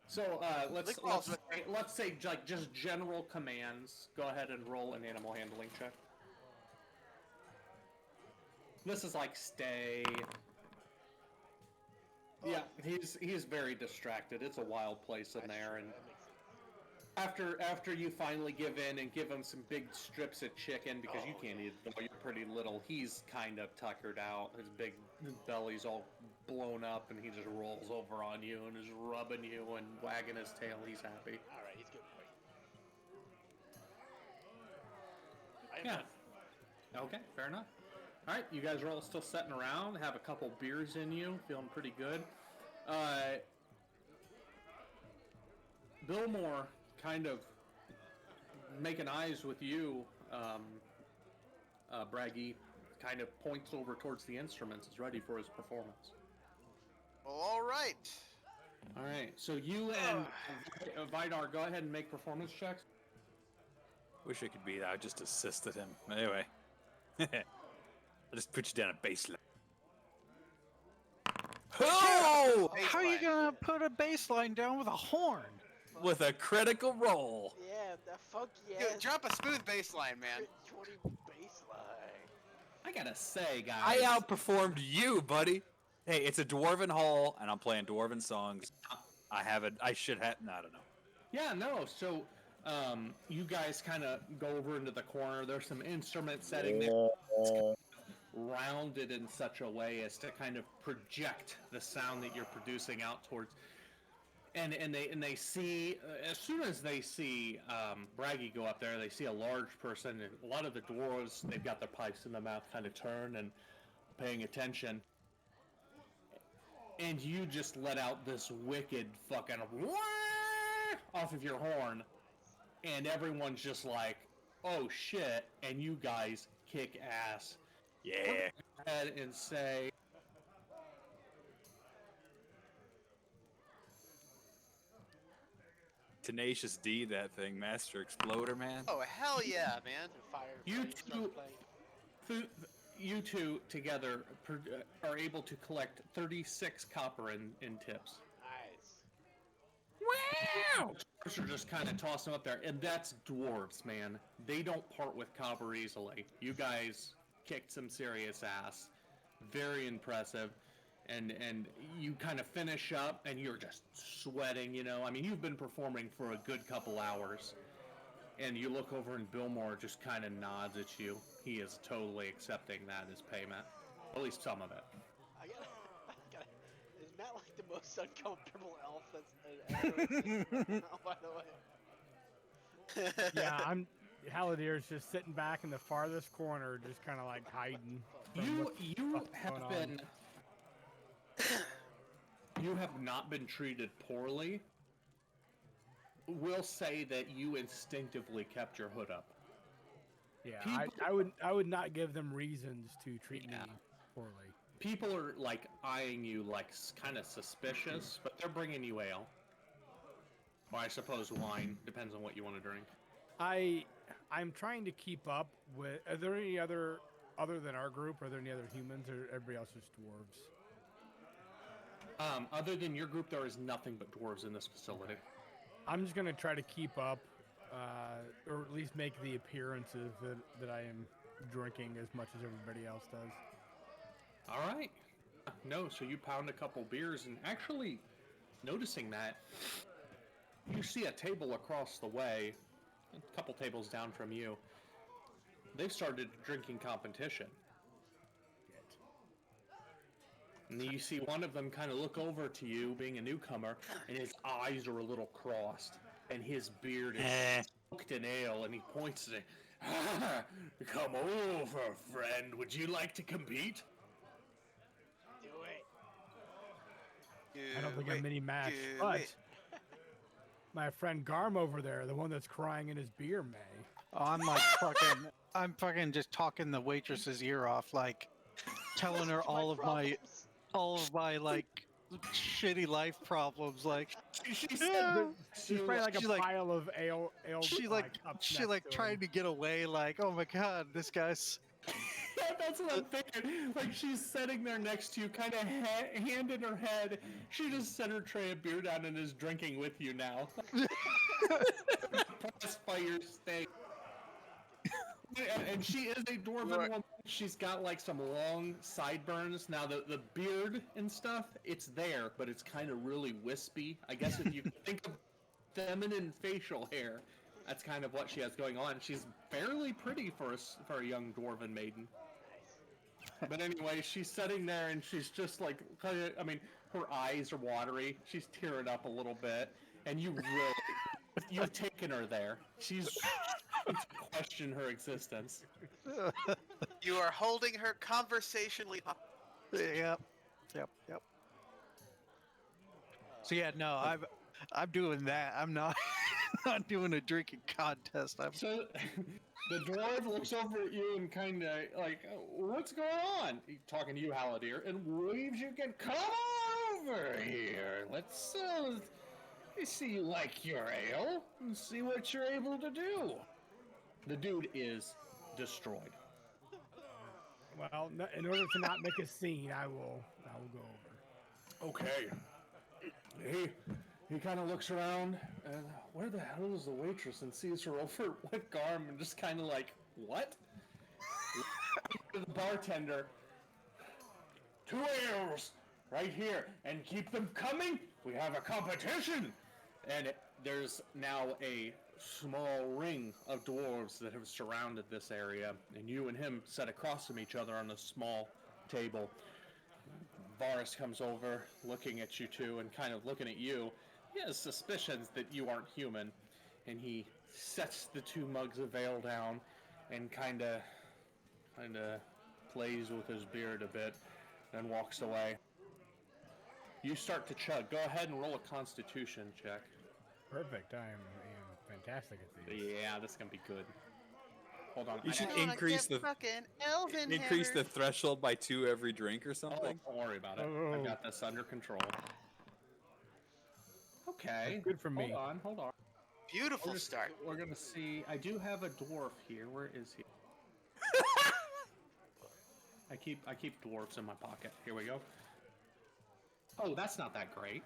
So Lick balls with let's say like just general commands. Go ahead and roll an animal handling check. This is like stay. Yeah, he's very distracted. It's a wild place in there, and That makes sense. after you finally give in and give him some big strips of chicken because you can't eat it, though you're pretty little, he's kind of tuckered out. His big belly's all blown up, and he just rolls over on you and is rubbing you and wagging his tail. He's happy. All right, he's good. I am Yeah. done. Okay, fair enough. All right, you guys are all still sitting around, have a couple beers in you, feeling pretty good. Billmore kind of making eyes with you, Braggy kind of points over towards the instruments, is ready for his performance. Well, all right. All right, so you and Vidar, go ahead and make performance checks. Wish I could be there. I just assisted him. Anyway. I'll just put you down a baseline. Oh! How are you gonna put a baseline down with a horn? With a critical roll. Yeah, the funky Dude, ass drop a smooth baseline, man. 20 baseline. I gotta say, guys. I outperformed you, buddy. Hey, it's a dwarven hall, and I'm playing dwarven songs. I should have. No, I don't know. Yeah, no. So, you guys kind of go over into the corner. There's some instrument setting there. It's kind of rounded in such a way as to kind of project the sound that you're producing out towards. And they see, as soon as they see Braggy go up there, they see a large person, and a lot of the dwarves, they've got their pipes in their mouth, kind of turn and paying attention. And you just let out this wicked fucking wah off of your horn, and everyone's just like, "Oh shit!" And you guys kick ass. Yeah. Go ahead and say. Tenacious D, that thing. Master Exploder, man. Oh, hell yeah, man. Fire. You flames two- start playing. You two together are able to collect 36 copper in tips. Nice. Wow! Dwarves are just kind of tossing them up there, and that's dwarves, man. They don't part with copper easily. You guys kicked some serious ass. Very impressive. And you kind of finish up, and you're just sweating, you know. I mean, you've been performing for a good couple hours. And you look over, and Billmore just kind of nods at you. He is totally accepting that as payment. At least some of it. I gotta. Is Matt like the most uncomfortable elf that's ever seen? Oh, by the way. Yeah, Haladir's just sitting back in the farthest corner, just kind of like hiding. from You what's have going on. been. You have not been treated poorly. We'll say that you instinctively kept your hood up. Yeah, People- I would not give them reasons to treat me Yeah. poorly. People are like eyeing you like kind of suspicious, but they're bringing you ale. Or I suppose wine, depends on what you want to drink. I'm trying to keep up with. Are there any other than our group? Are there any other humans, or everybody else just dwarves? Other than your group, there is nothing but dwarves in this facility. I'm just gonna try to keep up, or at least make the appearances that I am drinking as much as everybody else does. All right. No, so you pound a couple beers, and actually, noticing that, you see a table across the way, a couple tables down from you. They've started a drinking competition. And you see one of them kind of look over to you, being a newcomer, and his eyes are a little crossed, and his beard is soaked in ale, and he points to it. "Ah, come over, friend. Would you like to compete?" Dude, I don't think Do I'm it, mini match, do but it. my friend Garm over there, the one that's crying in his beer, may. Oh, I'm fucking just talking the waitress's ear off, like telling her all of my like shitty life problems. Like She said that There's probably like she's a like- pile of ale cups she next like to trying him. to get away. Like, oh my god, this guy's. Yeah, that's what I'm thinking. Like, she's sitting there next to you, kind of hand in her head. She just set her tray of beer down and is drinking with you now. Pressed by your steak. And she is a dwarven woman. She's got like some long sideburns. Now the beard and stuff, it's there, but it's kind of really wispy. I guess if you think of feminine facial hair, that's kind of what she has going on. She's fairly pretty for a young dwarven maiden. But anyway, she's sitting there and she's just like, I mean, her eyes are watery. She's tearing up a little bit, and you've taken her there. She's to question her existence. You are holding her conversationally. Yep. So yeah, no, I'm doing that. I'm not not doing a drinking contest. So the dwarf looks over at you and kind of like, what's going on? He's talking to you, Haladir, and waves you again. Come over here. Let's see you like your ale and see what you're able to do. The dude is destroyed. Well, in order to not make a scene, I will go over. Okay. He kind of looks around, and where the hell is the waitress? And sees her over with Garm, and just kind of like, what? To the bartender. 2 ales right here, and keep them coming. We have a competition. And there's now a small ring of dwarves that have surrounded this area, and you and him sat across from each other on a small table. Varus comes over, looking at you two, and kind of looking at you. He has suspicions that you aren't human, and he sets the 2 mugs of ale down, and kind of plays with his beard a bit, then walks away. You start to chug. Go ahead and roll a Constitution check. Perfect. I am fantastic at these. Yeah, this is gonna be good. Hold on. You should increase the threshold by 2 every drink or something. Don't worry about it. Oh. I've got this under control. Okay. That's good for me. Hold on. Beautiful start. We're gonna see. I do have a dwarf here. Where is he? I keep dwarfs in my pocket. Here we go. Oh, that's not that great.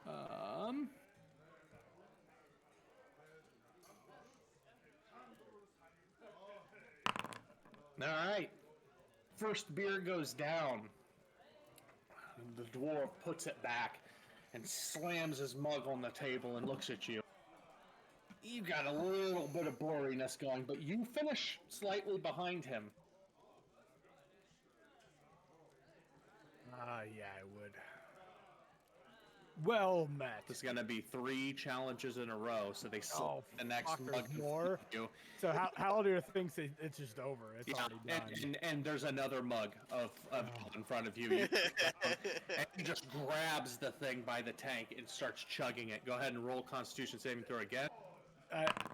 All right. First beer goes down. The dwarf puts it back and slams his mug on the table and looks at you. You got a little bit of blurriness going, but you finish slightly behind him. Yeah, I would. Well met. There's going to be 3 challenges in a row, so they slap the next fuck, mug there's in more? front of you. So Haladir thinks it's just over. It's already done. And there's another mug of in front of you. And he just grabs the thing by the tank and starts chugging it. Go ahead and roll Constitution saving throw again.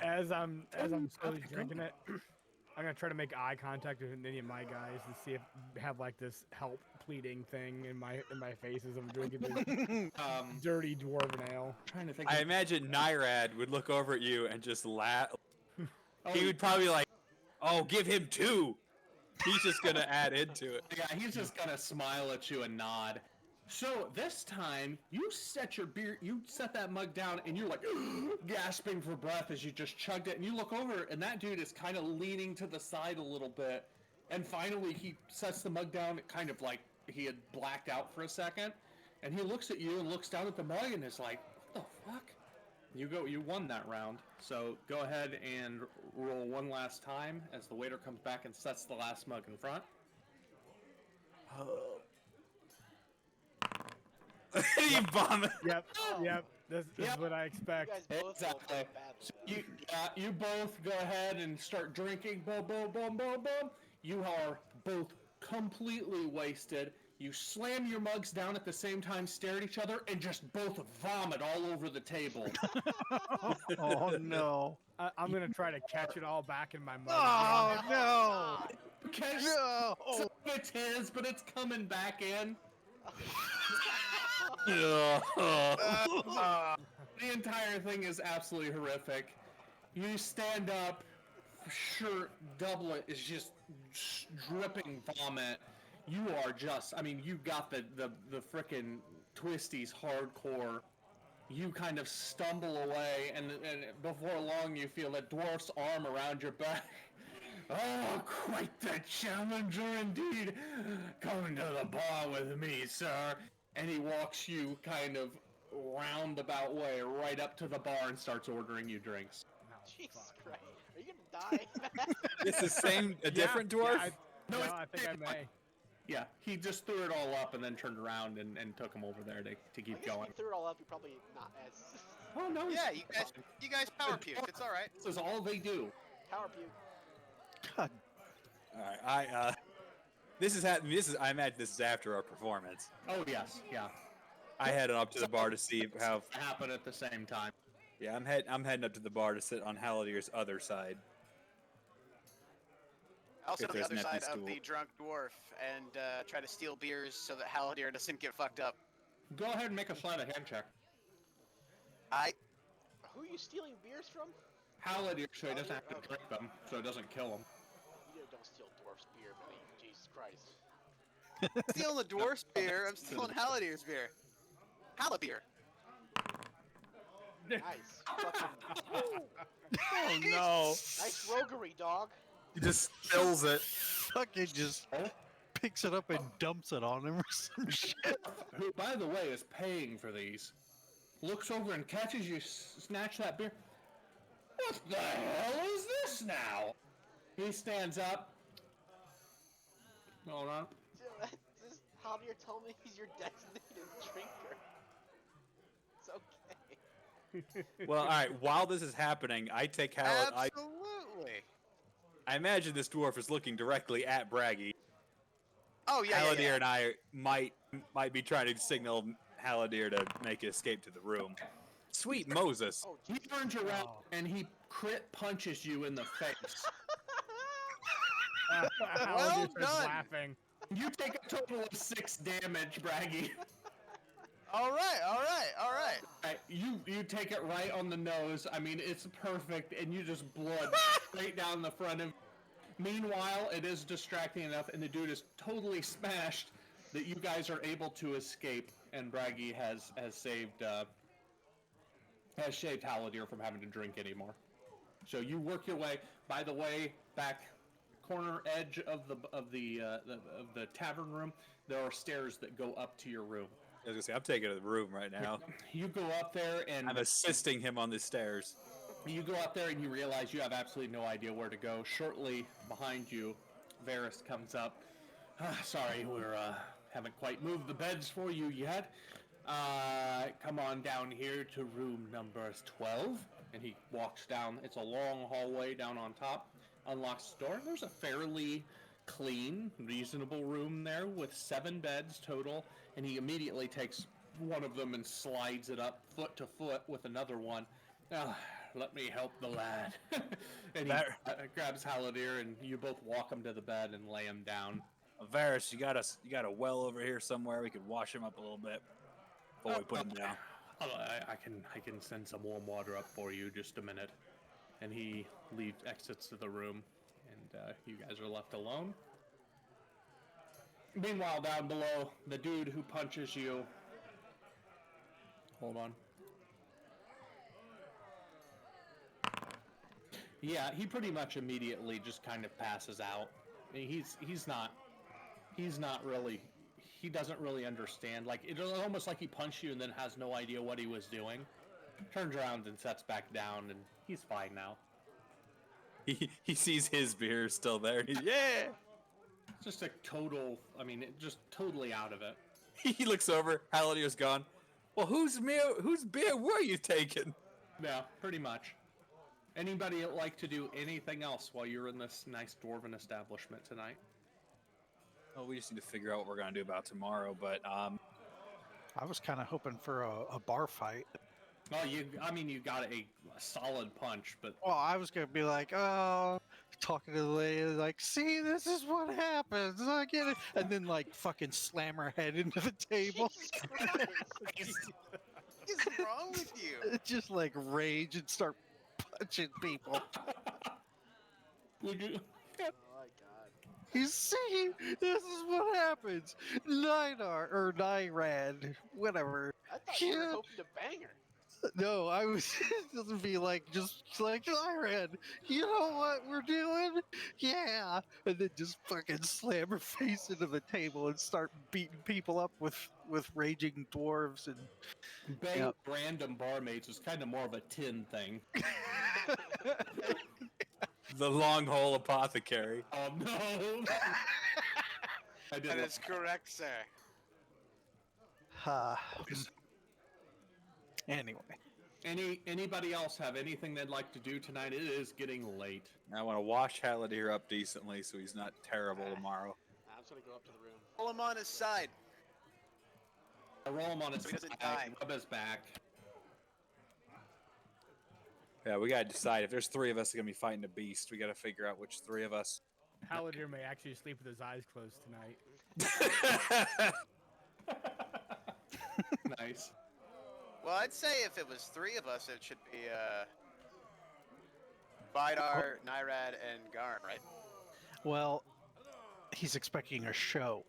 As I'm slowly drinking it, I'm gonna try to make eye contact with any of my guys and see if have like this help pleading thing in my face as I'm drinking this dirty dwarven ale. Trying to think. I imagine Nyrad would look over at you and just laugh. Oh, He would probably like, "Oh, give him 2." He's just gonna add into it. Yeah, he's just gonna smile at you and nod. So this time, you set that mug down, and you're like gasping for breath as you just chugged it. And you look over, and that dude is kind of leaning to the side a little bit. And finally, he sets the mug down, kind of like he had blacked out for a second. And he looks at you and looks down at the mug and is like, "What the fuck?" You won that round. So go ahead and roll one last time as the waiter comes back and sets the last mug in front. He vomit. Yep. This is what I expect. You guys both Exactly. rolled badly. So you both go ahead and start drinking. Boom, boom, boom, boom, boom. You are both completely wasted. You slam your mugs down at the same time, stare at each other, and just both vomit all over the table. Oh no! I'm gonna try to catch it all back in my mug. Oh no! Catch No! some of it's his, but it's coming back in. The entire thing is absolutely horrific. You stand up, shirt, doublet is just dripping vomit. You are just, I mean, you got the frickin' twisties hardcore. You kind of stumble away, and before long you feel a dwarf's arm around your back. Oh, quite the challenger indeed. Come to the bar with me, sir. And he walks you kind of roundabout way right up to the bar and starts ordering you drinks. Jesus Christ. Are you gonna die? It's the same, a different dwarf? No, I think I may. Yeah, he just threw it all up and then turned around and took him over there to keep I guess going. if you threw it all up, you're probably not as Oh, no. Yeah, you guys power puke. It's all right. This is all they do. power puke. God. All right, this is I imagine this is after our performance. Oh, yes, yeah. I headed up to the bar to see how. Happen at the same time. Yeah, I'm heading up to the bar to sit on Haladir's other side. I'll sit If on the there's other an empty side of stool. the drunk dwarf and try to steal beers so that Haladir doesn't get fucked up. Go ahead and make a sleight of hand check. Who are you stealing beers from? Haladir, so he doesn't have to drink them, so it doesn't kill him. You don't steal dwarf's beer, buddy. Jesus Christ. I'm stealing the dwarf's beer. I'm stealing Haladir's beer. Halabeer. Nice. Fucking, Oh no! nice roguery, dog. He just spills it. Fucking just picks it up and dumps it on him or some shit. Who, by the way, is paying for these, looks over and catches you snatch that beer. What the hell is this now? He stands up. Hold on. This Javier told me he's your designated drinker. It's okay. Well, all right. While this is happening, I take Haladir. Absolutely. I imagine this dwarf is looking directly at Braggy. Oh yeah, Haladir yeah. and I might be trying to signal Haladir to make an escape to the room. Sweet Moses. Oh, He turns around and he crit punches you in the face. Well done. laughing. You take a total of 6 damage, Braggy. All right. You take it right on the nose. I mean, it's perfect, and you just blood straight down the front of. Meanwhile, it is distracting enough, and the dude is totally smashed that you guys are able to escape, and Braggy has saved Haladir from having to drink anymore. So you work your way. By the way, back corner edge of the tavern room, there are stairs that go up to your room. I was gonna say I'm taking to the room right now. You go up there and I'm assisting him on the stairs. you go up there and you realize you have absolutely no idea where to go. Shortly behind you, Varys comes up. Sorry, we're haven't quite moved the beds for you yet. Come on down here to room number 12. And he walks down. It's a long hallway down on top. Unlocks the door. There's a fairly clean, reasonable room there with 7 beds total. And he immediately takes one of them and slides it up foot to foot with another one. Let me help the lad. And he grabs Haladir, and you both walk him to the bed and lay him down. Varys, you got a well over here somewhere we could wash him up a little bit before we put him down. I can send some warm water up for you. Just a minute. And he exits to the room, and you guys are left alone. Meanwhile, down below, the dude who punches you. Hold on. Yeah, he pretty much immediately just kind of passes out. He's not really. He doesn't really understand. Like, it's almost like he punched you and then has no idea what he was doing. Turns around and sets back down, and he's fine now. He sees his beer still there. Yeah. Just a total. I mean, just totally out of it. He looks over. Haladir's gone. Well, whose beer were you taking? Yeah, pretty much. Anybody like to do anything else while you're in this nice dwarven establishment tonight? Oh, we just need to figure out what we're gonna do about tomorrow. But I was kind of hoping for a bar fight. Well, you got a solid punch, but Well, I was gonna be like, oh, talking to the lady, like, see, this is what happens. I get it, and then like fucking slam her head into the table, What is wrong with you? just like rage and start punching people. would you? Oh my god. You see, this is what happens. Nidar or Nyrad, whatever. I thought you were Yeah. hoping to bang her. No, I was just be like, just like Nyrad. You know what we're doing? Yeah, and then just fucking slam her face into the table and start beating people up with raging dwarves and. Bang Yep. random barmaids is kind of more of a tin thing. the long hole apothecary. Oh no! I did. That is correct, sir. Anyway, Anybody else have anything they'd like to do tonight? It is getting late. I want to wash Haladir up decently so he's not terrible tomorrow. I'm just gonna go up to the room. Pull him on his side. I roll him on his So he doesn't side, die. rub his back. Yeah, we gotta decide if there's three of us gonna be fighting a beast. We gotta figure out which three of us. Haladir may actually sleep with his eyes closed tonight. Nice. Well, I'd say if it was three of us, it should be Vidar, Nyrad, and Garn, right? well, he's expecting a show.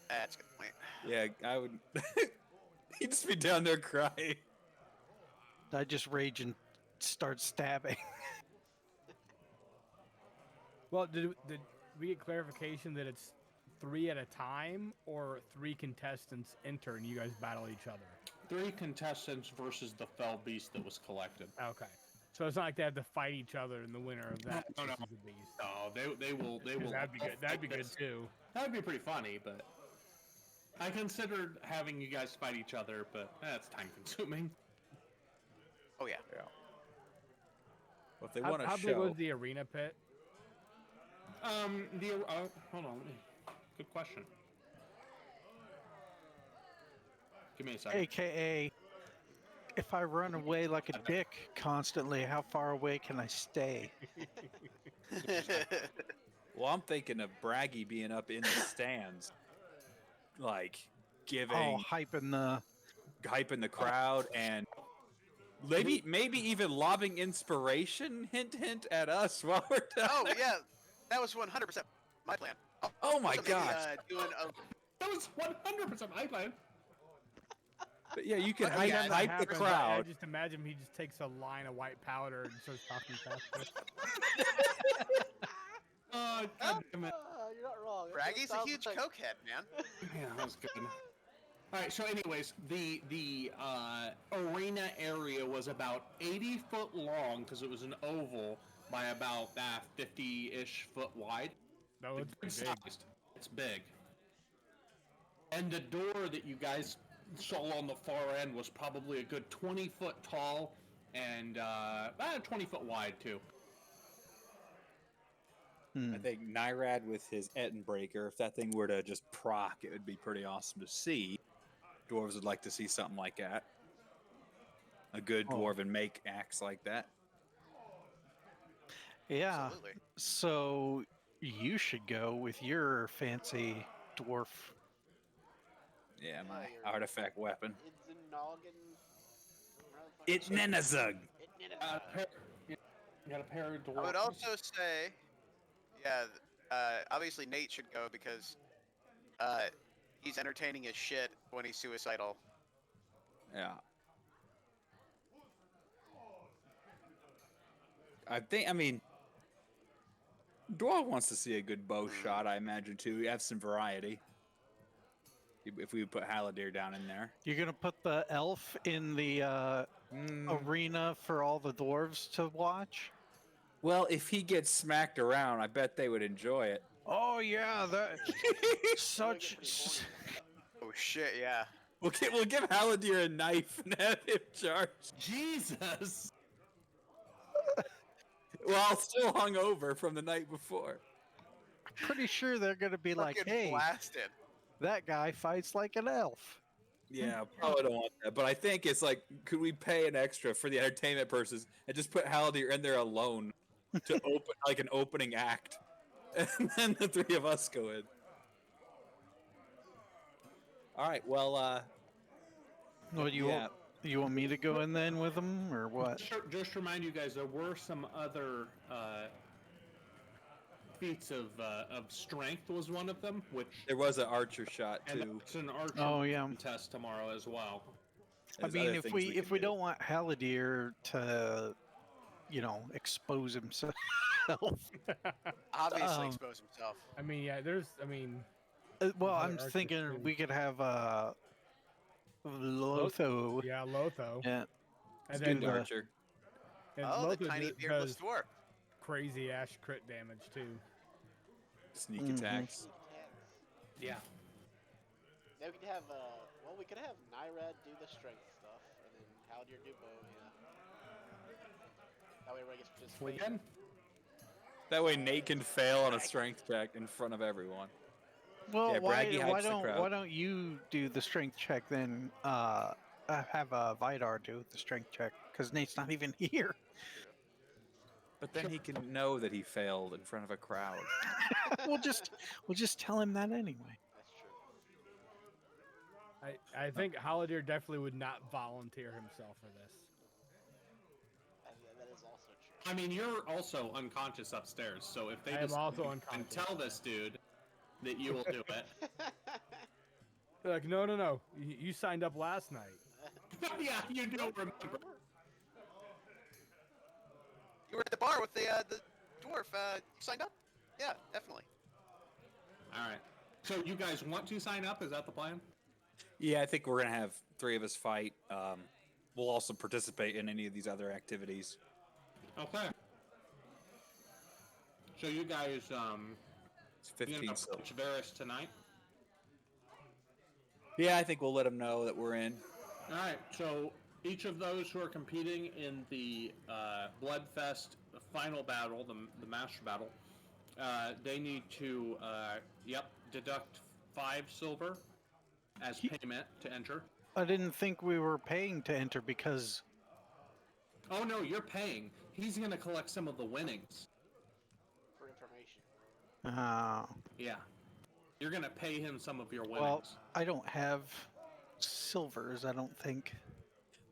That's a good point. Yeah, I would. He'd just be down there crying. I just rage and start stabbing. Well, did we get clarification that it's 3 at a time, or 3 contestants enter and you guys battle each other? 3 contestants versus the fell beast that was collected. Okay. So it's not like they have to fight each other, and the winner of that No. is the beast. No, they will. 'Cause that'd be good. That'd be good too. That would be pretty funny, but I considered having you guys fight each other, but that's time consuming. Oh yeah. Yeah. Well, if they How, want a how show, big was the arena pit? Hold on. Good question. Give me a second. AKA, if I run away like a dick constantly, how far away can I stay? well, I'm thinking of Braggy being up in the stands, like giving, Hyping the crowd, and maybe even lobbing inspiration, hint at us while we're down Oh there. yeah, that was 100% my plan. Oh my Also maybe, gosh! doing That was 100% my plan. But yeah, you can But hype, yeah, That hype the happens, crowd. I just imagine he just takes a line of white powder and starts talking faster. Oh, God damn it. You're not wrong. That Braggy's a sounds huge like- cokehead, man. Yeah, that was good. All right, so anyways, the arena area was about 80 foot long because it was an oval by about 50-ish foot wide. No, it's Good pretty big. sized. It's big. And the door that you guys saw on the far end was probably a good 20 foot tall and 20 foot wide too. I think Nyrad with his Ettenbreaker, if that thing were to just proc, it would be pretty awesome to see. Dwarves would like to see something like that. A good dwarven make axe like that. Yeah. Absolutely. So you should go with your fancy dwarf. Yeah, my your artifact weapon. It's a noggin. It Nenazug. You got a pair of dwarves. I would also say, yeah, obviously Nate should go because he's entertaining as shit when he's suicidal. Yeah. I mean, Dwarf wants to see a good bow shot, I imagine, too. We have some variety. If we put Haladir down in there. You're gonna put the elf in the arena for all the dwarves to watch? Well, if he gets smacked around, I bet they would enjoy it. Oh yeah, that such. Oh shit, yeah. We'll give Haladir a knife and have him charge. Jesus! Well, still hung over from the night before. Pretty sure they're gonna be like, Fucking "Hey, blasted. that guy fights like an elf." Yeah, probably don't want that. But I think it's like, could we pay an extra for the entertainment purposes and just put Haldir in there alone to open like an opening act, and then the three of us go in. All right. Well, What yeah. you want me to go in then with them or what? Just to remind you guys, there were some other feats of strength was one of them, which There was an archer shot and too. it's an archer Oh, yeah. test tomorrow as well. There's I mean, other if things we can do. don't want Haldir to, expose himself. Obviously Um, expose himself. I mean, yeah, Well, other I'm archers thinking too. we could have Lotho. yeah, Lotho. Yeah. And Good then archer. and Oh, the Lotho tiny does beardless dwarf. crazy ash crit damage too. Sneak Mhm. attacks. Yeah. Now we could have, we could have Nyrad do the strength stuff, and then Haldir do bow, yeah. That way everybody gets to We participate. good? That way Nate can fail on a strength check in front of everyone. Well, Yeah, why Braggy hypes the crowd. don't you do the strength check then? Have Vidar do the strength check because Nate's not even here. But then he can know that he failed in front of a crowd. we'll just tell him that anyway. That's true. I think Holiday definitely would not volunteer himself for this. That is also true. I mean, you're also unconscious upstairs, so if they I am just also and unconscious. tell this dude that you will do it. They're like, no. You signed up last night. Yeah, you don't remember. You were at the bar with the dwarf. You signed up? Yeah, definitely. All right. So you guys want to sign up? Is that the plan? Yeah, I think we're gonna have three of us fight. We'll also participate in any of these other activities. Okay. So you guys, It's you 15 gonna silver. approach Varys tonight? Yeah, I think we'll let them know that we're in. All right. So each of those who are competing in the Bloodfest final battle, the master battle, they need to, deduct 5 silver as payment to enter. I didn't think we were paying to enter because Oh no, you're paying. He's gonna collect some of the winnings. For information. Yeah. You're gonna pay him some of your winnings. well, I don't have silvers. I don't think.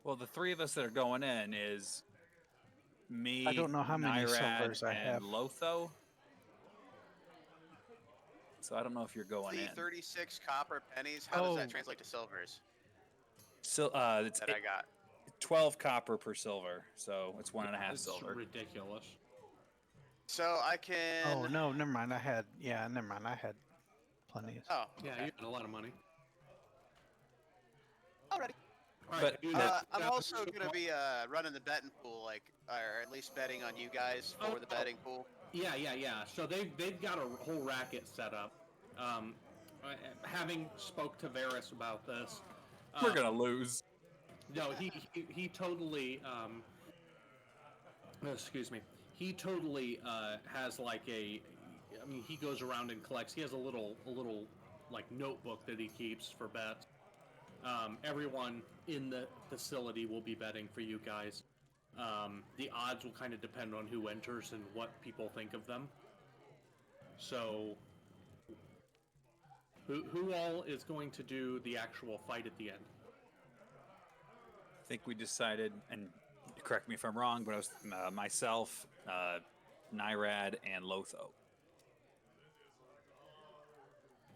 Well, the three of us that are going in is me, I don't know how many Nyrad, silvers I and have. Lotho. So I don't know if you're going in. 36 copper pennies. How does Oh. that translate to silvers? So it's That I got. 12 copper per silver, so it's 1.5 It's silver. ridiculous. So I can. Oh no, never mind. I had plenty. Of... Oh, Yeah, okay. you got a lot of money. Alrighty. All But- dude, I'm also gonna be running the betting pool, or at least betting on you guys for the betting pool. Yeah. So they've got a whole racket set up. Having spoke to Varys about this, We're gonna lose. no, he totally excuse me. He totally has like a. I mean, he goes around and collects. He has a little like notebook that he keeps for bets. Everyone in the facility will be betting for you guys. The odds will kind of depend on who enters and what people think of them. So, who all is going to do the actual fight at the end? I think we decided, and correct me if I'm wrong, but it was myself, Nyrad, and Lotho.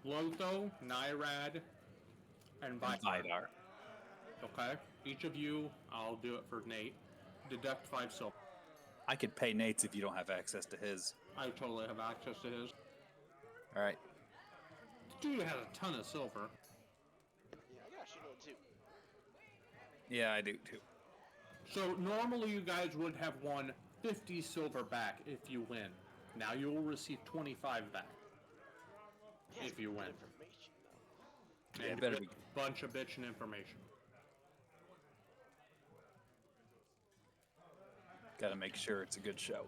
Lotho, Nyrad, and Vidar. Vidar. Okay. Each of you, I'll do it for Nate. Deduct 5 silver. I could pay Nate's if you don't have access to his. I totally have access to his. All right. Dude has a ton of silver. Yeah, I got a shitload too. Yeah, I do too. So normally you guys would have won 50 silver back if you win. Now you will receive 25 back Yeah, if you good win. information, though. Yeah, And better a be. bunch of bitchin' information. Got to make sure it's a good show.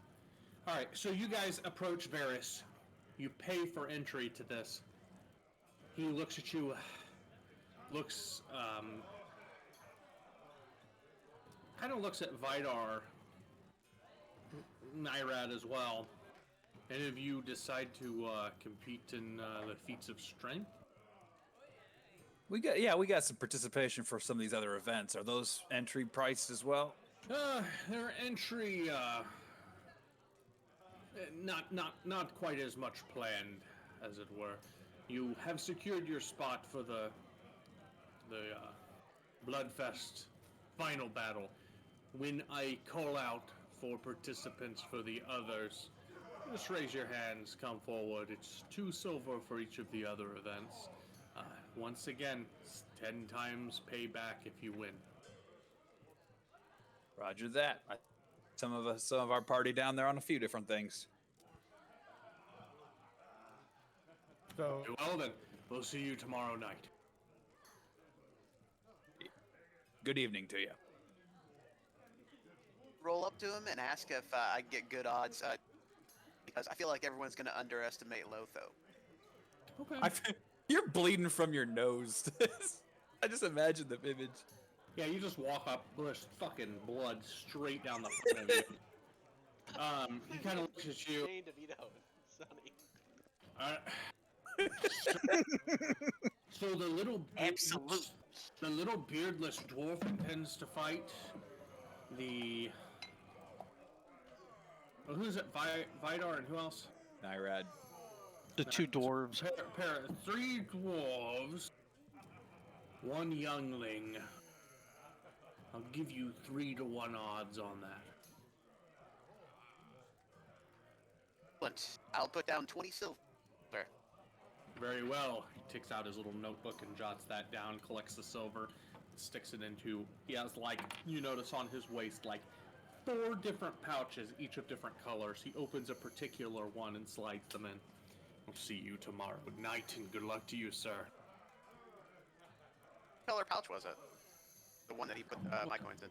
All right, so you guys approach Varys, You pay for entry to this. He looks at you, looks, kind of looks at Vidar, Nyrad as well. Any of you decide to compete in the feats of strength? We got some participation for some of these other events. Are those entry priced as well? Their entry, not quite as much planned, as it were. You have secured your spot for the Bloodfest final battle. When I call out for participants for the others, just raise your hands, come forward. It's 2 silver for each of the other events. Once again, it's 10 times payback if you win. Roger that. Some of our party down there on a few different things. So, Well then, we'll see you tomorrow night. Good evening to you. Roll up to him and ask if I can get good odds, because I feel like everyone's going to underestimate Lotho. Okay. You're bleeding from your nose. I just imagine the image. Yeah, you just walk up, there's fucking blood straight down the front of you. He kind of looks at you. Jane DeVito, Sonny. So the little Absolutely. the little beardless dwarf intends to fight the. Well, who's it? Vidar and who else? Nyrad. The 2 dwarves. 3 dwarves, 1 youngling. I'll give you 3-to-1 odds on that. But I'll put down 20 silver. Very well. He takes out his little notebook and jots that down, collects the silver, sticks it into. He has, like, you notice on his waist, like 4 different pouches, each of different colors. He opens a particular one and slides them in. I'll see you tomorrow night, and good luck to you, sir. What color pouch was it? The one that he put my coins in.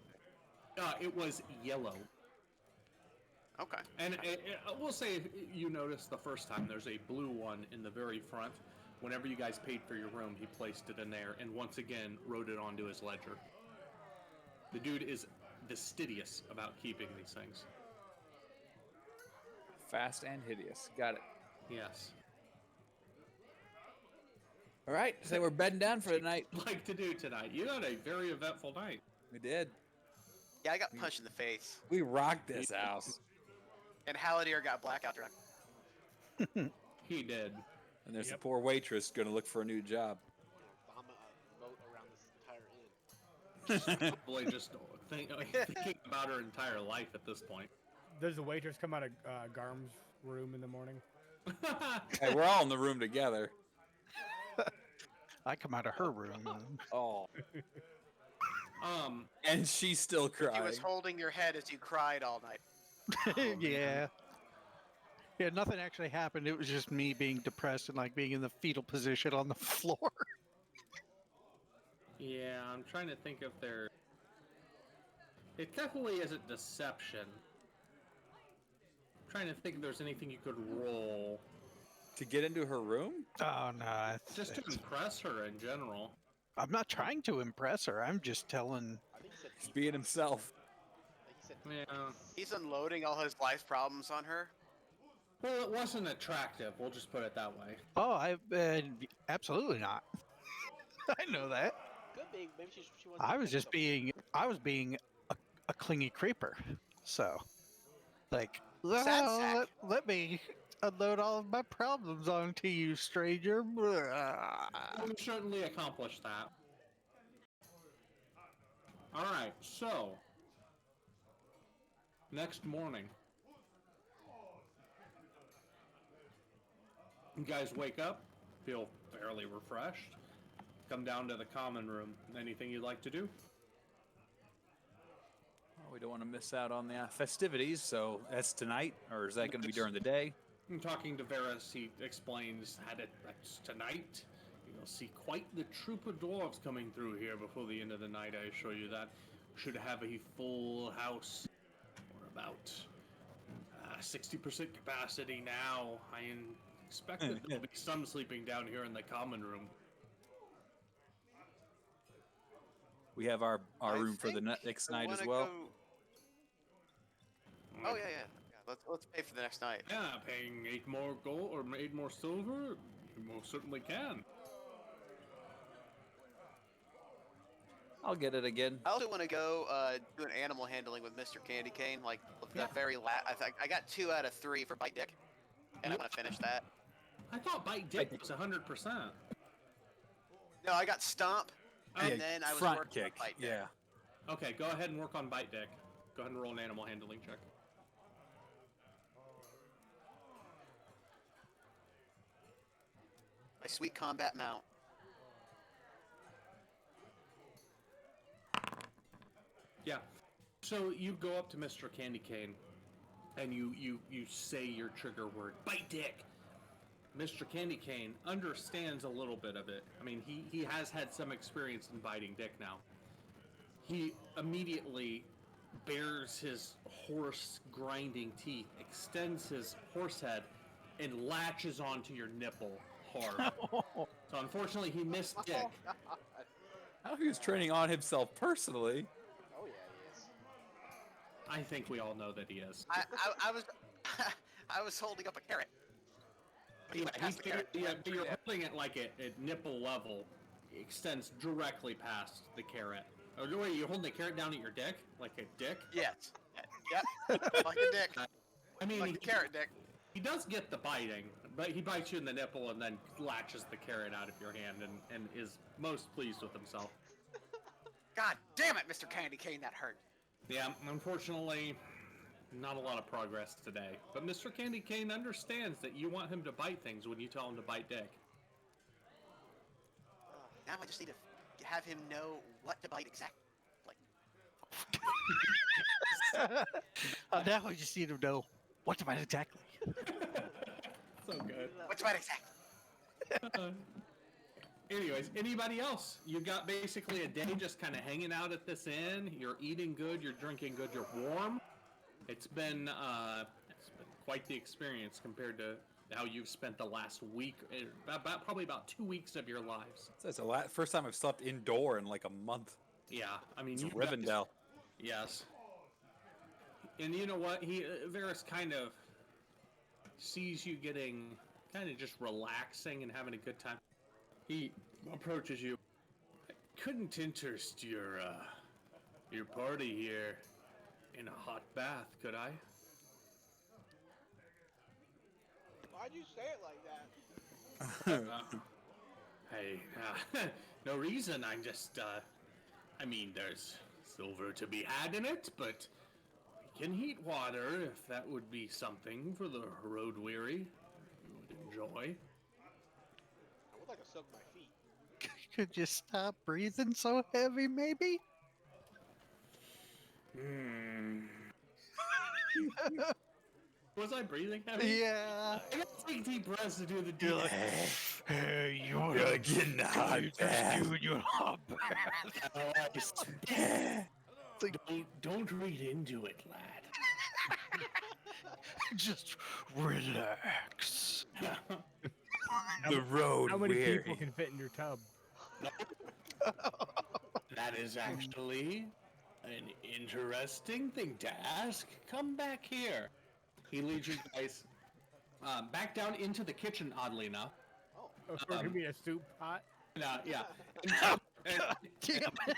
It was yellow. Okay. And we'll say if you noticed the first time, there's a blue one in the very front. Whenever you guys paid for your room, he placed it in there and once again wrote it onto his ledger. The dude is fastidious about keeping these things. Fast and hideous. Got it. Yes. All right, so we're bedding down for the night. Like to do tonight. You had a very eventful night. We did. Yeah, I got punched in the face. We rocked this house. And Haladier got blackout drunk. He did. And there's a poor waitress going to look for a new job. Bomb a moat around this entire inn. Probably just thinking about her entire life at this point. does the waitress come out of Garm's room in the morning? Hey, we're all in the room together. I come out of her room. Oh. And she's still crying. He was holding your head as you cried all night. Yeah. Yeah, nothing actually happened. It was just me being depressed and like being in the fetal position on the floor. Yeah, I'm trying to think if there. It definitely isn't deception. I'm trying to think if there's anything you could roll. To get into her room? Oh, no. Just to impress her in general. I'm not trying to impress her. I'm just telling. I think he said He's being himself. I think he said Yeah. He's unloading all his life problems on her. Well, it wasn't attractive. We'll just put it that way. Oh, absolutely not. I know that. could be. Maybe she wants. I was being a clingy creeper. So, like, Sad sack. let me unload all of my problems onto you, stranger. We certainly accomplished that. Alright, so. Next morning. You guys wake up, feel fairly refreshed. Come down to the common room. Anything you'd like to do? Well, we don't want to miss out on the festivities, so that's tonight, or is that going to be during the day? I'm talking to Varys, he explains that's tonight. You'll see quite the troop of dwarves coming through here before the end of the night, I assure you that. Should have a full house. We're about 60% capacity now. I expect that there'll be some sleeping down here in the common room. We have our I room for the think next I night as wanna well. go- Oh yeah. Let's pay for the next night. Yeah, paying 8 more gold or 8 more silver, you most certainly can. I'll get it again. I also want to go do an animal handling with Mr. Candy Cane. Like the very last, I got 2 out of 3 for Bite Dick, and I want to finish that. I thought Bite Dick was 100%. No, I got Stomp, and Yeah, then I was front working on kick. Bite Dick. Yeah. Okay, go ahead and work on Bite Dick. Go ahead and roll an animal handling check. My sweet combat mount. Yeah. So you go up to Mr. Candy Cane, and you say your trigger word, Bite Dick. Mr. Candy Cane understands a little bit of it. I mean, he has had some experience in biting dick now. He immediately bares his horse grinding teeth, extends his horse head, and latches onto your nipple hard. So unfortunately, he missed dick. How he was training on himself personally. Oh yeah, he is. I think we all know that he is. I was I was holding up a carrot. But he went past the carrot. But you're holding it like at nipple level. It extends directly past the carrot. Oh, wait, you're holding the carrot down at your dick? Like a dick? Yes. Yep. Like a dick. I mean, Like a carrot dick. he does get the biting, but he bites you in the nipple and then latches the carrot out of your hand and is most pleased with himself. God damn it, Mr. Candy Cane, that hurt. Yeah, unfortunately, not a lot of progress today. But Mr. Candy Cane understands that you want him to bite things when you tell him to bite dick. Now I just need to have him know what to bite exactly. Now I just need to know what to bite exactly. So good. What to bite exactly. Anyways, anybody else? You got basically a day just kind of hanging out at this inn. You're eating good. You're drinking good. You're warm. It's been quite the experience compared to how you've spent the last week, probably about 2 weeks of your lives. That's the first time I've slept indoor in like a month. Yeah, I mean, It's you Rivendell. guys- yes. And you know what? Varys kind of sees you getting kind of just relaxing and having a good time. He approaches you. I couldn't interest your party here in a hot bath, could I? Why'd you say it like that? Hey, no reason. I'm just, I mean, there's silver to be had in it, but we can heat water if that would be something for the road weary. You would enjoy. I would like to soak my feet. Could you stop breathing so heavy, maybe? Was I breathing heavy? Yeah. I gotta take deep breaths to do the deal. Hey, you want You're getting a hot bath. You're hot Don't read into it, lad. Just relax. The road How many weary. people can fit in your tub? That is actually an interesting thing to ask. Come back here. He leads you guys back down into the kitchen, oddly enough. Or gonna be a soup pot? Yeah. And, Damn it!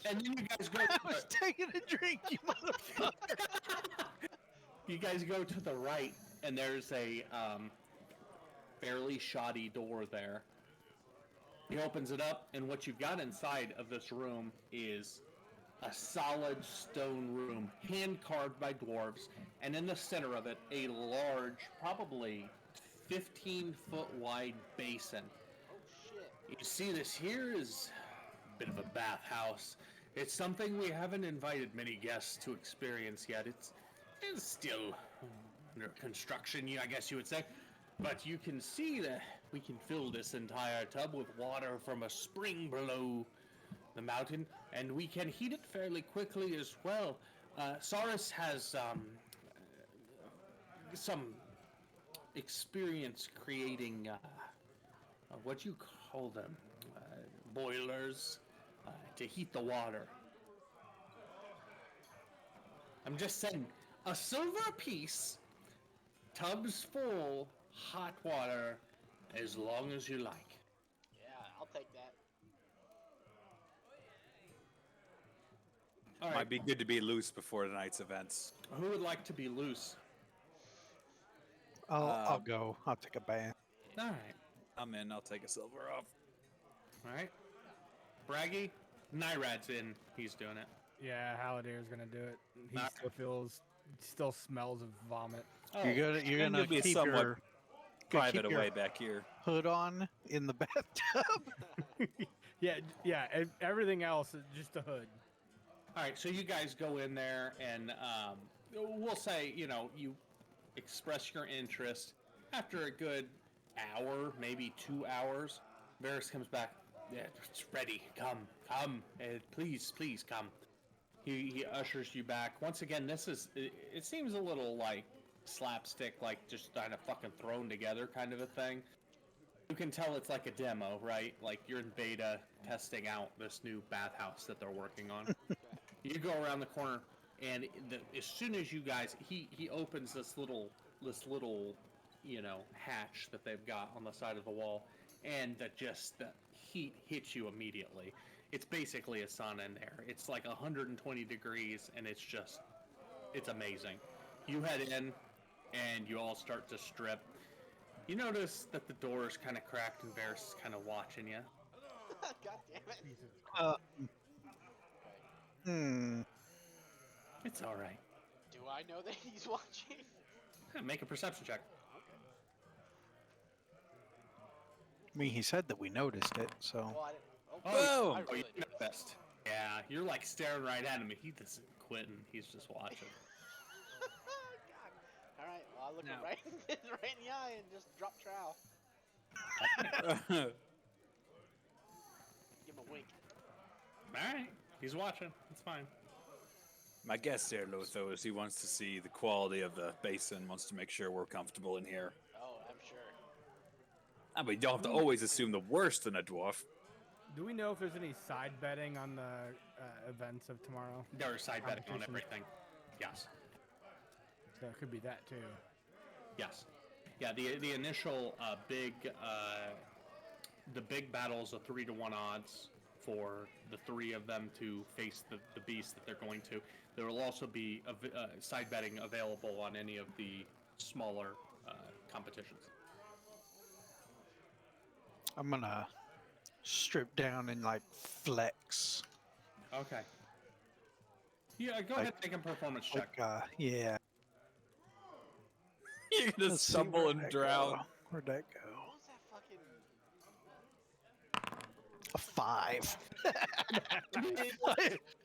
and then you guys go. I was taking a drink, you motherfucker. You guys go to the right, and there's a fairly shoddy door there. He opens it up, and what you've got inside of this room is a solid stone room, hand-carved by dwarves, and in the center of it, a large, probably 15-foot wide basin. Oh shit. You see, this here is a bit of a bathhouse. It's something we haven't invited many guests to experience yet. It's still under construction, I guess you would say. But you can see that we can fill this entire tub with water from a spring below the mountain, and we can heat it fairly quickly as well. Saurus has some experience creating what do you call them? Boilers to heat the water. I'm just saying, a silver apiece, tubs full, hot water, as long as you like. Yeah, I'll take that. All right, Might be good to be loose before tonight's events. who would like to be loose? I'll go. I'll take a bath. All right, I'm in. I'll take a silver off. all right. Braggy, Nyrad's in. He's doing it. Yeah, Haladir's gonna do it. He still smells of vomit. Oh, You're And gonna to be keep somewhat your private keep your away back here. hood on in the bathtub. Yeah. Everything else is just a hood. all right. So you guys go in there, and we'll say you express your interest. After a good hour, maybe 2 hours, Varys comes back. Yeah, it's ready. Come, please, come. He ushers you back. Once again, it seems a little like slapstick, like just kind of fucking thrown together kind of a thing. You can tell it's like a demo, right? Like you're in beta testing out this new bathhouse that they're working on. You go around the corner, and as soon as you guys, he opens this little hatch that they've got on the side of the wall, and the heat hits you immediately. It's basically a sauna in there. It's like 120 degrees, and it's amazing. You head in, and you all start to strip. You notice that the door is kind of cracked, and Varys is kind of watching you. God damn it. It's all right. Do I know that he's watching? Make a perception check. I mean, he said that we noticed it, so. Well, Oh, I really you noticed. noticed. Yeah, you're like staring right at him. He isn't quitting. He's just watching. God. All right, well, I look him right in the eye and just drop trowel. Give him a wink. All right, he's watching. It's fine. My guess there, Lotho, is he wants to see the quality of the basin, wants to make sure we're comfortable in here. Oh, I'm sure. I mean, you don't have to always assume the worst in a dwarf. Do we know if there's any side betting on the events of tomorrow? There are side betting on Competition. everything. Yes. So it could be that too. Yes. Yeah, the initial big battles of 3-to-1 odds for the three of them to face the beast that they're going to. There will also be side betting available on any of the smaller competitions. I'm gonna strip down and like flex. Okay. Yeah, go ahead and make a performance check. Yeah. You're gonna Let's see, stumble where'd and that drown. go? Where'd that go? What was that fucking... A 5.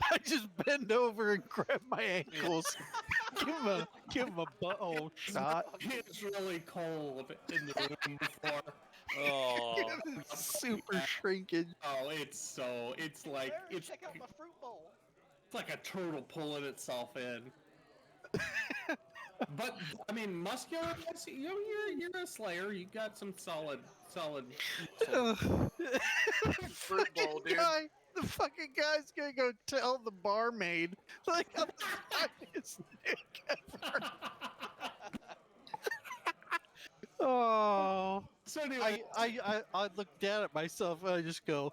I just bend over and grab my ankles. give him a butthole shot. It's really cold in the room before. Oh, Super shrinkage. Oh, it's like Barry, check out my fruit bowl. it's like a turtle pulling itself in. But I mean, muscular. You're a slayer. You got some solid. Fruit bowl, dude. The fucking guy's gonna go tell the barmaid like I'm the funniest dick ever. Oh. So anyway, I look down at myself and I just go,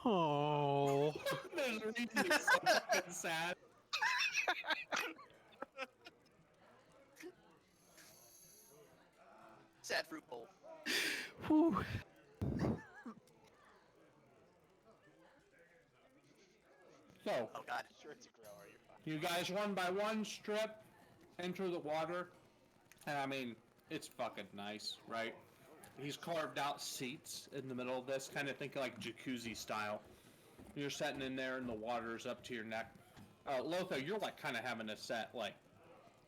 oh. there's a reason it's so fucking sad. Sad fruit bowl. Whew. So Oh God. Sure, it's a grower. You're fine. you guys one by one strip, enter the water, and I mean it's fucking nice, right? He's carved out seats in the middle of this, kind of thinking like jacuzzi style. You're sitting in there and the water's up to your neck. Lotho, you're like kind of having to set like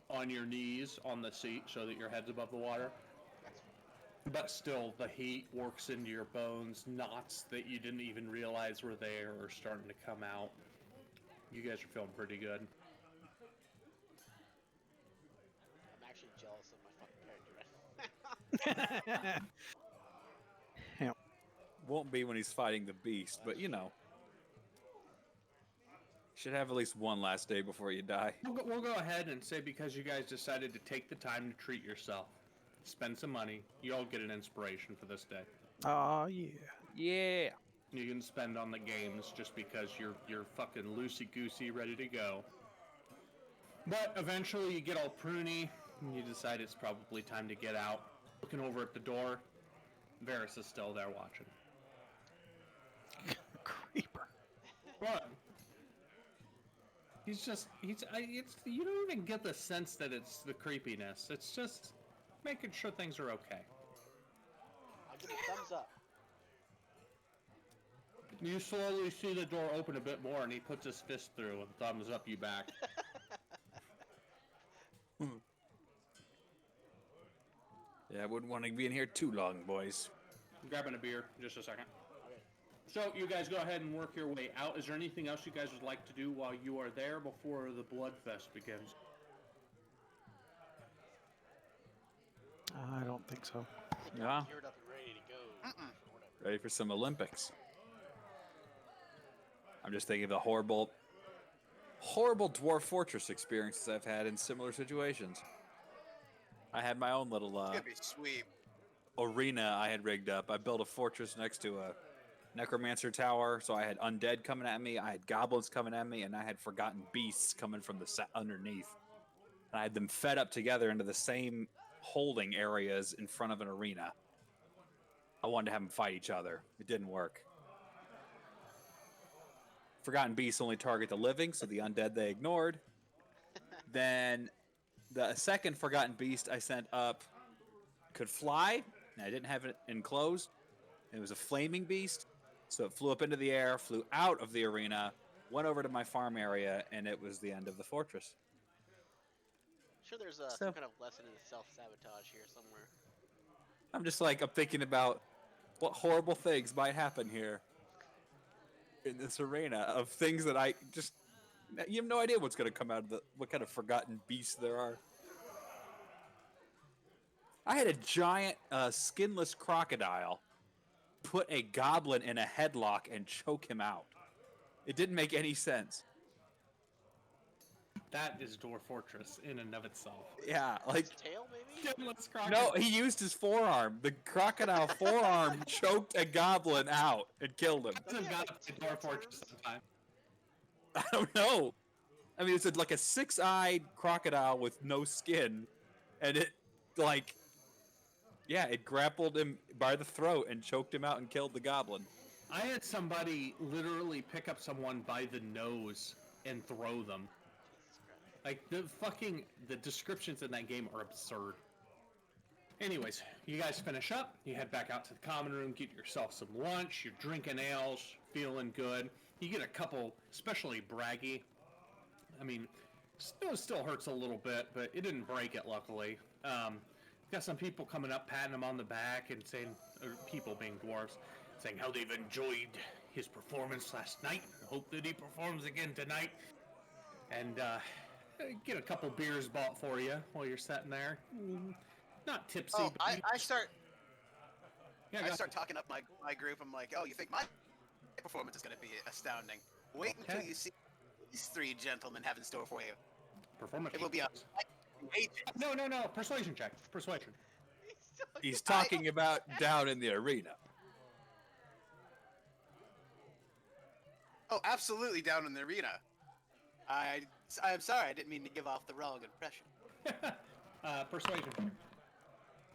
on your knees on the seat so that your head's above the water. But still, the heat works into your bones. Knots that you didn't even realize were there are starting to come out. You guys are feeling pretty good. I'm actually jealous of my fucking character. Yeah. Won't be when he's fighting the beast, but you know. Should have at least one last day before you die. We'll go ahead and say because you guys decided to take the time to treat yourself, spend some money, you all get an inspiration for this day. Oh, yeah. Yeah. You can spend on the games just because you're fucking loosey-goosey ready to go. But eventually you get all pruny and you decide it's probably time to get out. Looking over at the door, Varys is still there watching. Creeper. What? It's you don't even get the sense that it's the creepiness. It's just making sure things are okay. I'll give it a thumbs up. You slowly see the door open a bit more, and he puts his fist through and thumbs up you back. Yeah, I wouldn't want to be in here too long, boys. I'm grabbing a beer, just a second. Okay. So you guys go ahead and work your way out. Is there anything else you guys would like to do while you are there before the Bloodfest begins? I don't think so. I think Yeah. I'm geared up and ready to go. Or whatever. Ready for some Olympics. I'm just thinking of the horrible Dwarf Fortress experiences I've had in similar situations. I had my own little It's gonna be sweet. arena I had rigged up. I built a fortress next to a necromancer tower, so I had undead coming at me, I had goblins coming at me, and I had forgotten beasts coming from the underneath. And I had them fed up together into the same holding areas in front of an arena. I wanted to have them fight each other. It didn't work. Forgotten beasts only target the living, so the undead they ignored. Then the second forgotten beast I sent up could fly, and I didn't have it enclosed. It was a flaming beast, so it flew up into the air, flew out of the arena, went over to my farm area, and it was the end of the fortress. I'm sure there's So- some kind of lesson in self-sabotage here somewhere. I'm thinking about what horrible things might happen here in this arena of things that you have no idea what's going to come out of what kind of forgotten beasts there are. I had a giant skinless crocodile put a goblin in a headlock and choke him out. It didn't make any sense. That is Dwarf Fortress in and of itself. Yeah, like His tail, maybe? Let's crocodile. no, he used his forearm. The crocodile forearm choked a goblin out and killed him. I've got to play Dwarf Fortress sometime. I don't know. I mean, it's like a six-eyed crocodile with no skin, and it grappled him by the throat and choked him out and killed the goblin. I had somebody literally pick up someone by the nose and throw them. Like, the descriptions in that game are absurd. Anyways, you guys finish up, you head back out to the common room, get yourself some lunch, you're drinking ales, feeling good. You get a couple, especially braggy. I mean, still hurts a little bit, but it didn't break it, luckily. Got some people coming up, patting him on the back and saying, or people being dwarves, saying how they've enjoyed his performance last night. Hope that he performs again tonight. And get a couple beers bought for you while you're sitting there. Not tipsy. Oh, but I start yeah, I go start talking up my group. I'm like, oh, you think my performance is going to be astounding? Wait until Okay. you see these three gentlemen have in store for you. performance. It will be a No. Persuasion check. Persuasion. He's talking about down in the arena. Oh, absolutely down in the arena. I'm sorry, I didn't mean to give off the wrong impression. Persuasion.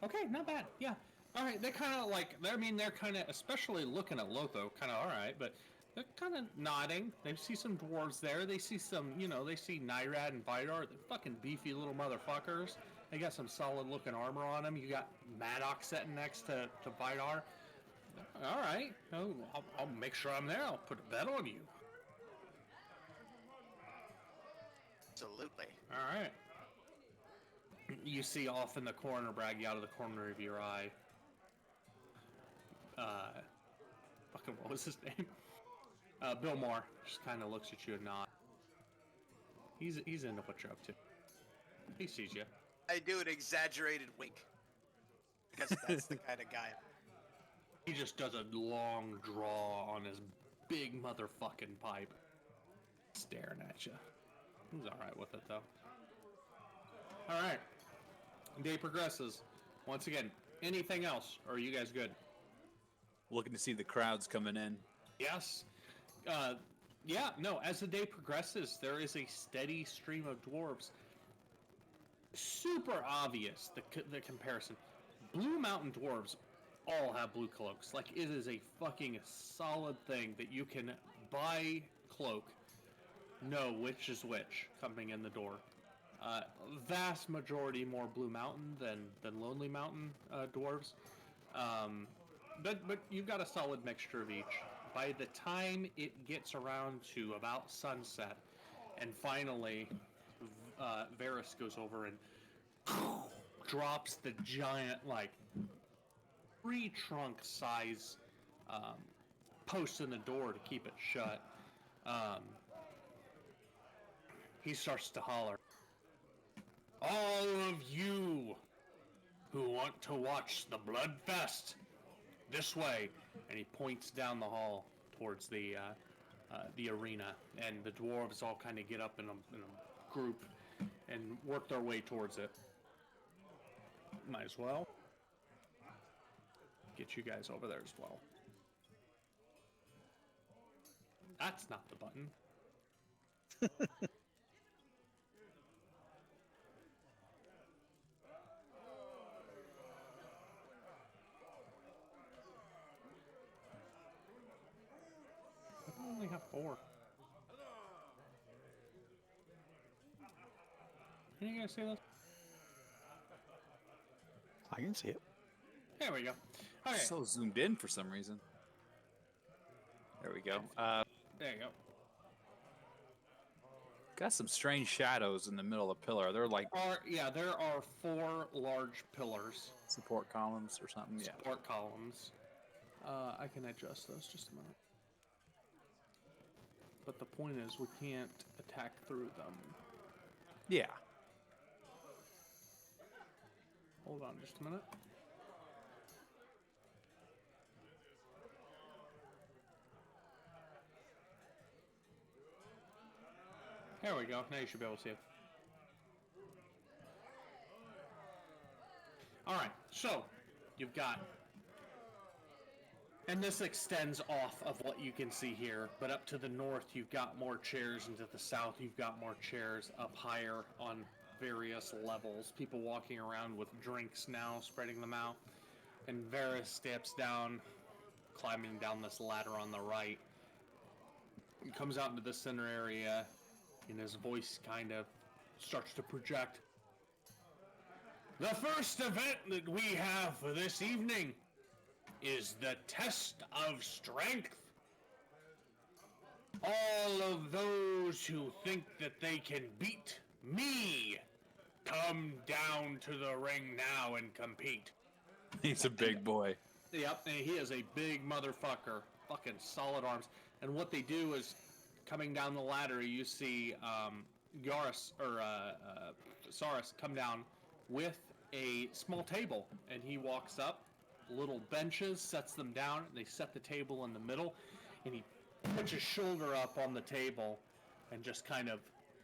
Okay, not bad. Yeah. All right. They kind of they're kind of, especially looking at Lotho, kind of all right, but they're kind of nodding. They see some dwarves there. They see some, they see Nyrad and Vidar. They're fucking beefy little motherfuckers. They got some solid looking armor on them. You got Maddox sitting next to Vidar. All right. Oh, I'll make sure I'm there. I'll put a bet on you. Absolutely. All right. You see off in the corner, Braggy, out of the corner of your eye. Fucking what was his name? Bill Moore just kind of looks at you and nods. He's into what you're up to. He sees you. I do an exaggerated wink. because that's the kind of guy. He just does a long draw on his big motherfucking pipe, staring at you. He's all right with it though. All right, day progresses. Once again, anything else? Or are you guys good? Looking to see the crowds coming in. Yes. Yeah, no, as the day progresses, there is a steady stream of dwarves. Super obvious, the comparison. Blue Mountain dwarves all have blue cloaks. Like, it is a fucking solid thing that you can buy cloak, know which is which coming in the door. Vast majority more Blue Mountain than Lonely Mountain dwarves. But you've got a solid mixture of each. By the time it gets around to about sunset, and finally Varys goes over and drops the giant, like, tree trunk size post in the door to keep it shut, he starts to holler, "All of you who want to watch the Bloodfest, this way," and he points down the hall towards the arena, and the dwarves all kind of get up in a group and work their way towards it. Might as well get you guys over there as well. That's not the button. I only have 4. Can you guys see this? I can see it. There we go. Okay. So zoomed in for some reason. There we go. There you go. Got some strange shadows in the middle of the pillar. They're like There are 4 large pillars. support columns or something. Yeah. Support columns. I can adjust those just a minute. But the point is, we can't attack through them. Yeah. Hold on just a minute. There we go. Now you should be able to see it. Alright, so you've got... And this extends off of what you can see here, but up to the north you've got more chairs, and to the south you've got more chairs up higher on various levels. People walking around with drinks now, spreading them out. And Varys steps down, climbing down this ladder on the right. He comes out into the center area, and his voice kind of starts to project. The first event that we have for this evening is the test of strength. All of those who think that they can beat me, come down to the ring now and compete. He's a big boy. Yep, and he is a big motherfucker. Fucking solid arms. And what they do is, coming down the ladder, you see Saurus come down with a small table, and he walks up, little benches, sets them down, and they set the table in the middle, and he puts his shoulder up on the table and just kind of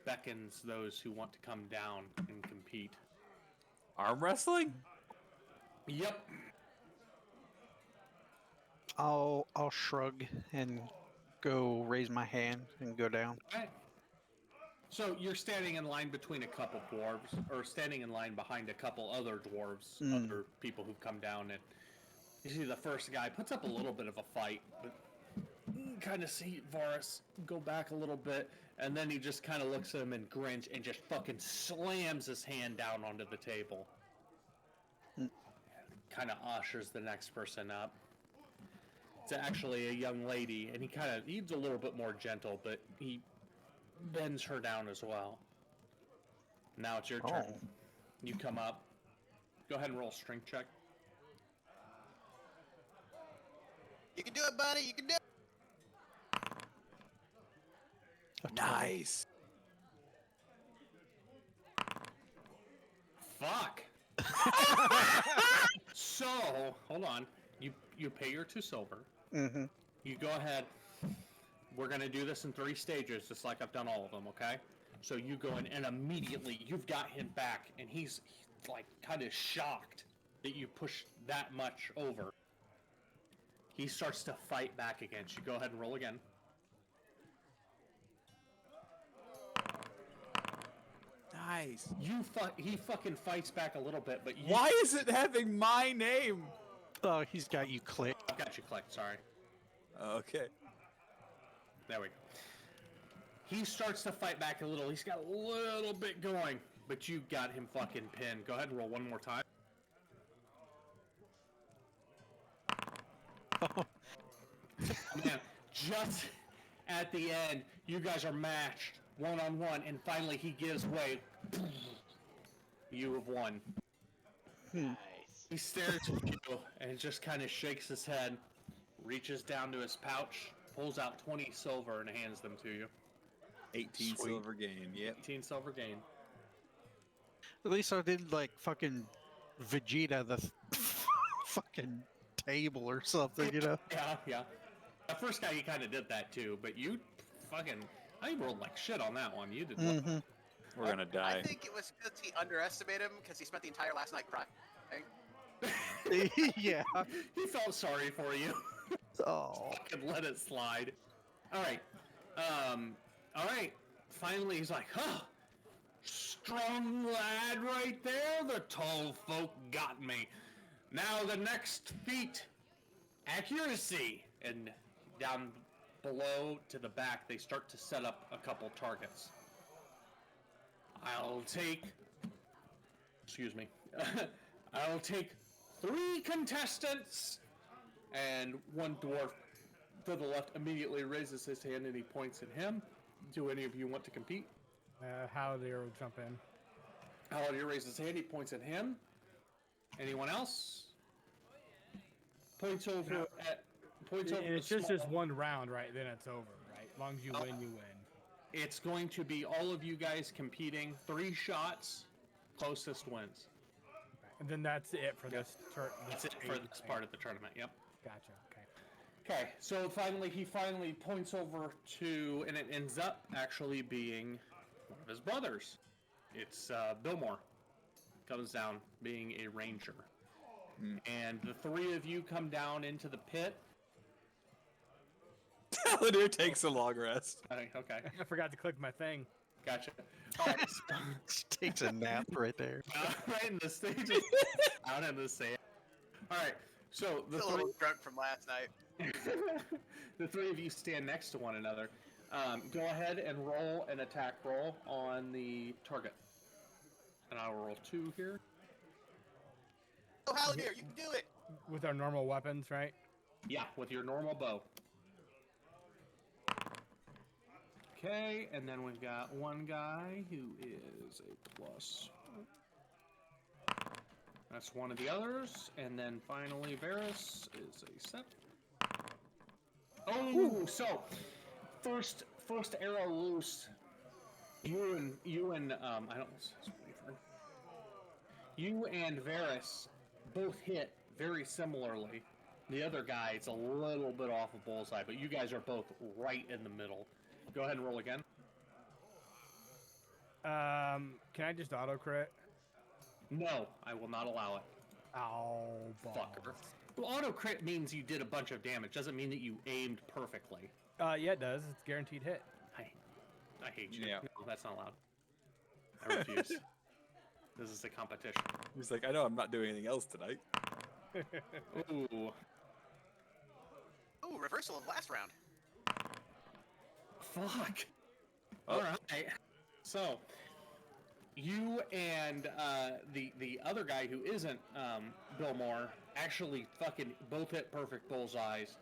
beckons those who want to come down and compete. Arm wrestling? Yep. I'll shrug and go raise my hand and go down. Right. So you're standing in line between a couple dwarves, or standing in line behind a couple other dwarves, other people who've come down, and you see the first guy puts up a little bit of a fight, but you kind of see Varys go back a little bit, and then he just kind of looks at him and grins and just fucking slams his hand down onto the table. Kind of ushers the next person up. It's actually a young lady, and he's a little bit more gentle, but he bends her down as well. Now it's your turn. You come up. Go ahead and roll a strength check. You can do it, buddy. You can do it. Nice. Fuck. So So hold on. You pay your 2 silver. Mm-hmm. You go ahead. We're gonna do this in 3 stages, just like I've done all of them. Okay? So you go in, and immediately you've got him back, and he's like kind of shocked that you pushed that much over. He starts to fight back against you. Go ahead and roll again. Nice. He fucking fights back a little bit, but you... Why is it having my name? Oh, he's got you clicked. I've got you clicked, sorry. Okay. There we go. He starts to fight back a little. He's got a little bit going, but you got him fucking pinned. Go ahead and roll one more time. Man, just at the end, you guys are matched one-on-one, and finally he gives way. You have won. Nice. He stares at you and just kind of shakes his head, reaches down to his pouch, pulls out 20 silver and hands them to you. 18 Sweet. silver gain. Yep. 18 silver gain. At least I did like fucking Vegeta the fucking table or something, you know? Yeah. The first guy, he kind of did that too, but you fucking... I rolled like shit on that one. You did Mm-hmm. We're gonna die. I think it was because he underestimated him because he spent the entire last night crying. Yeah. He felt sorry for you. Oh. Fucking let it slide. All right. Finally, he's like, huh. Strong lad right there. The tall folk got me. Now the next feat. Accuracy. And down below to the back, they start to set up a couple targets. I'll take 3 contestants. And one dwarf to the left immediately raises his hand and he points at him. Do any of you want to compete? Howdy will jump in. Howdy raises his hand, he points at him. Anyone else? Points over at... It's just this one round, right? Then it's over, right? As long as you win, you win. It's going to be all of you guys competing. 3 shots. Closest wins. Okay. And then that's it for this tournament. That's it for this part of the tournament, yep. Gotcha, okay. Okay, so he finally points over to, and it ends up actually being one of his brothers. It's Billmore. Comes down being a ranger. And the 3 of you come down into the pit. Paladin takes a long rest. Okay. I forgot to click my thing. Gotcha. All right, Takes a nap right there. right in the stage. Out in the sand. All right, so the Still a little drunk from last night. the 3 of you stand next to one another. Go ahead and roll an attack roll on the target. And I will roll 2 here. Oh, Paladin, you can do it! With our normal weapons, right? Yeah, with your normal bow. Okay, and then we've got one guy who is a plus. That's one of the others, and then finally Varus is a 7. Oh, so first arrow loose. You and I don't. You and Varus both hit very similarly. The other guy, it's a little bit off of bullseye, but you guys are both right in the middle. Go ahead and roll again. Can I just auto crit? No, I will not allow it. Oh, balls. Fucker. Well, auto crit means you did a bunch of damage. Doesn't mean that you aimed perfectly. Yeah, it does. It's guaranteed hit. I hate you. Yeah. No, that's not allowed. I refuse. This is a competition. He's like, I know I'm not doing anything else tonight. Ooh. Ooh, reversal of last round. Fuck. Oh. All right. So, you and the other guy who isn't Billmore actually fucking both hit perfect bullseyes.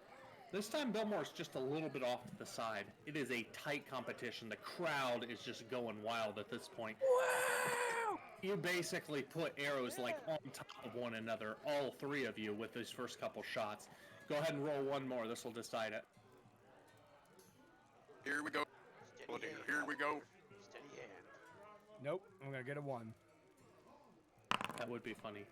This time Billmore's just a little bit off to the side. It is a tight competition. The crowd is just going wild at this point. Wow! You basically put arrows like on top of one another, all 3 of you, with these first couple shots. Go ahead and roll one more. This will decide it. Here we go. Here we go. Steady hand. Nope, I'm gonna get a 1. That would be funny.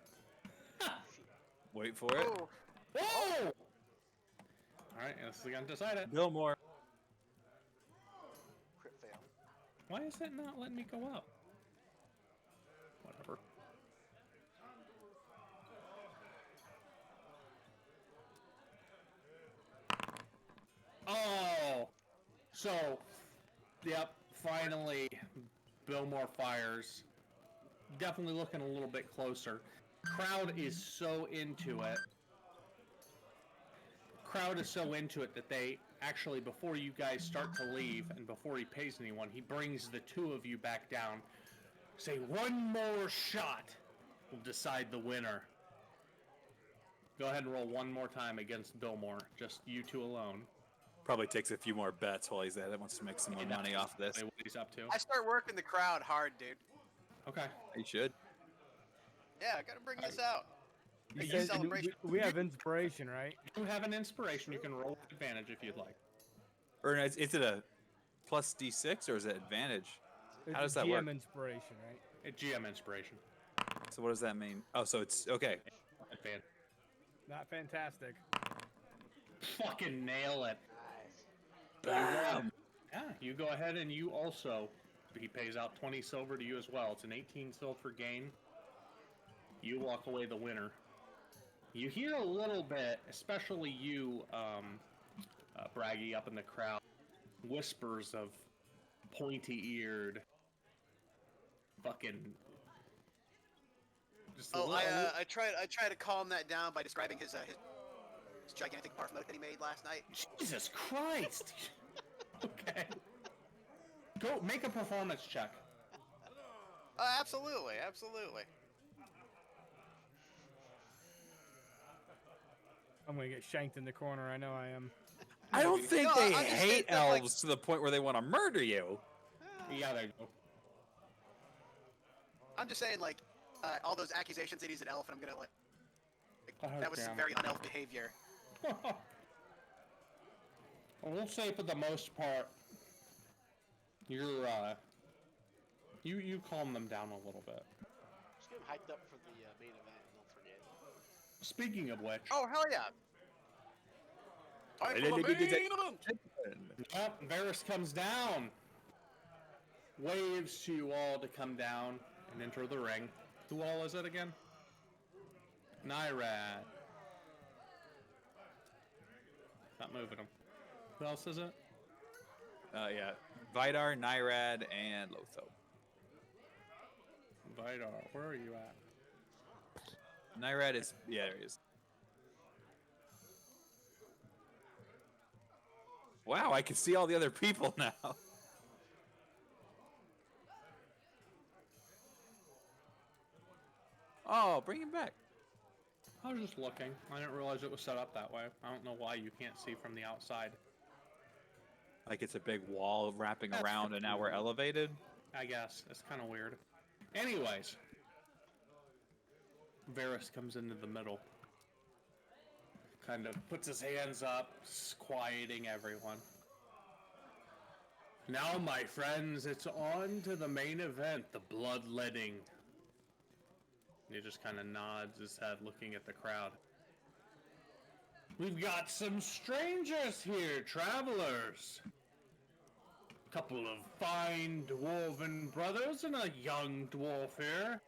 Wait for it. Oh, Whoa! All right, this is gonna decide it. Billmore. Crit fail. Why is it not letting me go up? Whatever. Oh! So, yep, finally, Billmore fires. Definitely looking a little bit closer. Crowd is so into it. Crowd is so into it that they actually, before you guys start to leave and before he pays anyone, he brings the two of you back down. Say, one more shot will decide the winner. Go ahead and roll one more time against Billmore. Just you two alone. Probably takes a few more bets while he's at it. Wants to make some more money off this. What he's up to. I start working the crowd hard, dude. Okay. He should. Yeah, I gotta bring this out. He Big says celebration. we have inspiration, right? You have an inspiration. You can roll with advantage if you'd like. Or is it a plus D6 or is it advantage? How does that GM work? inspiration, right? A GM inspiration. So what does that mean? Oh, so it's okay. Advantage. Not fantastic. Fucking nail it. Bam! Yeah, you go ahead and you also. He pays out 20 silver to you as well. It's an 18 silver gain. You walk away the winner. You hear a little bit, especially you, Braggy, up in the crowd, whispers of pointy-eared, fucking. Just Oh, little- I try to calm that down by describing his gigantic barf moat that he made last night. Jesus Christ! Okay. Go make a performance check. Absolutely, absolutely. I'm gonna get shanked in the corner. I know I am. I don't think No, they I'm just saying hate that, like- elves to the point where they want to murder you. Yeah, there you go. I'm just saying, like, all those accusations that he's an elf, and I'm gonna like, Oh, that was some damn. very un-elf behavior. We'll say for the most part, you're you calm them down a little bit. Just get them hyped up for the main event, and they'll forget. Speaking of which, Oh hell yeah! Time for the main event. yep, Varys comes down, waves to you all to come down and enter the ring. Who all is it again? Nyrad. Not moving him. Who else is it? Yeah. Vidar, Nyrad, and Lotho. Vidar, where are you at? Nyrad is... Yeah, there he is. Wow, I can see all the other people now. Oh, bring him back. I was just looking. I didn't realize it was set up that way. I don't know why you can't see from the outside. Like it's a big wall wrapping around and now we're elevated. I guess. It's kind of weird. Anyways. Varys comes into the middle. Kind of puts his hands up, quieting everyone. Now, my friends, it's on to the main event, the bloodletting. He just kind of nods his head, looking at the crowd. We've got some strangers here, travelers. Couple of fine dwarven brothers and a young dwarf here.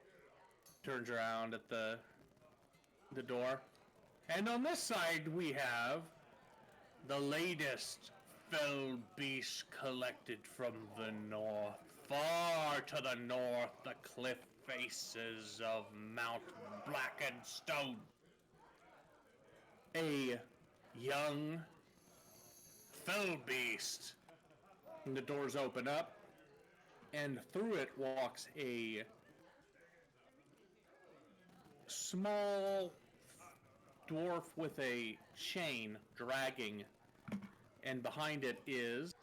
Turns around at the door. And on this side we have the latest fell beast collected from the north. Far to the north, the cliff faces of Mount Blackened Stone. A young fell beast. And the doors open up, and through it walks a small dwarf with a chain dragging, and behind it is...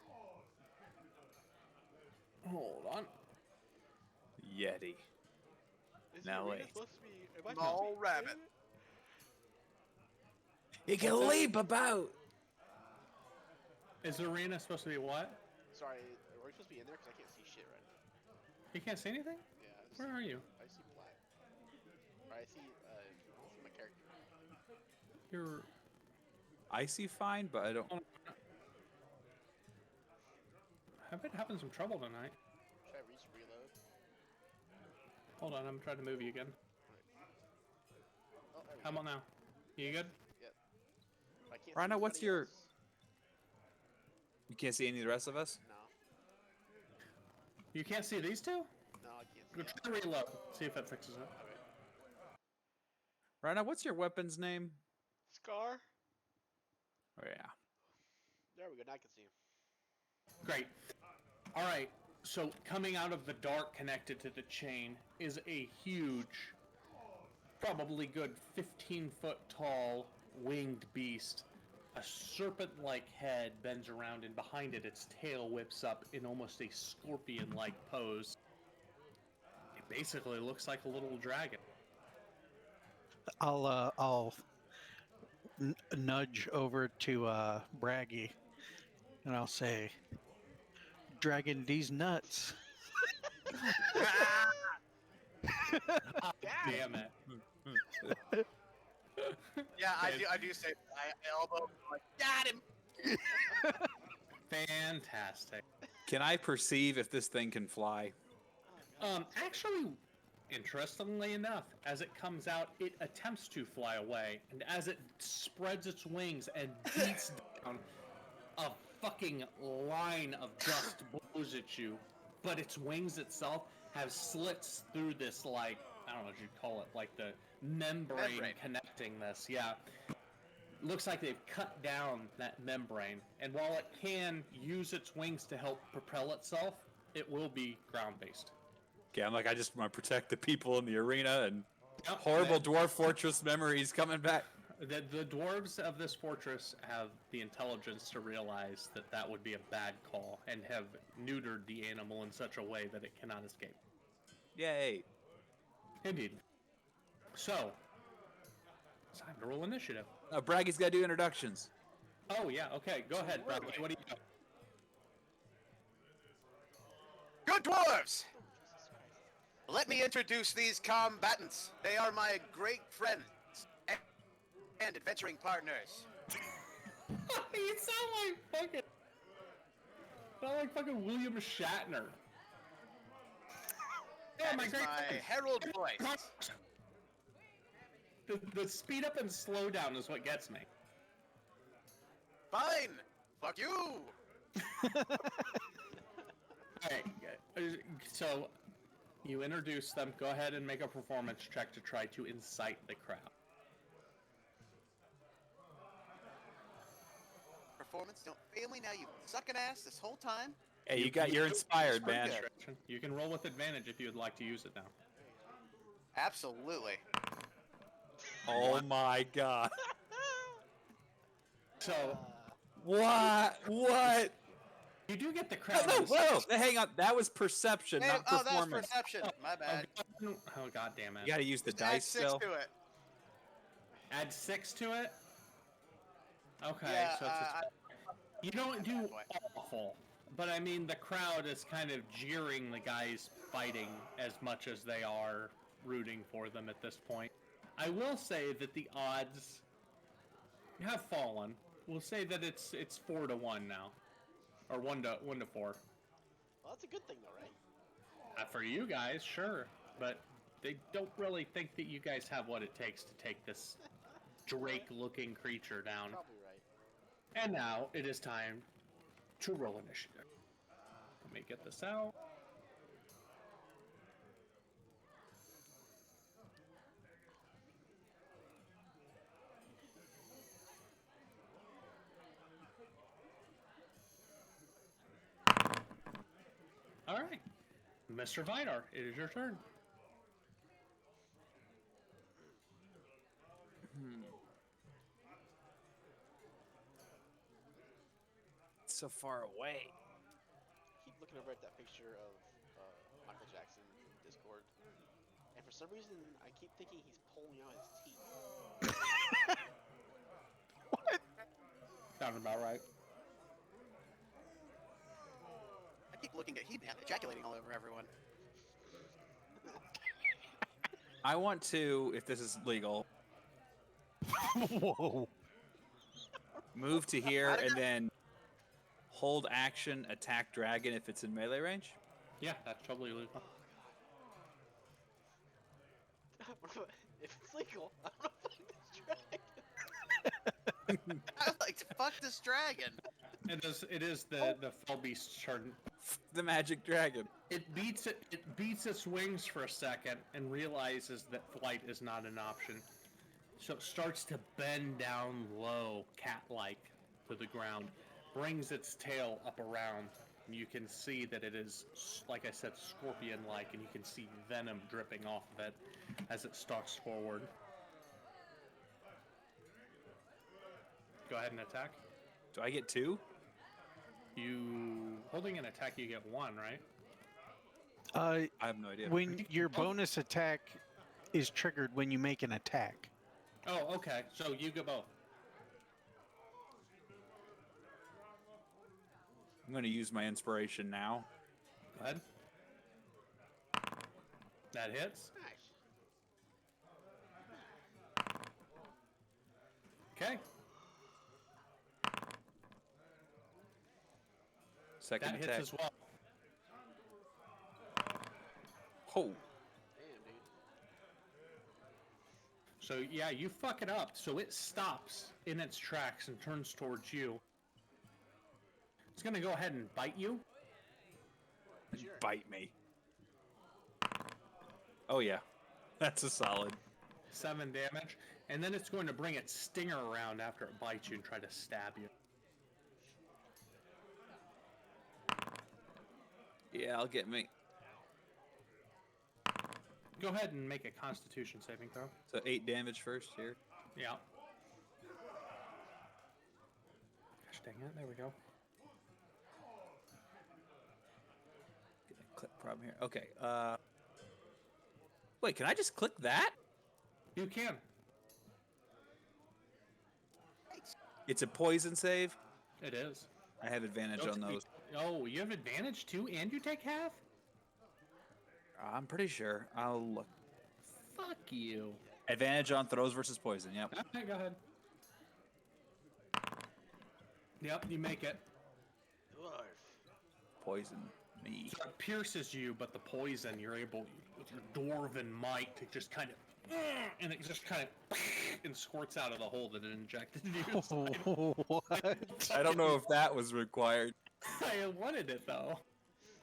Hold on. Yeti. Is Now the arena wait. supposed to be? Am I Small supposed to be rabbit. He can leap about. Is the arena supposed to be what? Sorry, are we supposed to be in there? Because I can't see shit right now. You can't see anything? Yeah. Where are you? I see black. Or I see my character. You're. I see fine, but I don't. I've been having some trouble tonight. Should I reload? Hold on, I'm trying to move you again. Oh, there we How go. about now? You good? Yep. I can't see Rhino, what's anybody your- else. You can't see any of the rest of us? No. You can't see these two? No, I can't see Go it. try to reload. See if it fixes it. Okay. Rhino, what's your weapon's name? Scar? Oh, yeah. There we go, now I can see him. Great. All right. So coming out of the dark, connected to the chain, is a huge, probably good 15-foot tall winged beast. A serpent-like head bends around, and behind it, its tail whips up in almost a scorpion-like pose. It basically looks like a little dragon. I'll nudge over to Braggy, and I'll say, "Dragon D's nuts." Damn it. Yeah, I do say I elbow like got him. Fantastic. Can I perceive if this thing can fly? Actually, interestingly enough, as it comes out, it attempts to fly away, and as it spreads its wings and beats down, a fucking line of dust blows at you, but its wings itself have slits through this, like, I don't know what you'd call it, like the membrane connecting this, yeah. Looks like they've cut down that membrane, and while it can use its wings to help propel itself, it will be ground-based. Okay, I'm like, I just want to protect the people in the arena, and Yep, horrible dwarf fortress memories coming back. The dwarves of this fortress have the intelligence to realize that that would be a bad call, and have neutered the animal in such a way that it cannot escape. Yay. Indeed. So, it's time to roll initiative. Braggy's got to do introductions. Oh, yeah, okay, go ahead, Bradley. What do you got? Good dwarves! Let me introduce these combatants. They are my great friends and adventuring partners. You sound like fucking William Shatner. Yeah, That is my herald voice. The speed up and slow down is what gets me. Fine. Fuck you. Alright, so you introduce them. Go ahead and make a performance check to try to incite the crowd. Performance, don't fail me now. You've been sucking ass this whole time. Hey, you're inspired, man. You can roll with advantage if you would like to use it now. Absolutely. Oh my god. So, What? you do get the crowd. Whoa! Hang on. That was perception, not Oh, that was performance. perception. My bad. Oh, god damn it. You gotta use the Just add dice 6 still. to it. Add 6 to it? Okay, Yeah, so you don't do awful, but I mean the crowd is kind of jeering the guys fighting as much as they are rooting for them at this point. I will say that the odds have fallen. We'll say that it's 4-1 now, or 1 to 4. Well, that's a good thing, though, right? For you guys, sure, but they don't really think that you guys have what it takes to take this Drake-looking creature down. Probably right. And now it is time to roll initiative. Let me get this out. All right, Mr. Vidar, it is your turn. So far away. Keep looking over at that picture of Michael Jackson in Discord, and for some reason, I keep thinking he's pulling out his teeth. Sounds about right. I keep looking at He-Man ejaculating all over everyone. I want to, if this is legal, Whoa. Move to here and then hold action, attack dragon if it's in melee range. Yeah, that's totally legal. If it's legal, I'm gonna fight this dragon. I'd like to fuck this dragon. It is the fell beast's turn. The magic dragon. It beats its wings for a second and realizes that flight is not an option. So it starts to bend down low, cat-like, to the ground, brings its tail up around. And you can see that it is, like I said, scorpion-like, and you can see venom dripping off of it as it stalks forward. Go ahead and attack. Do I get 2? Holding an attack, you get 1, right? I have no idea. When your bonus attack is triggered when you make an attack. Oh, okay. So you get both. I'm going to use my inspiration now. Go ahead. That hits. Nice. Okay. Second That attack. hits as well. Oh. Damn, dude. So yeah, you fuck it up. So it stops in its tracks and turns towards you. It's gonna go ahead and bite you. Sure. Bite me. Oh yeah. That's a solid. 7 damage. And then it's going to bring its stinger around after it bites you and try to stab you. Yeah, I'll get me. Go ahead and make a Constitution saving throw. So 8 damage first here. Yeah. Gosh dang it, there we go. Get a click problem here. Okay. Wait, can I just click that? You can. It's a poison save. It is. I have advantage Don't on those. Oh, you have advantage too, and you take half? I'm pretty sure. I'll look. Fuck you. Advantage on throws versus poison. Yep. Okay, go ahead. Yep, you make it. Dwarf. Poison me. So it pierces you, but the poison, you're able, with your dwarven might, to just kind of, and it just kind of, and squirts out of the hole that it injected into your side. What? I don't know if that was required. I wanted it though.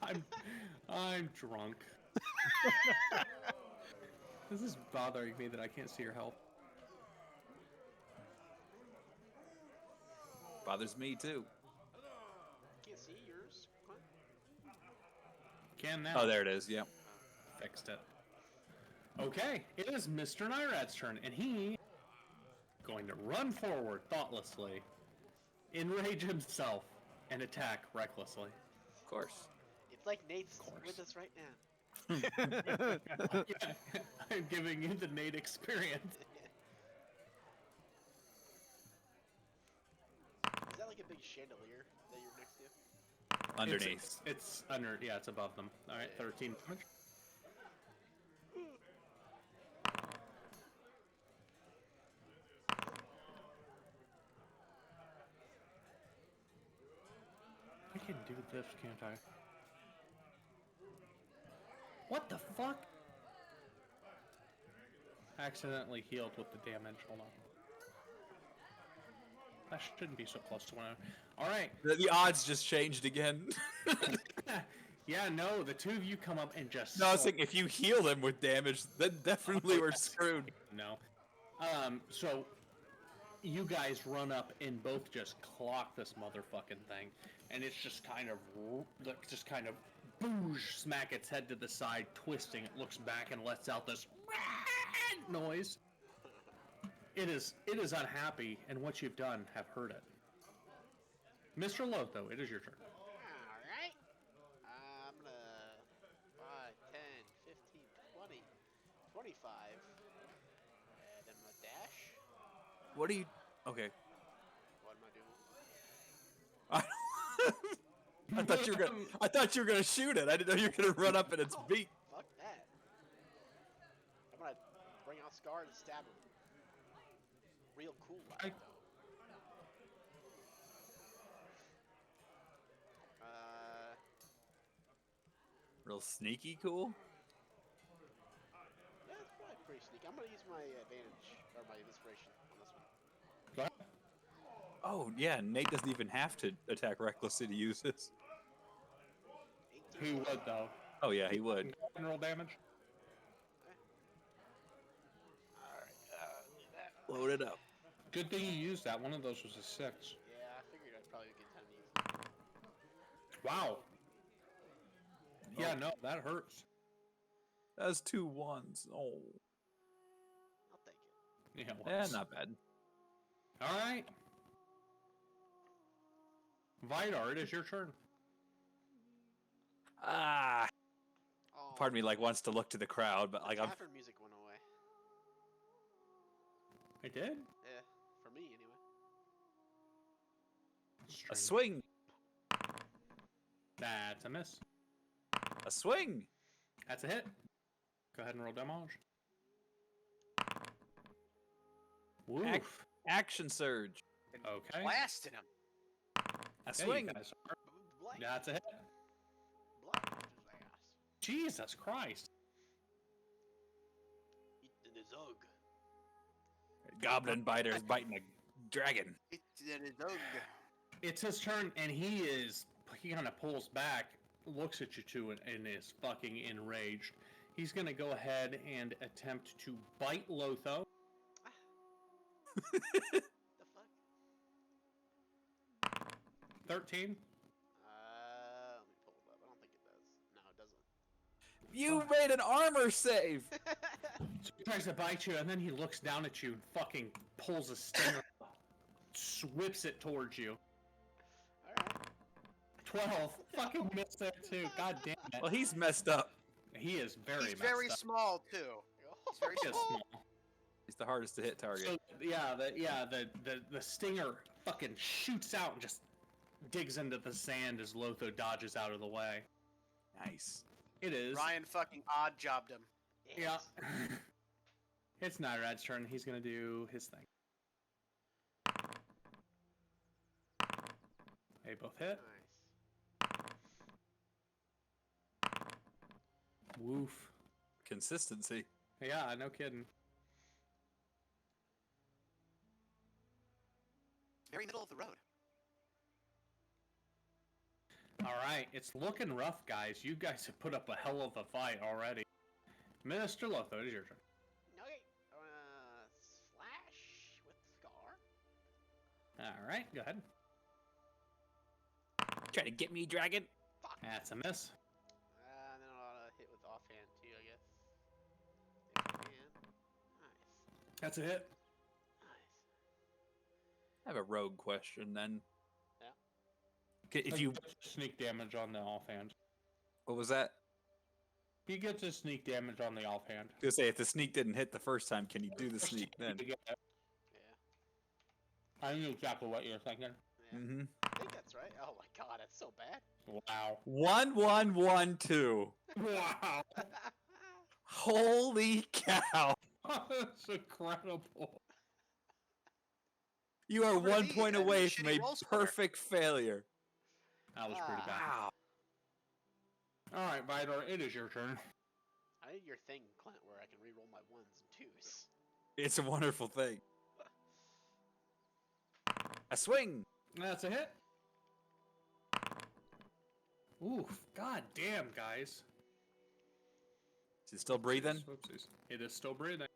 I'm drunk. This is bothering me that I can't see your health. Bothers me too. Can't see yours. What? Can now. Oh, there it is. Yep. Fixed it. Okay, it is Mr. Nyrad's turn, and he going to run forward thoughtlessly, enrage himself, and attack recklessly. Of course. It's like Nate's course. with us right now. Yeah, I'm giving you the Nate experience. Is that like a big chandelier that you're next to? Underneath. It's under, yeah, it's above them. All right, 13 damage. I can do this, can't I? What the fuck? Accidentally healed with the damage. Hold on. That shouldn't be so close to one. Alright. The odds just changed again. Yeah, no, the two of you come up and just... No, I was thinking if you heal them with damage, then definitely we're screwed. No. So you guys run up and both just clock this motherfucking thing, and it's just kind of boosh, smack its head to the side, twisting. It looks back and lets out this noise. It is unhappy, and what you've done have hurt it. Mr. Lotho, it is your turn. Alright. I'm gonna 5, 10, 15, 20, 25. And then I'm gonna dash. What are you? Okay. What am I doing? I thought you were gonna shoot it. I didn't know you were gonna run up at its beak. Fuck that. I'm gonna bring out Scar and stab him. real cool at it, though. Real sneaky cool. Yeah, it's probably pretty sneaky. I'm gonna use my advantage or my inspiration on this one. Go ahead. Oh yeah, Nate doesn't even have to attack recklessly to use this. 18. He would though. Oh yeah, he would. Roll damage. All right. Do that. Load it up. Good thing you used that. One of those was a 6. Yeah, I figured I'd probably get time to use it. Wow. Yeah, no, that hurts. That's 2 1s. Oh. I'll take it. Yeah, Yeah, once. not bad. All right. Vidar, it is your turn. Ah. Oh, Part of me like wants to look to the crowd, but like I'm. Tavern music went away. I did? Yeah, for me anyway. A swing. That's a miss. A swing. That's a hit. Go ahead and roll damage. Woof. Action surge. Okay. Blasting him. A Yeah, swing. you guys are- Blight. That's a hit. Blight his ass. Jesus Christ. Eat the zug. Goblin biters biting a dragon. It's his turn, and he kind of pulls back, looks at you two, and is fucking enraged. He's going to go ahead and attempt to bite Lotho. The fuck? 13. Let me pull it up. I don't think it does. No, it doesn't. You made an armor save. So he tries to bite you, and then he looks down at you and fucking pulls a stinger, whips it towards you. Alright. 12. Fucking missed there too. God damn it. Well, he's messed up. He is very He's messed very up. small too. He's very He is small. small. He's the hardest to hit target. So the stinger fucking shoots out and just digs into the sand as Lotho dodges out of the way. Nice. It is. Ryan fucking odd jobbed him. Yeah. It's Nyrad's turn. He's gonna do his thing. They both hit. Nice. Woof. Consistency. Yeah, no kidding. Very middle of the road. Alright, it's looking rough, guys. You guys have put up a hell of a fight already. Minister Lotho, it is your turn. Okay. Slash with Scar. Alright, go ahead. Try to get me, dragon. Fuck. That's a miss. And then I'll hit with offhand too, I guess. If I can. Nice. That's a hit. Nice. I have a rogue question then. Yeah. If you, sneak damage on the offhand. what was that? He gets his sneak damage on the offhand. I was gonna say if the sneak didn't hit the first time, can you do the sneak then? Yeah. I knew exactly what you're thinking. Yeah. Mm-hmm. I think that's right. Oh my god, that's so bad. Wow. 1112. Wow. Holy cow! That's incredible. You are Over 1 me, point and away shitty from a roll splitter. perfect failure. That was pretty bad. Wow. Alright, Vidor, it is your turn. I need your thing, Clint, where I can reroll my 1s and 2s. It's a wonderful thing. A swing. That's a hit. Oof, god damn, guys. Is it still breathing? Whoopsies. It is still breathing.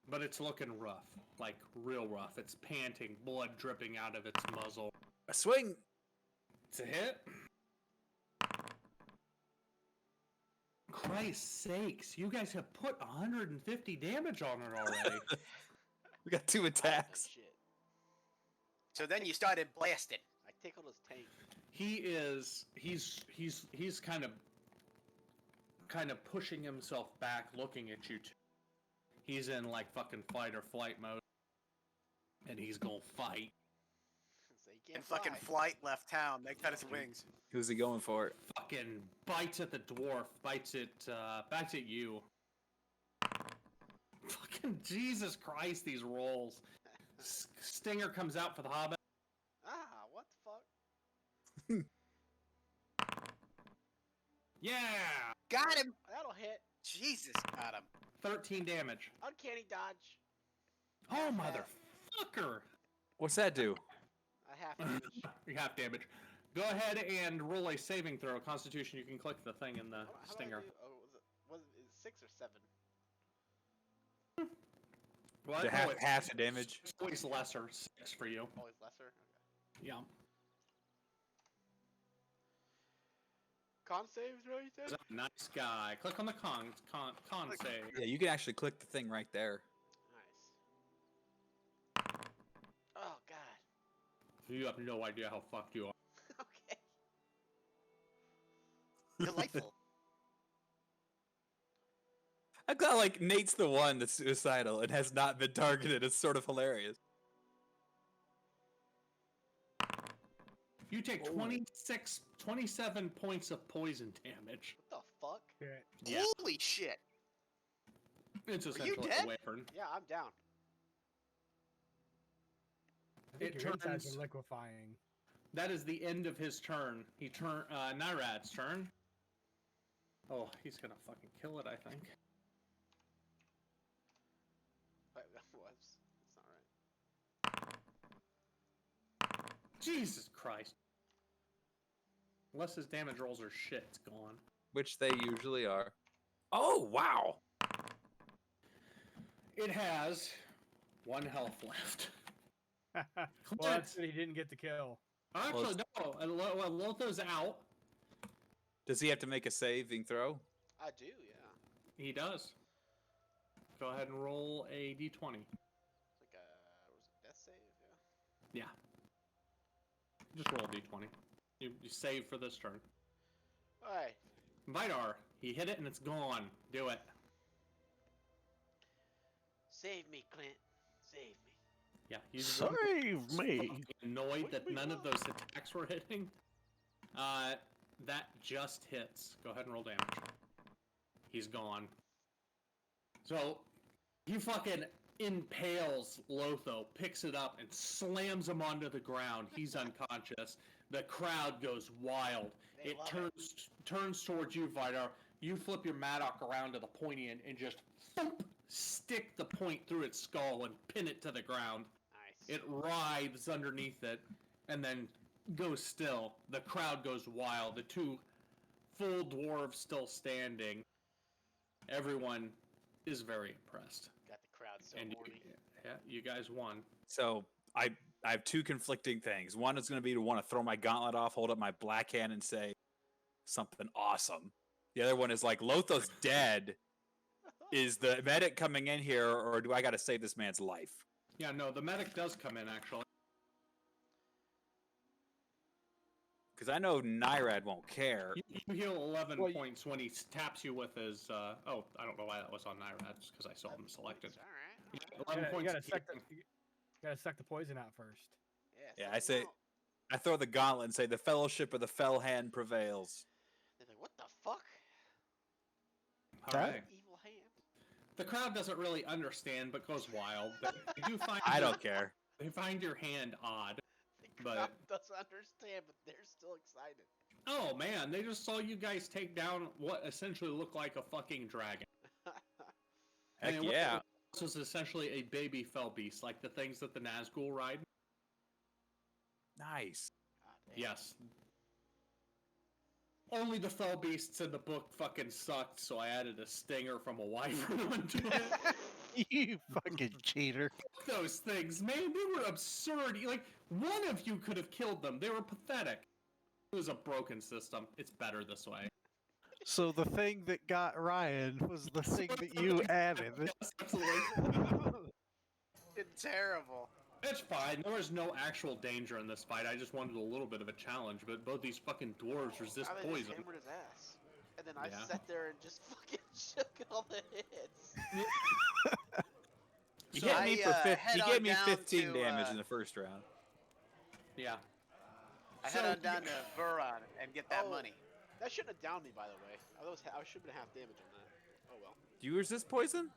But it's looking rough. Like, real rough. It's panting, blood dripping out of its muzzle. A swing. It's a hit. Christ's sakes, you guys have put 150 damage on it already. We got 2 Oh, attacks. shit. So then you started blasting. I tickled his tank. He's kind of pushing himself back, looking at you two. He's in like fucking fight or flight mode. And he's gonna fight. So you can't And fucking fly. Flight left town. They cut his wings. Who's he going for? Fucking bites at the dwarf, bites at you. Fucking Jesus Christ, these rolls. Stinger comes out for the hobbit. Ah, what the fuck? Yeah! Got him! That'll hit. Jesus, got him. 13 damage. Uncanny dodge. Oh, Half. motherfucker! What's that do? A half damage. You half damage. Go ahead and roll a saving throw. Constitution, you can click the thing in the How do I stinger. do? Oh, was it 6 or 7? What? To half the damage? It's always lesser. 6 for you. Always lesser? Okay. Yeah. Con save throw, you said? Nice guy. Click on the con save. Yeah, you can actually click the thing right there. Nice. Oh, God. You have no idea how fucked you are. Okay. Delightful. I'm glad, like, Nate's the one that's suicidal and has not been targeted. It's sort of hilarious. You take 27 points of poison damage. What the fuck? Okay. Yeah. Holy shit. It's you essentially dead? a wyvern. Yeah, I'm down. I think It your insides turns- are liquefying. That is the end of his turn. Nyrad's turn. Oh, he's gonna fucking kill it, I think. Wait, that was. That's not right. Jesus Christ. Unless his damage rolls are shit, it's gone. Which they usually are. Oh, wow! It has 1 health left. Well, that's he didn't get the kill. Actually, no. Lotho's out. Does he have to make a saving throw? I do, yeah. He does. Go ahead and roll a d20. It's like a. Was it death save? Yeah. Yeah. Just roll a d20. You save for this turn. Alright. Vidar, he hit it and it's gone. Do it. Save me, Clint. Save me. Yeah. He's Save me! fucking annoyed that none of those attacks were hitting. That just hits. Go ahead and roll damage. He's gone. So, he fucking impales Lotho, picks it up, and slams him onto the ground. He's unconscious. The crowd goes wild. They It love turns towards you, Vidar. You flip your Maddock around to the pointy end and just thump, stick the point through its skull and pin it to the ground. Nice. It writhes underneath it and then goes still. The crowd goes wild. The 2 full dwarves still standing. Everyone is very impressed. Got the crowd so And horny. you guys won. So, I have 2 conflicting things. One is going to be to want to throw my gauntlet off, hold up my black hand, and say something awesome. The other one is like, Lotho's dead. Is the medic coming in here, or do I got to save this man's life? Yeah, no, the medic does come in, actually. Because I know Nyrad won't care. You heal 11 Well, points when he taps you with his, oh, I don't know why that was on Nyrad, just because I saw him selected. Alright. 11 You points. gotta suck the poison out first. Yeah, suck I him say- out. I throw the gauntlet and say, the fellowship of the fell hand prevails. They're like, what the fuck? All right. Evil hand. The crowd doesn't really understand, but goes wild. They do find I don't care. They find your hand odd. The But- crowd doesn't understand, but they're still excited. Oh man, they just saw you guys take down what essentially looked like a fucking dragon. Heck And yeah. This was essentially a baby fell beast, like the things that the Nazgul ride. Nice. God damn. Yes. Only the fell beasts in the book fucking sucked, so I added a stinger from a wyvern onto it. You fucking cheater. Those things, man, they were absurd. Like, one of you could have killed them. They were pathetic. It was a broken system. It's better this way. So the thing that got Ryan was the thing that you added. Yes, absolutely. It's terrible. It's fine. There was no actual danger in this fight. I just wanted a little bit of a challenge, but both these fucking dwarves resist I just poison. hammered his ass. And then I Yeah. sat there and just fucking shook all the hits. He So hit me I, for head he on gave me down 15 to, damage in the first round. Yeah. I head on down to Vuron and get that Oh. money. That shouldn't have downed me, by the way. I should have been half damage on that. Oh well. Do you resist poison?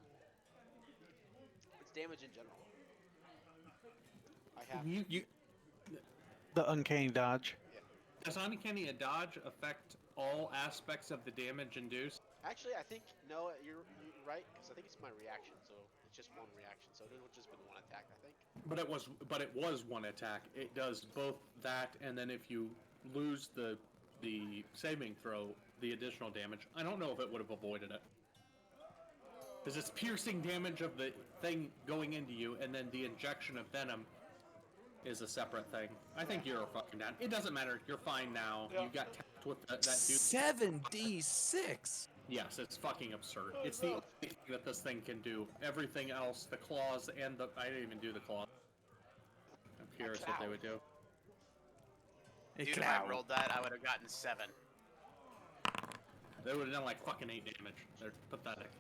It's damage in general. I have. You The uncanny dodge. Yeah. Does uncanny dodge affect all aspects of the damage induced? Actually, I think no. You're right because I think it's my reaction, so it's just one reaction. So it would have just been one attack, I think. But it was one attack. It does both that, and then if you lose the saving throw, the additional damage. I don't know if it would have avoided it. Because it's piercing damage of the thing going into you, and then the injection of venom is a separate thing. I think you're fucking down. It doesn't matter. You're fine now. Yeah. You got tapped with that dude. 7d6. Yes, it's fucking absurd. It's the only thing that this thing can do. Everything else, the claws and the... I didn't even do the claws. I'm curious what they would do. Dude, if I rolled that, I would have gotten 7. They would have done like fucking 8 damage. They're pathetic.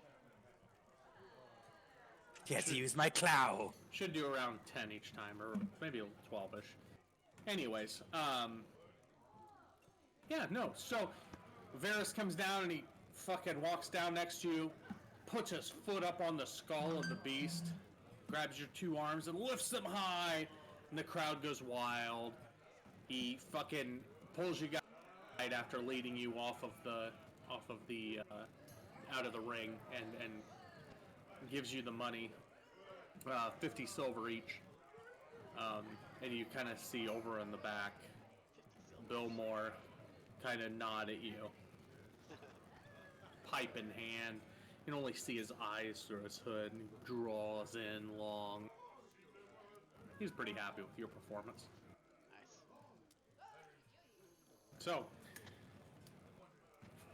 Can't use my claw. Should do around 10 each time, or maybe 12-ish. Anyways, yeah, no, so Varys comes down and he fucking walks down next to you, puts his foot up on the skull of the beast, grabs your 2 arms and lifts them high, and the crowd goes wild. He fucking pulls you guys after leading you off of the out of the ring and gives you the money, 50 silver each, and you kind of see over in the back Bill Moore kind of nod at you, pipe in hand. You can only see his eyes through his hood, and he draws in long. He's pretty happy with your performance. Nice. So,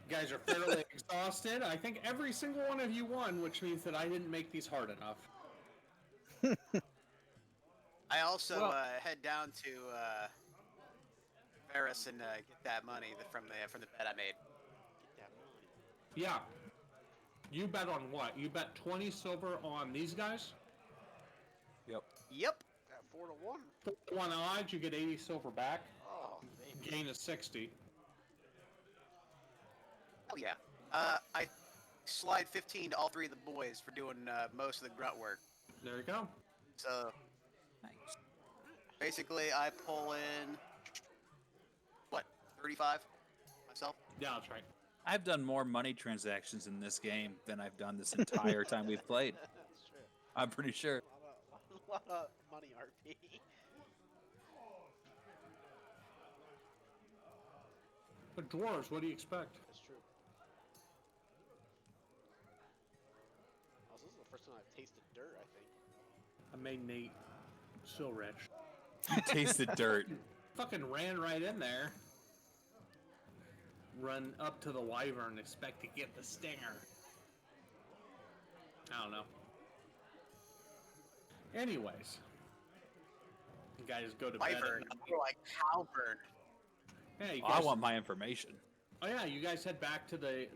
you guys are fairly exhausted. I think every single one of you won, which means that I didn't make these hard enough. I also head down to Varys and get that money from the bet I made. Get that money. Yeah. You bet on what? You bet 20 silver on these guys? Yep. At 4 to 1. 4 to 1 odds, you get 80 silver back. Oh, baby. Gain a 60. Oh yeah. I slide 15 to all 3 of the boys for doing most of the grunt work. There you go. So basically, I pull in what 35 myself. Yeah, that's right. I've done more money transactions in this game than I've done this entire time we've played. That's true. I'm pretty sure. A lot of money RP. But dwarves, what do you expect? That's true. Also, this is the first time I've tasted dirt, I think. I made Nate so rich. You tasted dirt. Fucking ran right in there. Run up to the wyvern, expect to get the stinger. I don't know. Anyways. You guys go to bed. Wyvern, more like Halberd. Yeah, you I guys, want my information. oh yeah, you guys head back to the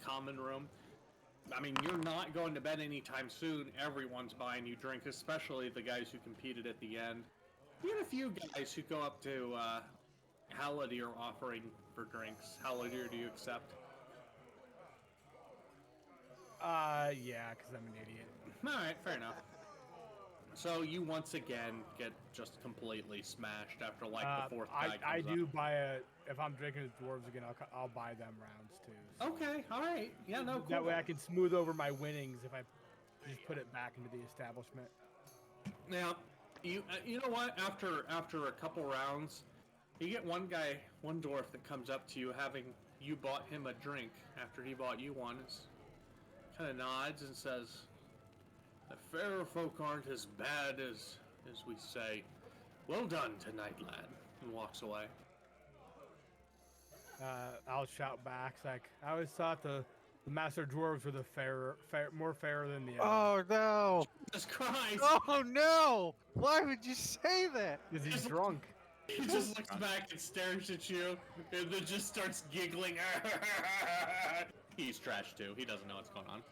common room. I mean, you're not going to bed anytime soon. Everyone's buying you drink, especially the guys who competed at the end. You get a few guys who go up to Haladir offering for drinks. Haladir, do you accept? Yeah, because I'm an idiot. Alright, fair enough. So you once again get just completely smashed after like the 4th guy I comes do buy if I'm drinking with dwarves again, I'll buy them rounds too. So up. Okay, alright. Yeah, no, cool. that way I can smooth over my winnings if I just put it back into the establishment. Now, you know what? After a couple rounds, you get one dwarf that comes up to you having you bought him a drink after he bought you one. Kind of nods and says, "The fairer folk aren't as bad as we say. Well done tonight, lad," and walks away. I'll shout back like I always thought the master dwarves were the more fairer than the others. Oh no! Jesus Christ! Oh no! Why would you say that? Because he's drunk. He just looks back and stares at you, and then just starts giggling. He's trash too. He doesn't know what's going on.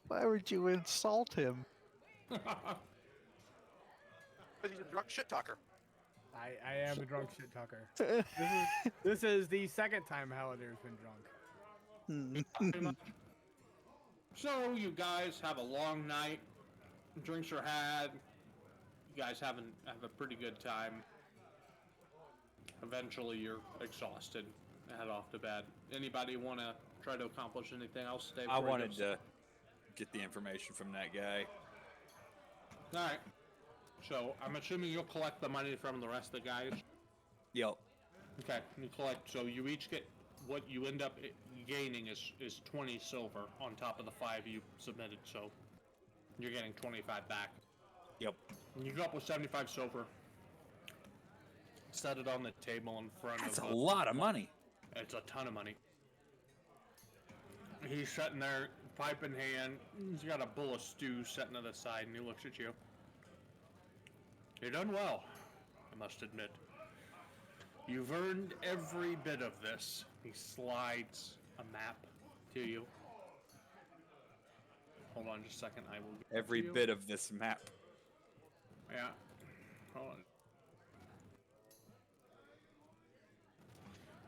Why would you insult him? But he's a drunk shit talker. I am a drunk shit talker. This is the second time Haladir's been drunk. So you guys have a long night. Drinks are had. You guys have a pretty good time. Eventually, you're exhausted. Head off to bed. Anybody want to try to accomplish anything else today? I wanted to get the information from that guy. All right. So I'm assuming you'll collect the money from the rest of the guys. Yep. Okay. You collect. So you each get what you end up gaining is 20 silver on top of the 5 you submitted. So you're getting 25 back. Yep. And you go up with 75 silver. Set it on the table in front That's of. a lot of money. It's a ton of money. He's sitting there, pipe in hand. He's got a bowl of stew sitting to the side, and he looks at you. You've done well, I must admit. You've earned every bit of this. He slides a map to you. Hold on just a second. I will get Every to you. bit of this map. Yeah. Hold on.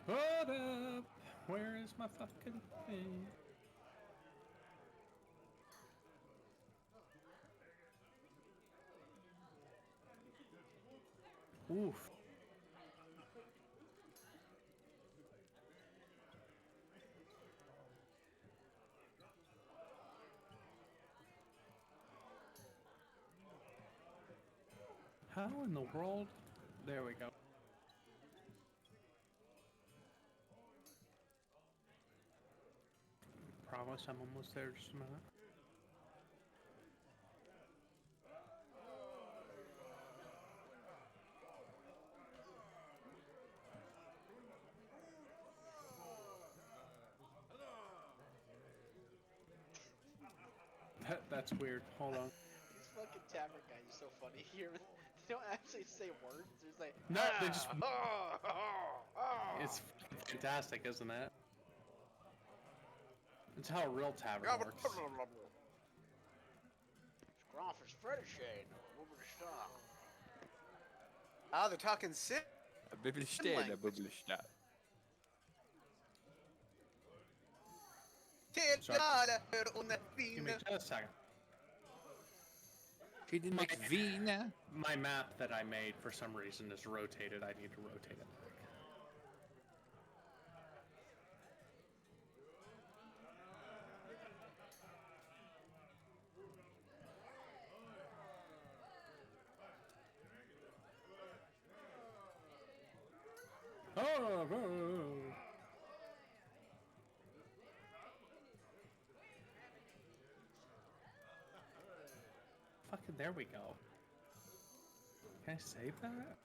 Hold up. Where is my fucking thing? Oof. How in the world? There we go. Promise I'm almost there, just a minute. That's weird. Hold on. These fucking tavern guys are so funny here. They don't actually say words. They're just like, No, they just. oh. It's fantastic, isn't it? It's how a real tavern works. Scroffers Fredishane. Over the stock. Ah, they're talking sick. A Bibelstein, a Bibelstein. Give me just a second. She didn't make Vina. My map that I made for some reason is rotated. I need to rotate it back. Oh, fucking there we go. Can I save that?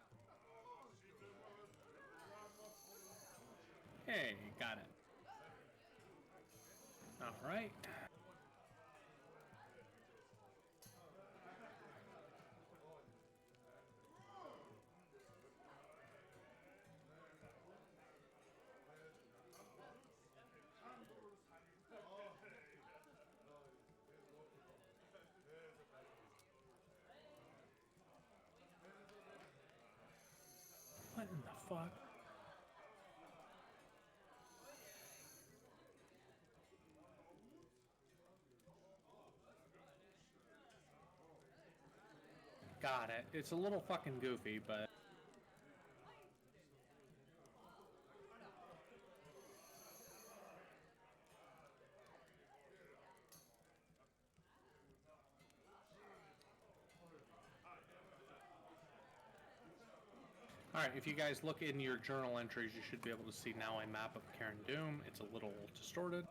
Hey, got it. Alright. What in the fuck? Got it. It's a little fucking goofy, but... Alright, if you guys look in your journal entries, you should be able to see now a map of Karen Doom. It's a little distorted.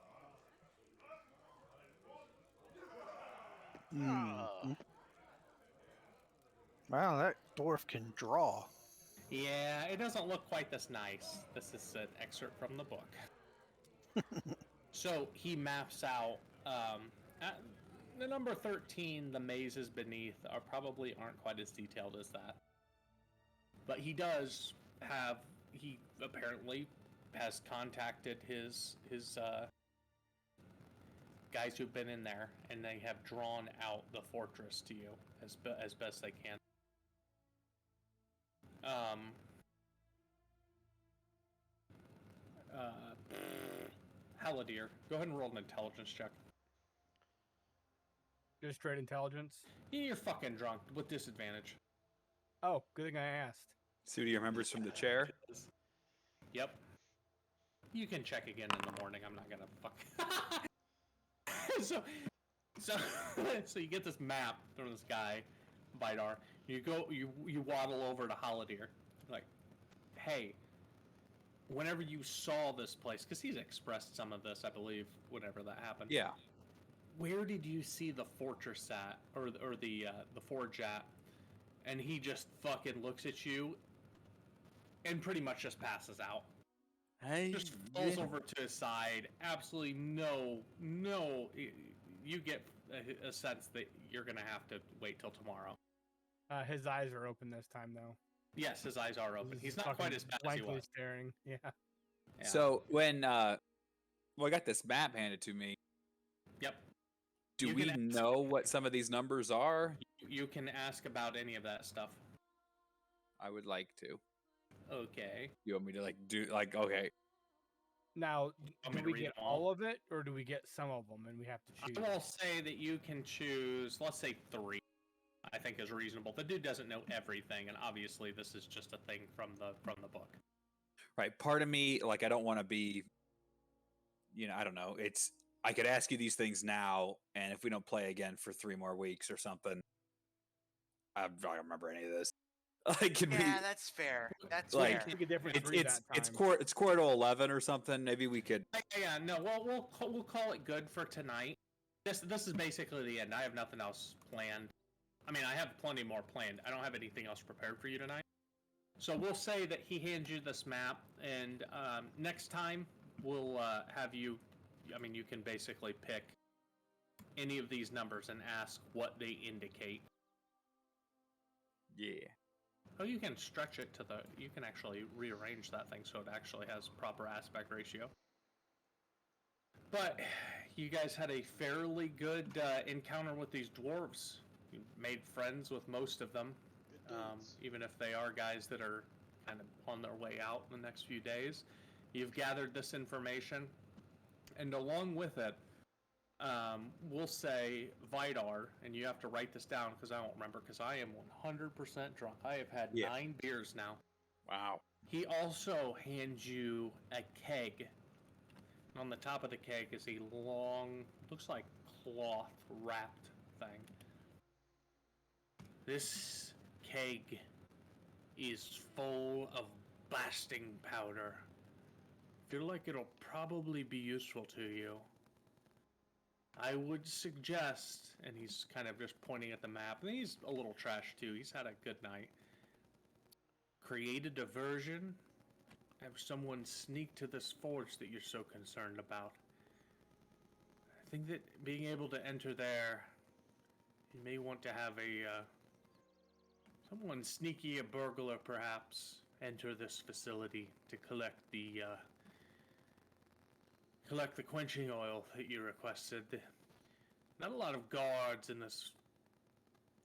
Wow, that dwarf can draw. Yeah, it doesn't look quite this nice. This is an excerpt from the book. So he maps out at the number 13, the mazes beneath probably aren't quite as detailed as that. But he does have, he apparently has contacted his guys who've been in there, and they have drawn out the fortress to you as best they can. Haladier. Go ahead and roll an intelligence check. Just straight intelligence. You're fucking drunk with disadvantage. Oh, good thing I asked. Sudi remembers from the chair. Yep. You can check again in the morning. I'm not gonna fuck. So you get this map from this guy, Vidar. You waddle over to Haladier, like, hey, whenever you saw this place, because he's expressed some of this, I believe, whenever that happened. Yeah. Where did you see the fortress at, or the forge at? And he just fucking looks at you, and pretty much just passes out. Hey. Just falls over to his side. Absolutely no. You get a sense that you're gonna have to wait till tomorrow. His eyes are open this time, though. Yes, his eyes are open. He's not quite as bad as he blankly was. staring. Yeah. So when I got this map handed to me. Yep. Do You we can ask- know what some of these numbers are? You can ask about any of that stuff. I would like to. Okay. You want me to okay? Now, Want me do to we read get them all? all of it, or do we get some of them, and we have to choose? I will say that you can choose, let's say 3, I think is reasonable. The dude doesn't know everything, and obviously this is just a thing from the book. Right. Part of me, I don't want to be, I don't know. I could ask you these things now, and if we don't play again for 3 more weeks or something, I don't remember any of this. That's fair. That's Like, fair. Make a difference it's quarter to 11 or something. Maybe we could. Yeah, no, we'll call it good for tonight. This is basically the end. I have nothing else planned. I mean, I have plenty more planned. I don't have anything else prepared for you tonight. So we'll say that he hands you this map, and next time we'll have you. I mean, you can basically pick any of these numbers and ask what they indicate. Yeah. Oh, you can stretch it to you can actually rearrange that thing so it actually has proper aspect ratio. But you guys had a fairly good encounter with these dwarves. You made friends with most of them, even if they are guys that are kind of on their way out in the next few days. You've gathered this information, and along with it, we'll say Vidar, and you have to write this down because I don't remember, because I am 100% drunk. I have had 9 beers now. Wow. He also hands you a keg. And on the top of the keg is a long, looks like cloth wrapped thing. This keg is full of blasting powder. Feel like it'll probably be useful to you. I would suggest, and he's kind of just pointing at the map, and he's a little trash too, he's had a good night. Create a diversion, have someone sneak to this forge that you're so concerned about. I think that being able to enter there, you may want to have someone sneaky, a burglar perhaps, enter this facility to collect the quenching oil that you requested. Not a lot of guards in this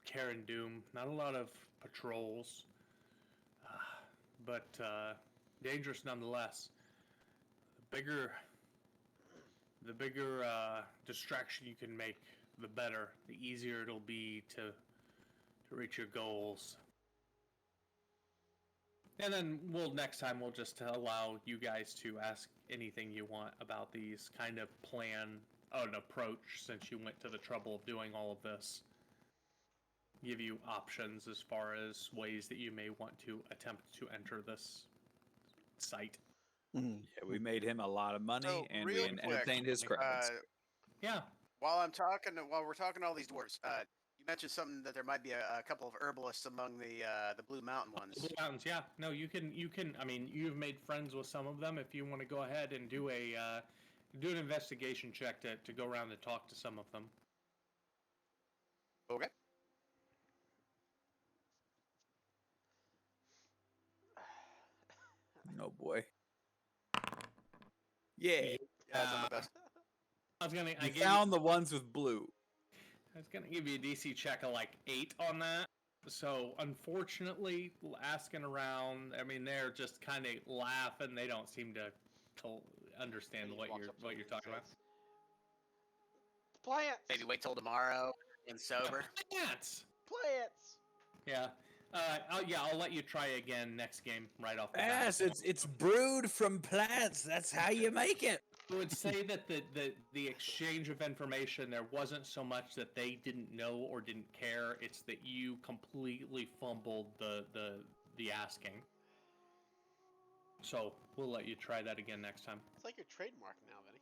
Karen Doom. Not a lot of patrols. But dangerous nonetheless. The bigger distraction you can make, the better. The easier it'll be to reach your goals. And then next time we'll just allow you guys to ask anything you want about these, kind of plan an approach, since you went to the trouble of doing all of this. Give you options as far as ways that you may want to attempt to enter this site. Yeah, we made him a lot of money, So, and real we entertained his crowds. Yeah. While we're talking to all these dwarves, you mentioned something that there might be a couple of herbalists among the Blue Mountain ones. Blue Mountains, yeah. No, you can. I mean, you've made friends with some of them. If you want to go ahead and do an investigation check to go around and talk to some of them. Okay. Oh boy. Yeah. Yeah, I've done my best. I found the ones with blue. I was gonna give you a DC check of like 8 on that. So unfortunately, asking around, I mean, they're just kind of laughing. They don't seem to understand He what walks you're up to him and talking about. says, Plants! Maybe wait till tomorrow and sober. Plants. Plants! Yeah. I'll let you try again next game right off the bat. Yes, it's brewed from plants. That's how you make it. I would say that the exchange of information, there wasn't so much that they didn't know or didn't care. It's that you completely fumbled the asking. So we'll let you try that again next time. It's like your trademark now, Vinny.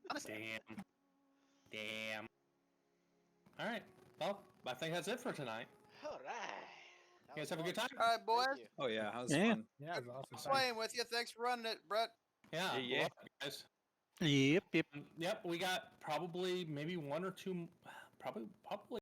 Honestly. Damn. All right. Well, I think that's it for tonight. All right. You guys have a good time? All right, boys. Thank you. Oh yeah, that was Yeah. fun. Yeah, it was awesome. Thanks. Swaying with you. Thanks for running it, Brett. Yeah. Yeah. Well, guys. Yep. Yep. We got probably maybe one or two, probably